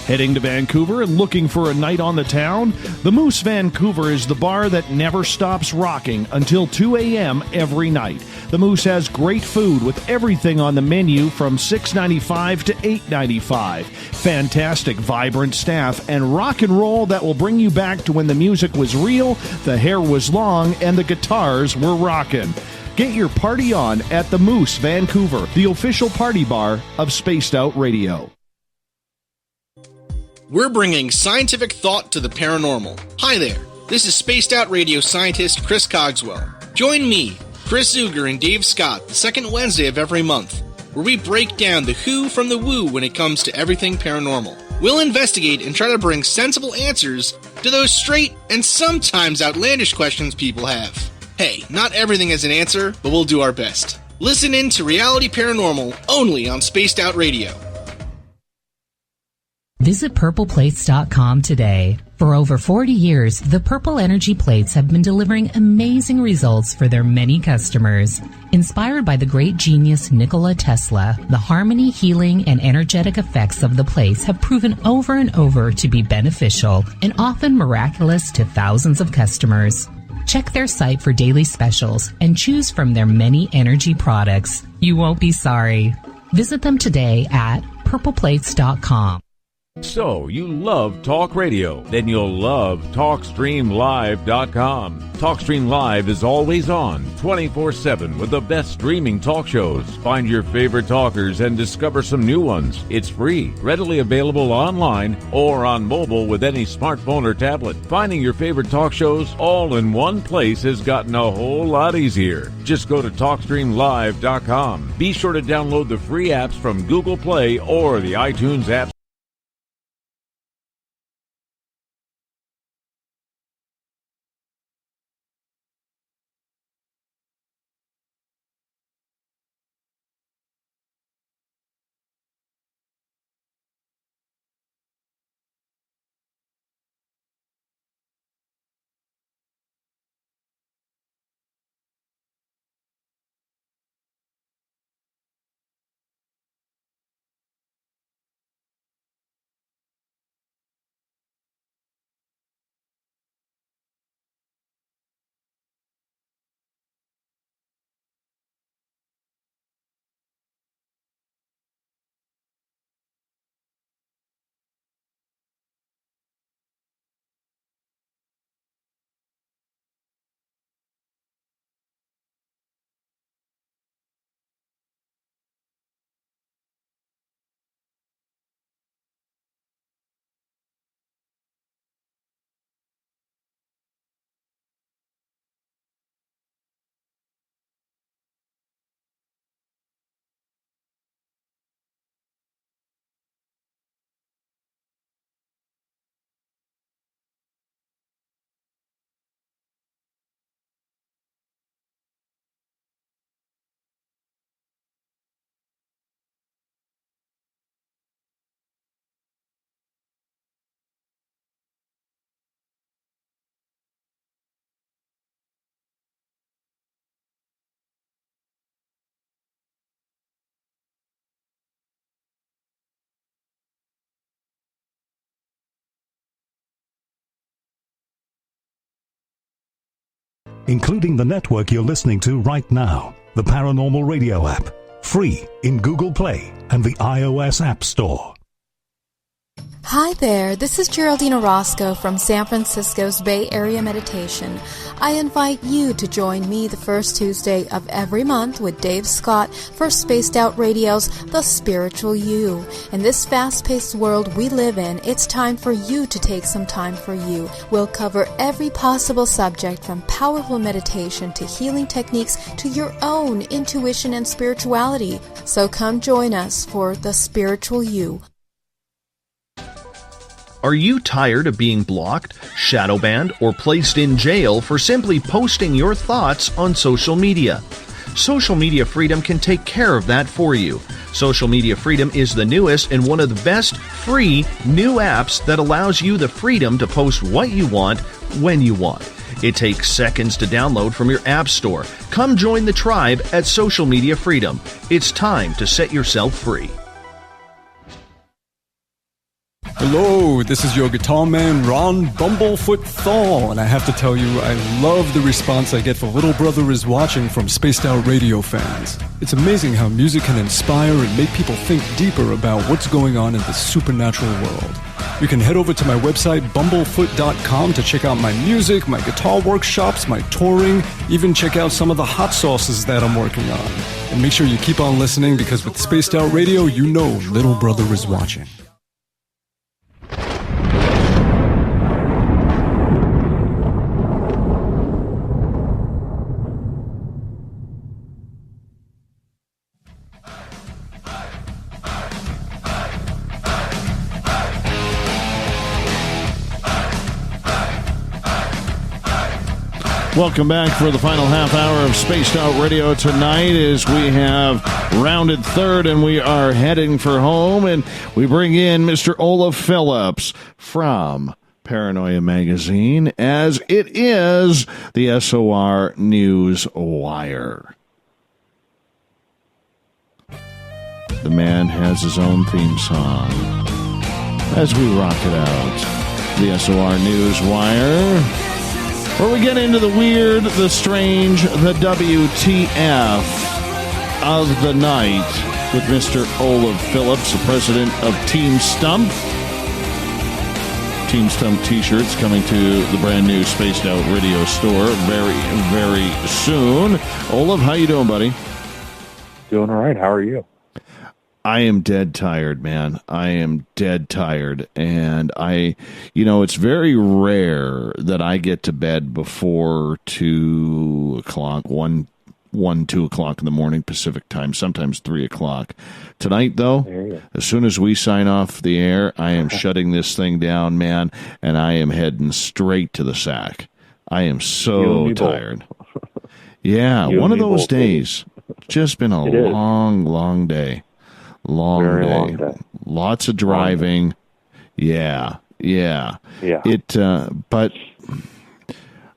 Heading to Vancouver and looking for a night on the town? The Moose Vancouver is the bar that never stops rocking until 2 a.m. every night. The Moose has great food with everything on the menu from $6.95 to $8.95. Fantastic, vibrant staff and rock and roll that will bring you back to when the music was real, the hair was long, and the guitars were rocking. Get your party on at the Moose Vancouver, the official party bar of Spaced Out Radio. We're bringing scientific thought to the paranormal. Hi there, this is Spaced Out Radio scientist Chris Cogswell. Join me, Chris Zuger, and Dave Scott the second Wednesday of every month, where we break down the who from the woo when it comes to everything paranormal. We'll investigate and try to bring sensible answers to those straight and sometimes outlandish questions people have. Hey, not everything has an answer, but we'll do our best. Listen in to Reality Paranormal only on Spaced Out Radio. Visit purpleplates.com today. For over 40 years, the Purple Energy Plates have been delivering amazing results for their many customers. Inspired by the great genius Nikola Tesla, the harmony, healing, and energetic effects of the plates have proven over and over to be beneficial and often miraculous to thousands of customers. Check their site for daily specials and choose from their many energy products. You won't be sorry. Visit them today at purpleplates.com. So, you love talk radio? Then you'll love TalkStreamLive.com. TalkStream Live is always on, 24/7, with the best streaming talk shows. Find your favorite talkers and discover some new ones. It's free, readily available online or on mobile with any smartphone or tablet. Finding your favorite talk shows all in one place has gotten a whole lot easier. Just go to TalkStreamLive.com. Be sure to download the free apps from Google Play or the iTunes App including the network you're listening to right now, the Paranormal Radio app, free in Google Play and the iOS App Store. Hi there, this is Geraldine Orozco from San Francisco's Bay Area Meditation. I invite you to join me the first Tuesday of every month with Dave Scott for Spaced Out Radio's The Spiritual You. In this fast-paced world we live in, it's time for you to take some time for you. We'll cover every possible subject from powerful meditation to healing techniques to your own intuition and spirituality. So come join us for The Spiritual You. Are you tired of being blocked, shadow banned, or placed in jail for simply posting your thoughts on social media? Social Media Freedom can take care of that for you. Social Media Freedom is the newest and one of the best free new apps that allows you the freedom to post what you want, when you want. It takes seconds to download from your app store. Come join the tribe at Social Media Freedom. It's time to set yourself free. Hello, this is your guitar man, Ron Bumblefoot Thal, and I have to tell you, I love the response I get for Little Brother is Watching from Spaced Out Radio fans. It's amazing how music can inspire and make people think deeper about what's going on in the supernatural world. You can head over to my website, bumblefoot.com, to check out my music, my guitar workshops, my touring, even check out some of the hot sauces that I'm working on. And make sure you keep on listening, because with Spaced Out Radio, you know Little Brother is watching. Welcome back for the final half hour of Spaced Out Radio tonight, as we have rounded third and we are heading for home, and we bring in Mr. Olaf Phillips from Paranoia Magazine, as it is the SOR News Wire. The man has his own theme song as we rock it out. The SOR News Wire, where we get into the weird, the strange, the WTF of the night with Mr. Olaf Phillips, the president of Team Stump. Team Stump t-shirts coming to the brand new Spaced Out Radio store very, very soon. Olaf, how you doing, buddy? Doing all right. How are you? I am dead tired, man. I am dead tired. And it's very rare that I get to bed before 2 o'clock, 2 o'clock in the morning Pacific time, sometimes 3 o'clock. Tonight, though, as soon as we sign off the air, I am shutting this thing down, man, and I am heading straight to the sack. I am so tired. Yeah, one of those days. Just been a long, long day. Long day. Lots of driving. Yeah. But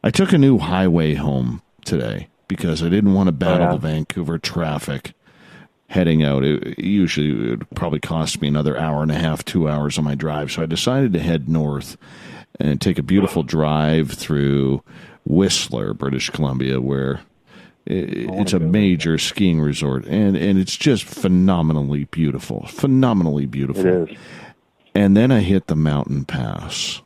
I took a new highway home today because I didn't want to battle the Vancouver traffic heading out. It would probably cost me another hour and a half, 2 hours on my drive. So I decided to head north and take a beautiful drive through Whistler, British Columbia, where it's a major skiing resort, and it's just phenomenally beautiful. It is. And then I hit the mountain pass,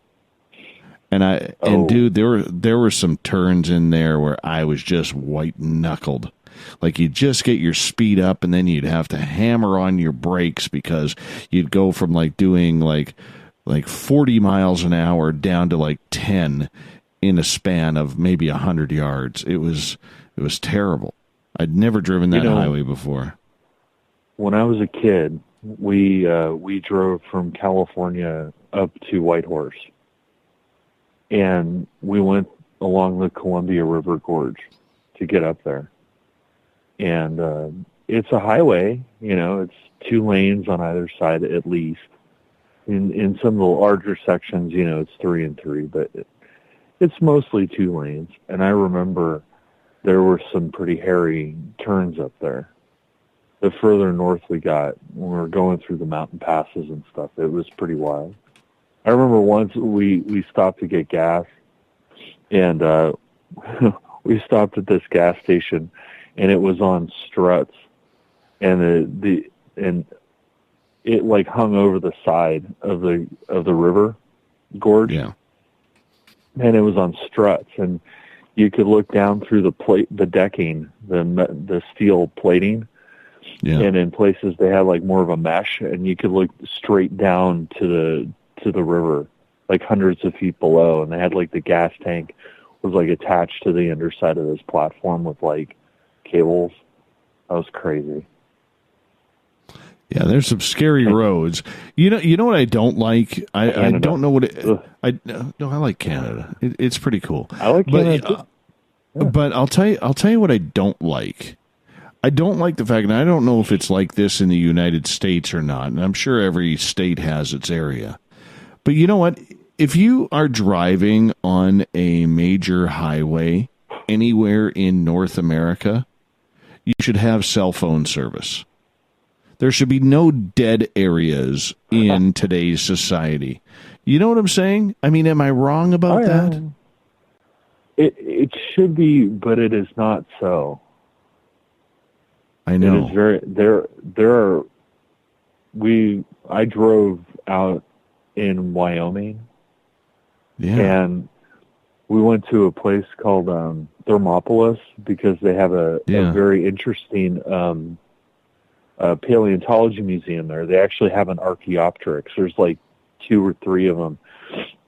and dude, there were some turns in there where I was just white knuckled. Like, you'd just get your speed up, and then you'd have to hammer on your brakes because you'd go from doing 40 miles an hour down to 10 in a span of maybe 100 yards. It was terrible. I'd never driven that highway before. When I was a kid, we drove from California up to Whitehorse, and we went along the Columbia River Gorge to get up there. And it's a highway, it's 2 lanes on either side at least. In some of the larger sections, it's 3 and 3, but it's mostly 2 lanes. And I remember there were some pretty hairy turns up there. The further north we got, when we were going through the mountain passes and stuff, it was pretty wild. I remember once we stopped to get gas, and we stopped at this gas station, and it was on struts, and it like hung over the side of the river gorge. Yeah. And it was on struts, and you could look down through the decking, the steel plating, and in places they had like more of a mesh, and you could look straight down to the river, like hundreds of feet below, and they had like the gas tank was like attached to the underside of this platform with like cables. That was crazy. Yeah, there's some scary roads. You know what I don't like? I don't know what it. I like Canada. It's pretty cool. I like Canada. But I'll tell you what I don't like. I don't like the fact, and I don't know if it's like this in the United States or not, and I'm sure every state has its area. But you know what? If you are driving on a major highway anywhere in North America, you should have cell phone service. There should be no dead areas in today's society. You know what I'm saying? I mean, am I wrong about that? It should be, but it is not so. I know. It is very I drove out in Wyoming. Yeah. And we went to a place called Thermopolis because they have a very interesting paleontology museum there. They actually have an Archaeopteryx. There's like 2 or 3 of them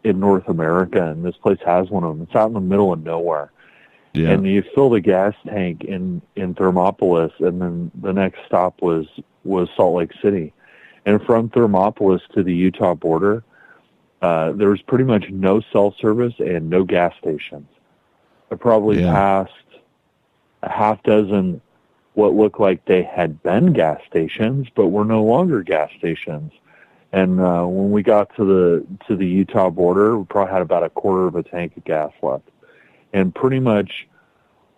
in North America, and this place has one of them. It's out in the middle of nowhere. Yeah. And you fill the gas tank in Thermopolis, and then the next stop was Salt Lake City. And from Thermopolis to the Utah border, there was pretty much no cell service and no gas stations. I probably passed a half dozen what looked like they had been gas stations, but were no longer gas stations. And when we got to the Utah border, we probably had about a quarter of a tank of gas left, and pretty much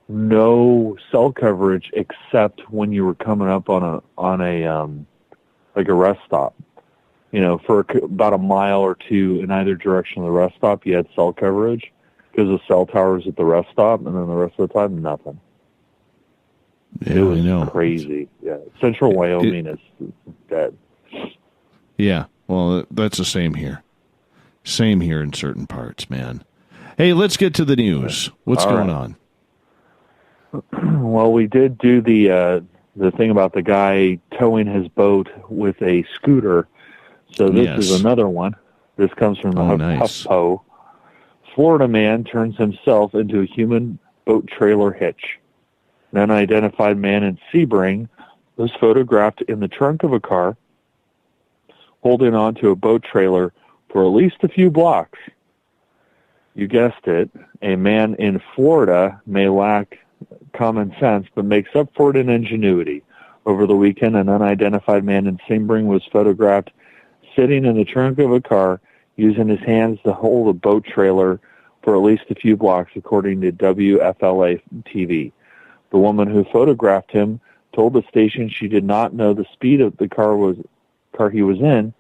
no cell coverage except when you were coming up on a like a rest stop. You know, for about a mile or 2 in either direction of the rest stop, you had cell coverage because the cell towers at the rest stop, and then the rest of the time, nothing. Yeah, it was I know. Crazy. Yeah, central Wyoming is dead. Yeah, well, that's the same here. Same here in certain parts, man. Hey, let's get to the news. What's going on? Well, we did do the thing about the guy towing his boat with a scooter. So this is another one. This comes from the HuffPo. Florida man turns himself into a human boat trailer hitch. An unidentified man in Sebring was photographed in the trunk of a car holding onto a boat trailer for at least a few blocks. You guessed it. A man in Florida may lack common sense, but makes up for it in ingenuity. Over the weekend, an unidentified man in Sebring was photographed sitting in the trunk of a car using his hands to hold a boat trailer for at least a few blocks, according to WFLA TV. The woman who photographed him told the station she did not know the speed of the car he was in,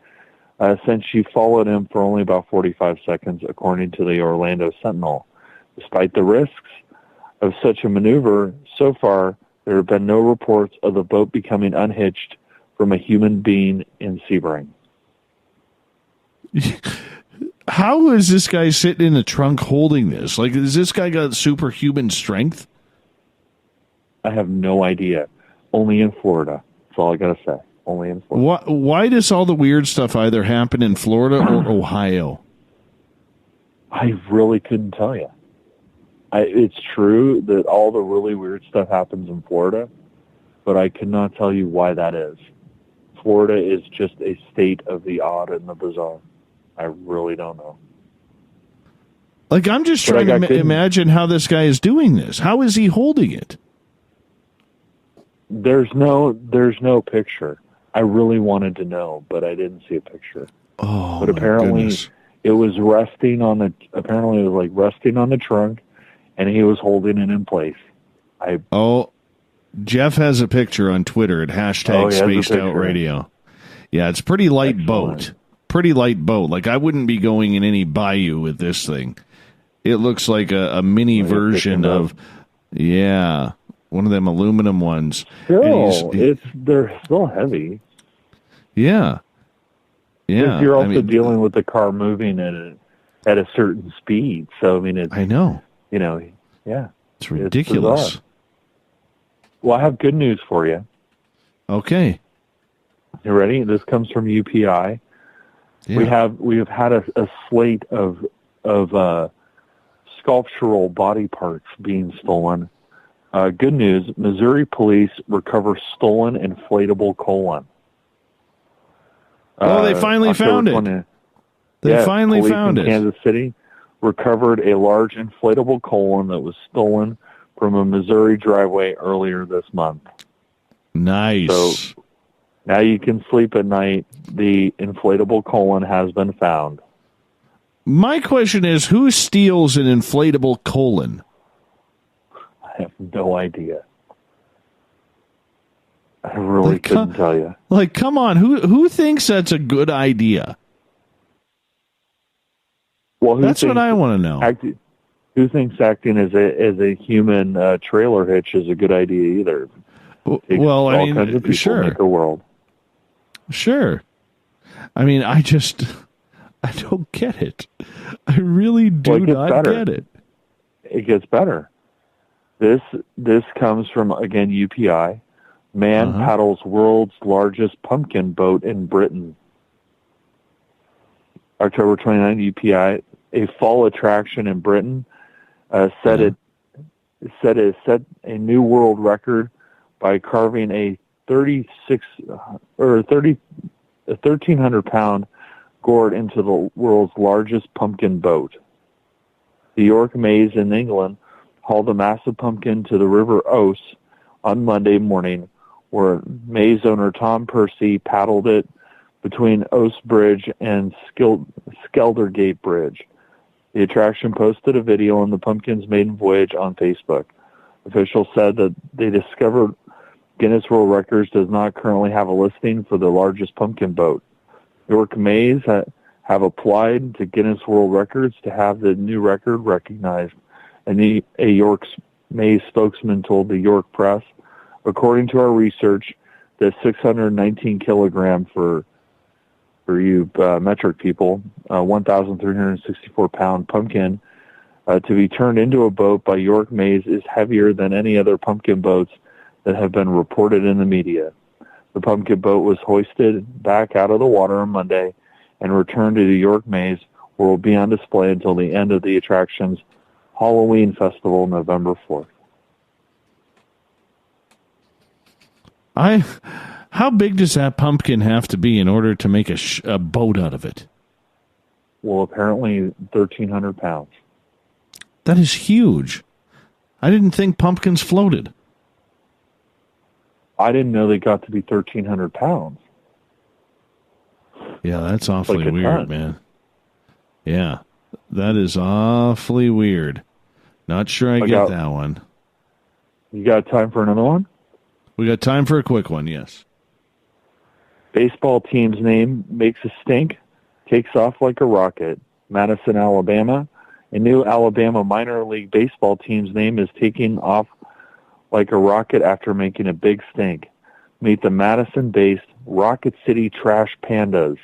since she followed him for only about 45 seconds, according to the Orlando Sentinel. Despite the risks of such a maneuver, so far there have been no reports of the boat becoming unhitched from a human being in Sebring. How is this guy sitting in the trunk holding this? Like, has this guy got superhuman strength? I have no idea. Only in Florida. That's all I got to say. Only in Florida. Why does all the weird stuff either happen in Florida or Ohio? I really couldn't tell you. It's true that all the really weird stuff happens in Florida, but I could not tell you why that is. Florida is just a state of the odd and the bizarre. I really don't know. Like, I'm just trying to imagine how this guy is doing this. How is he holding it? There's no picture. I really wanted to know, but I didn't see a picture. Oh, but apparently it was resting on the trunk, and he was holding it in place. Jeff has a picture on Twitter at hashtag Spaced Out Radio. Yeah, it's pretty light boat. Pretty light boat. Like, I wouldn't be going in any bayou with this thing. It looks like a mini version of Yeah, one of them aluminum ones. Still, they're still heavy. Yeah. Yeah. Because you're also dealing with the car moving at a certain speed. So, I mean, I know. Yeah. It's ridiculous. Well, I have good news for you. Okay. You ready? This comes from UPI. Yeah. We have had a slate of sculptural body parts being stolen. Good news, Missouri police recover stolen inflatable colon. They finally found it. They finally found it. Kansas City recovered a large inflatable colon that was stolen from a Missouri driveway earlier this month. Nice. So now you can sleep at night. The inflatable colon has been found. My question is, who steals an inflatable colon? I have no idea. I really couldn't tell you. Like, come on, who thinks that's a good idea? Well, that's what I want to know. Who thinks acting as a human trailer hitch is a good idea either? Well, I mean, kinds of people sure. Make a world. Sure. I mean, I don't get it. I really do not get it. It gets better. This comes from, again, UPI. Man paddles world's largest pumpkin boat in Britain. October 29, UPI. A fall attraction in Britain set a new world record by carving a 1,300-pound gourd into the world's largest pumpkin boat. The York Maze in England hauled a massive pumpkin to the River Ouse on Monday morning, where Maze owner Tom Percy paddled it between Ouse Bridge and Skeldergate Bridge. The attraction posted a video on the pumpkin's maiden voyage on Facebook. Officials said that they discovered Guinness World Records does not currently have a listing for the largest pumpkin boat. York Maze have applied to Guinness World Records to have the new record recognized. A York Maze spokesman told the York Press, according to our research, the 619 kilogram for you metric people, 1,364 pound pumpkin to be turned into a boat by York Maze is heavier than any other pumpkin boats that have been reported in the media. The pumpkin boat was hoisted back out of the water on Monday and returned to the York Maze, where it will be on display until the end of the attraction's Halloween festival, November 4th. How big does that pumpkin have to be in order to make a boat out of it? Well, apparently 1,300 pounds. That is huge. I didn't think pumpkins floated. I didn't know they got to be 1,300 pounds. Yeah, that's awfully like weird, ton. Man. Yeah, that is awfully weird. Not sure I get that one. You got time for another one? We got time for a quick one, yes. Baseball team's name makes a stink, takes off like a rocket. Madison, Alabama. A new Alabama minor league baseball team's name is taking off like a rocket after making a big stink. Meet the Madison-based Rocket City Trash Pandas.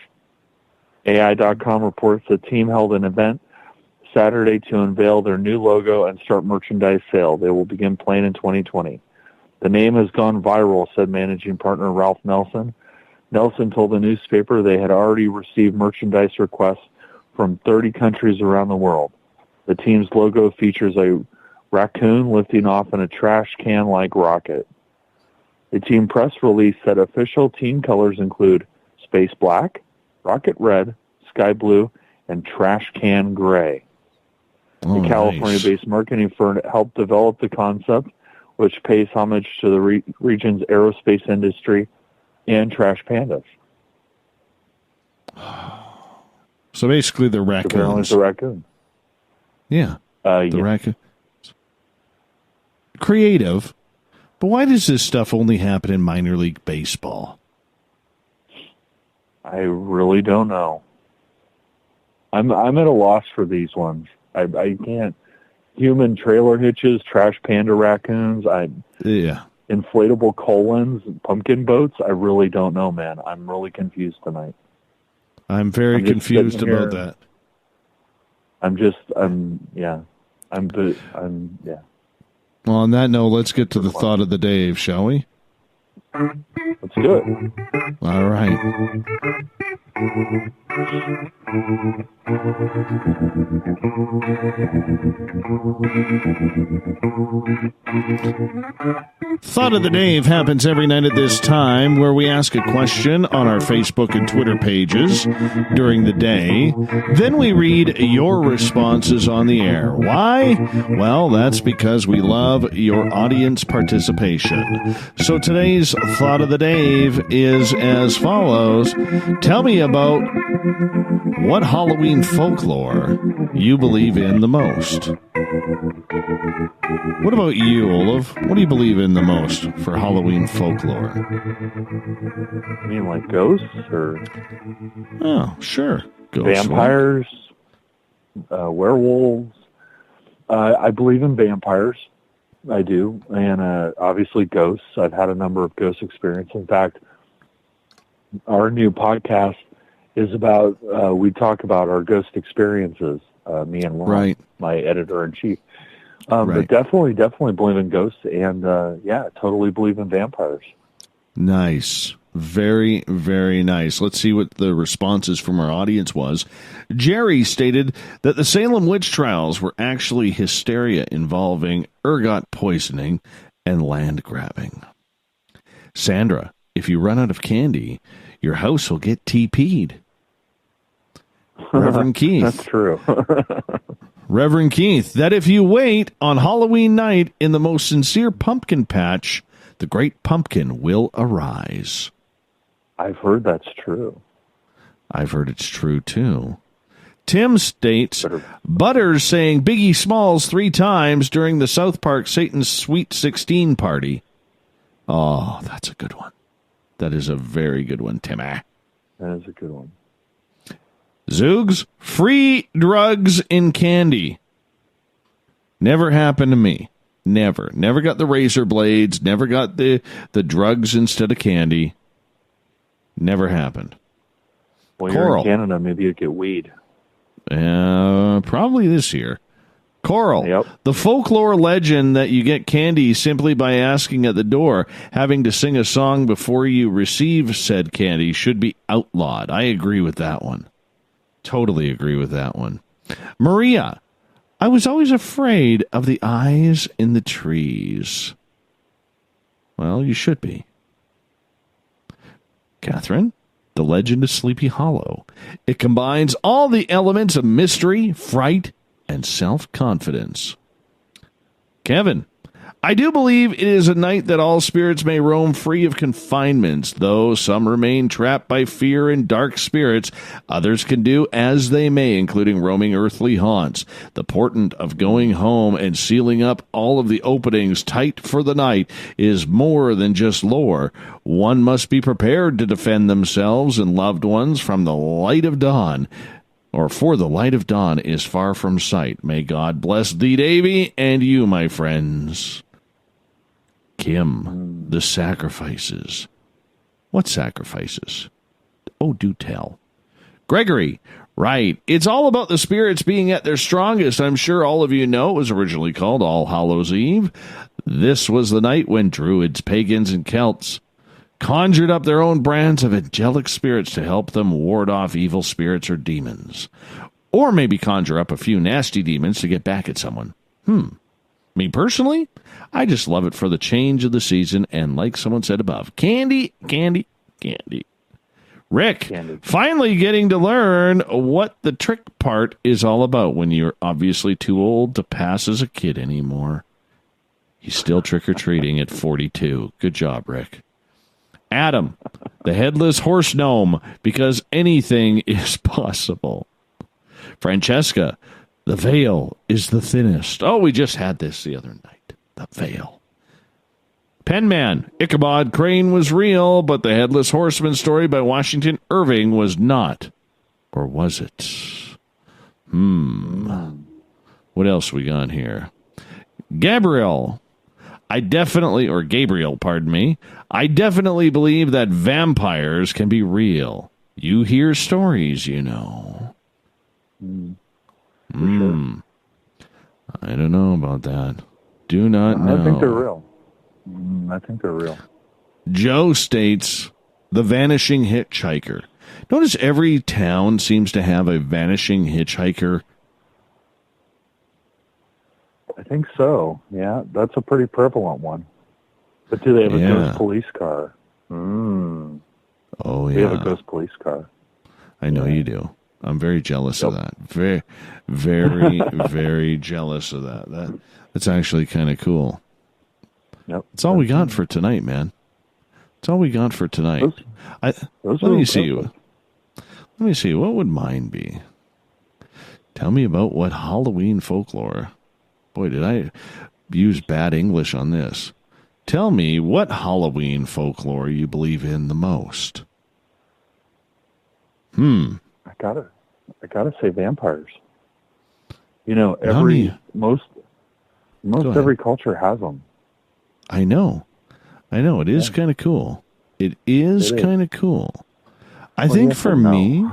AI.com reports the team held an event Saturday to unveil their new logo and start merchandise sale. They will begin playing in 2020. The name has gone viral, said managing partner Ralph Nelson. Nelson told the newspaper they had already received merchandise requests from 30 countries around the world. The team's logo features a raccoon lifting off in a trash can-like rocket. The team press release said official team colors include space black, rocket red, sky blue, and trash can gray. The California-based marketing firm helped develop the concept, which pays homage to the region's aerospace industry and trash pandas. So basically, the raccoons. Apparently, it's a raccoon. Yeah, the raccoon. Creative, but why does this stuff only happen in minor league baseball? I really don't know. I'm at a loss for these ones. I human trailer hitches, trash panda raccoons, inflatable colons, pumpkin boats. I really don't know, man. I'm really confused tonight. I'm very confused about that. Yeah. Well, on that note, let's get to the thought of the day, shall we? Let's do it. All right. Thought of the Dave happens every night at this time, where we ask a question on our Facebook and Twitter pages during the day. Then we read your responses on the air. Why? Well, that's because we love your audience participation. So today's Thought of the Dave is as follows. Tell me about what Halloween folklore you believe in the most. What about you, Olaf? What do you believe in the most for Halloween folklore? You mean like ghosts or? Oh, sure. Ghosts, vampires, werewolves. I believe in vampires. I do. And obviously ghosts. I've had a number of ghost experiences. In fact, our new podcast is about, we talk about our ghost experiences, me and Lauren, my editor-in-chief. But definitely believe in ghosts, and totally believe in vampires. Nice. Very, very nice. Let's see what the responses from our audience was. Jerry stated that the Salem witch trials were actually hysteria involving ergot poisoning and land grabbing. Sandra, if you run out of candy, your house will get TP'd. Reverend Keith. That's true. Reverend Keith, that if you wait on Halloween night in the most sincere pumpkin patch, the great pumpkin will arise. I've heard that's true. I've heard it's true, too. Tim states, Butters saying Biggie Smalls 3 times during the South Park Satan's Sweet 16 party. Oh, that's a good one. That is a very good one, Timmy. That is a good one. Zoogs, free drugs in candy. Never happened to me. Never. Never got the razor blades. Never got the drugs instead of candy. Never happened. Well, you're in Canada, maybe you'd get weed. Probably this year. Coral, the folklore legend that you get candy simply by asking at the door, having to sing a song before you receive said candy, should be outlawed. I agree with that one. Totally agree with that one. Maria, I was always afraid of the eyes in the trees. Well, you should be. Catherine, the legend of Sleepy Hollow. It combines all the elements of mystery, fright, and self-confidence. Kevin, I do believe it is a night that all spirits may roam free of confinements, though some remain trapped by fear and dark spirits. Others can do as they may, including roaming earthly haunts. The portent of going home and sealing up all of the openings tight for the night is more than just lore. One must be prepared to defend themselves and loved ones from the light of dawn. Or for the light of dawn is far from sight. May God bless thee, Davy, and you, my friends. Kim, the sacrifices. What sacrifices? Oh, do tell. Gregory, right. It's all about the spirits being at their strongest. I'm sure all of you know it was originally called All Hallows Eve. This was the night when Druids, pagans, and Celts conjured up their own brands of angelic spirits to help them ward off evil spirits or demons. Or maybe conjure up a few nasty demons to get back at someone. Me personally, I just love it for the change of the season, and like someone said above, candy, candy, candy. Rick, finally getting to learn what the trick part is all about when you're obviously too old to pass as a kid anymore. He's still trick-or-treating at 42. Good job, Rick. Adam, the headless horse gnome, because anything is possible. Francesca, the veil is the thinnest. Oh, we just had this the other night. The veil. Penman, Ichabod Crane was real, but the Headless Horseman story by Washington Irving was not. Or was it? What else we got here? Gabriel, pardon me. I definitely believe that vampires can be real. You hear stories, you know. Sure. I don't know about that. Do not know. I think they're real. I think they're real. Joe states, the vanishing hitchhiker. Notice every town seems to have a vanishing hitchhiker. I think so. Yeah, that's a pretty prevalent one. But do they have a ghost police car? Oh, yeah. They have a ghost police car. I know you do. I'm very jealous of that. Very, very, very jealous of that. That's actually kind of cool. Yep. That's all we got for tonight, man. That's all we got for tonight. Let me see. Let me see. What would mine be? Tell me about what Halloween folklore. Boy, did I use bad English on this. Tell me what Halloween folklore you believe in the most. I gotta say vampires. You know, most every culture has them. I know. It is kind of cool. It is kind of cool. I think for me,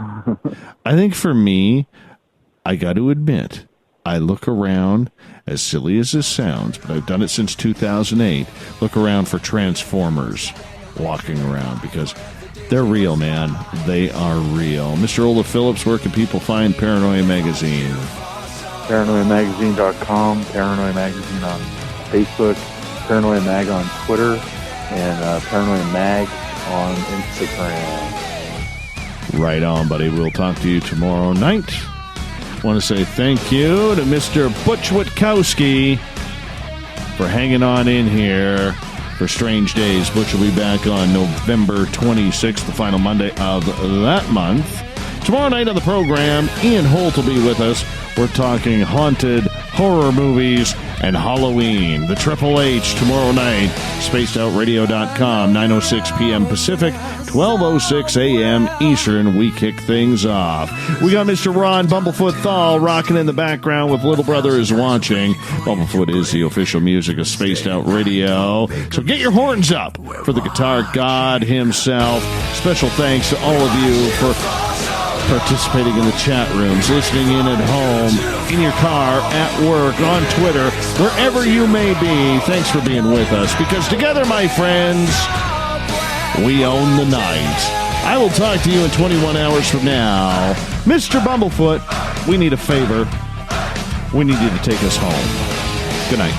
I got to admit, I look around, as silly as this sounds, but I've done it since 2008, look around for Transformers walking around because they're real, man. They are real. Mr. Olaf Phillips, where can people find Paranoia Magazine? ParanoiaMagazine.com, Paranoia Magazine on Facebook, Paranoia Mag on Twitter, and Paranoia Mag on Instagram. Right on, buddy. We'll talk to you tomorrow night. Want to say thank you to Mr. Butch Witkowski for hanging on in here for Strange Days. Butch will be back on November 26th, the final Monday of that month. Tomorrow night on the program, Ian Holt will be with us. We're talking haunted horror movies and Halloween. The Triple H tomorrow night. SpacedOutRadio.com, 9:06 p.m. Pacific, 12:06 a.m. Eastern. We kick things off. We got Mr. Ron Bumblefoot THAL rocking in the background with Little Brother is Watching. Bumblefoot is the official music of Spaced Out Radio. So get your horns up for the guitar god himself. Special thanks to all of you for participating in the chat rooms, listening in at home, in your car, at work, on Twitter, wherever you may be. Thanks for being with us, because together, my friends, we own the night. I will talk to you in 21 hours from now. Mr. Bumblefoot, we need a favor. We need you to take us home. Good night.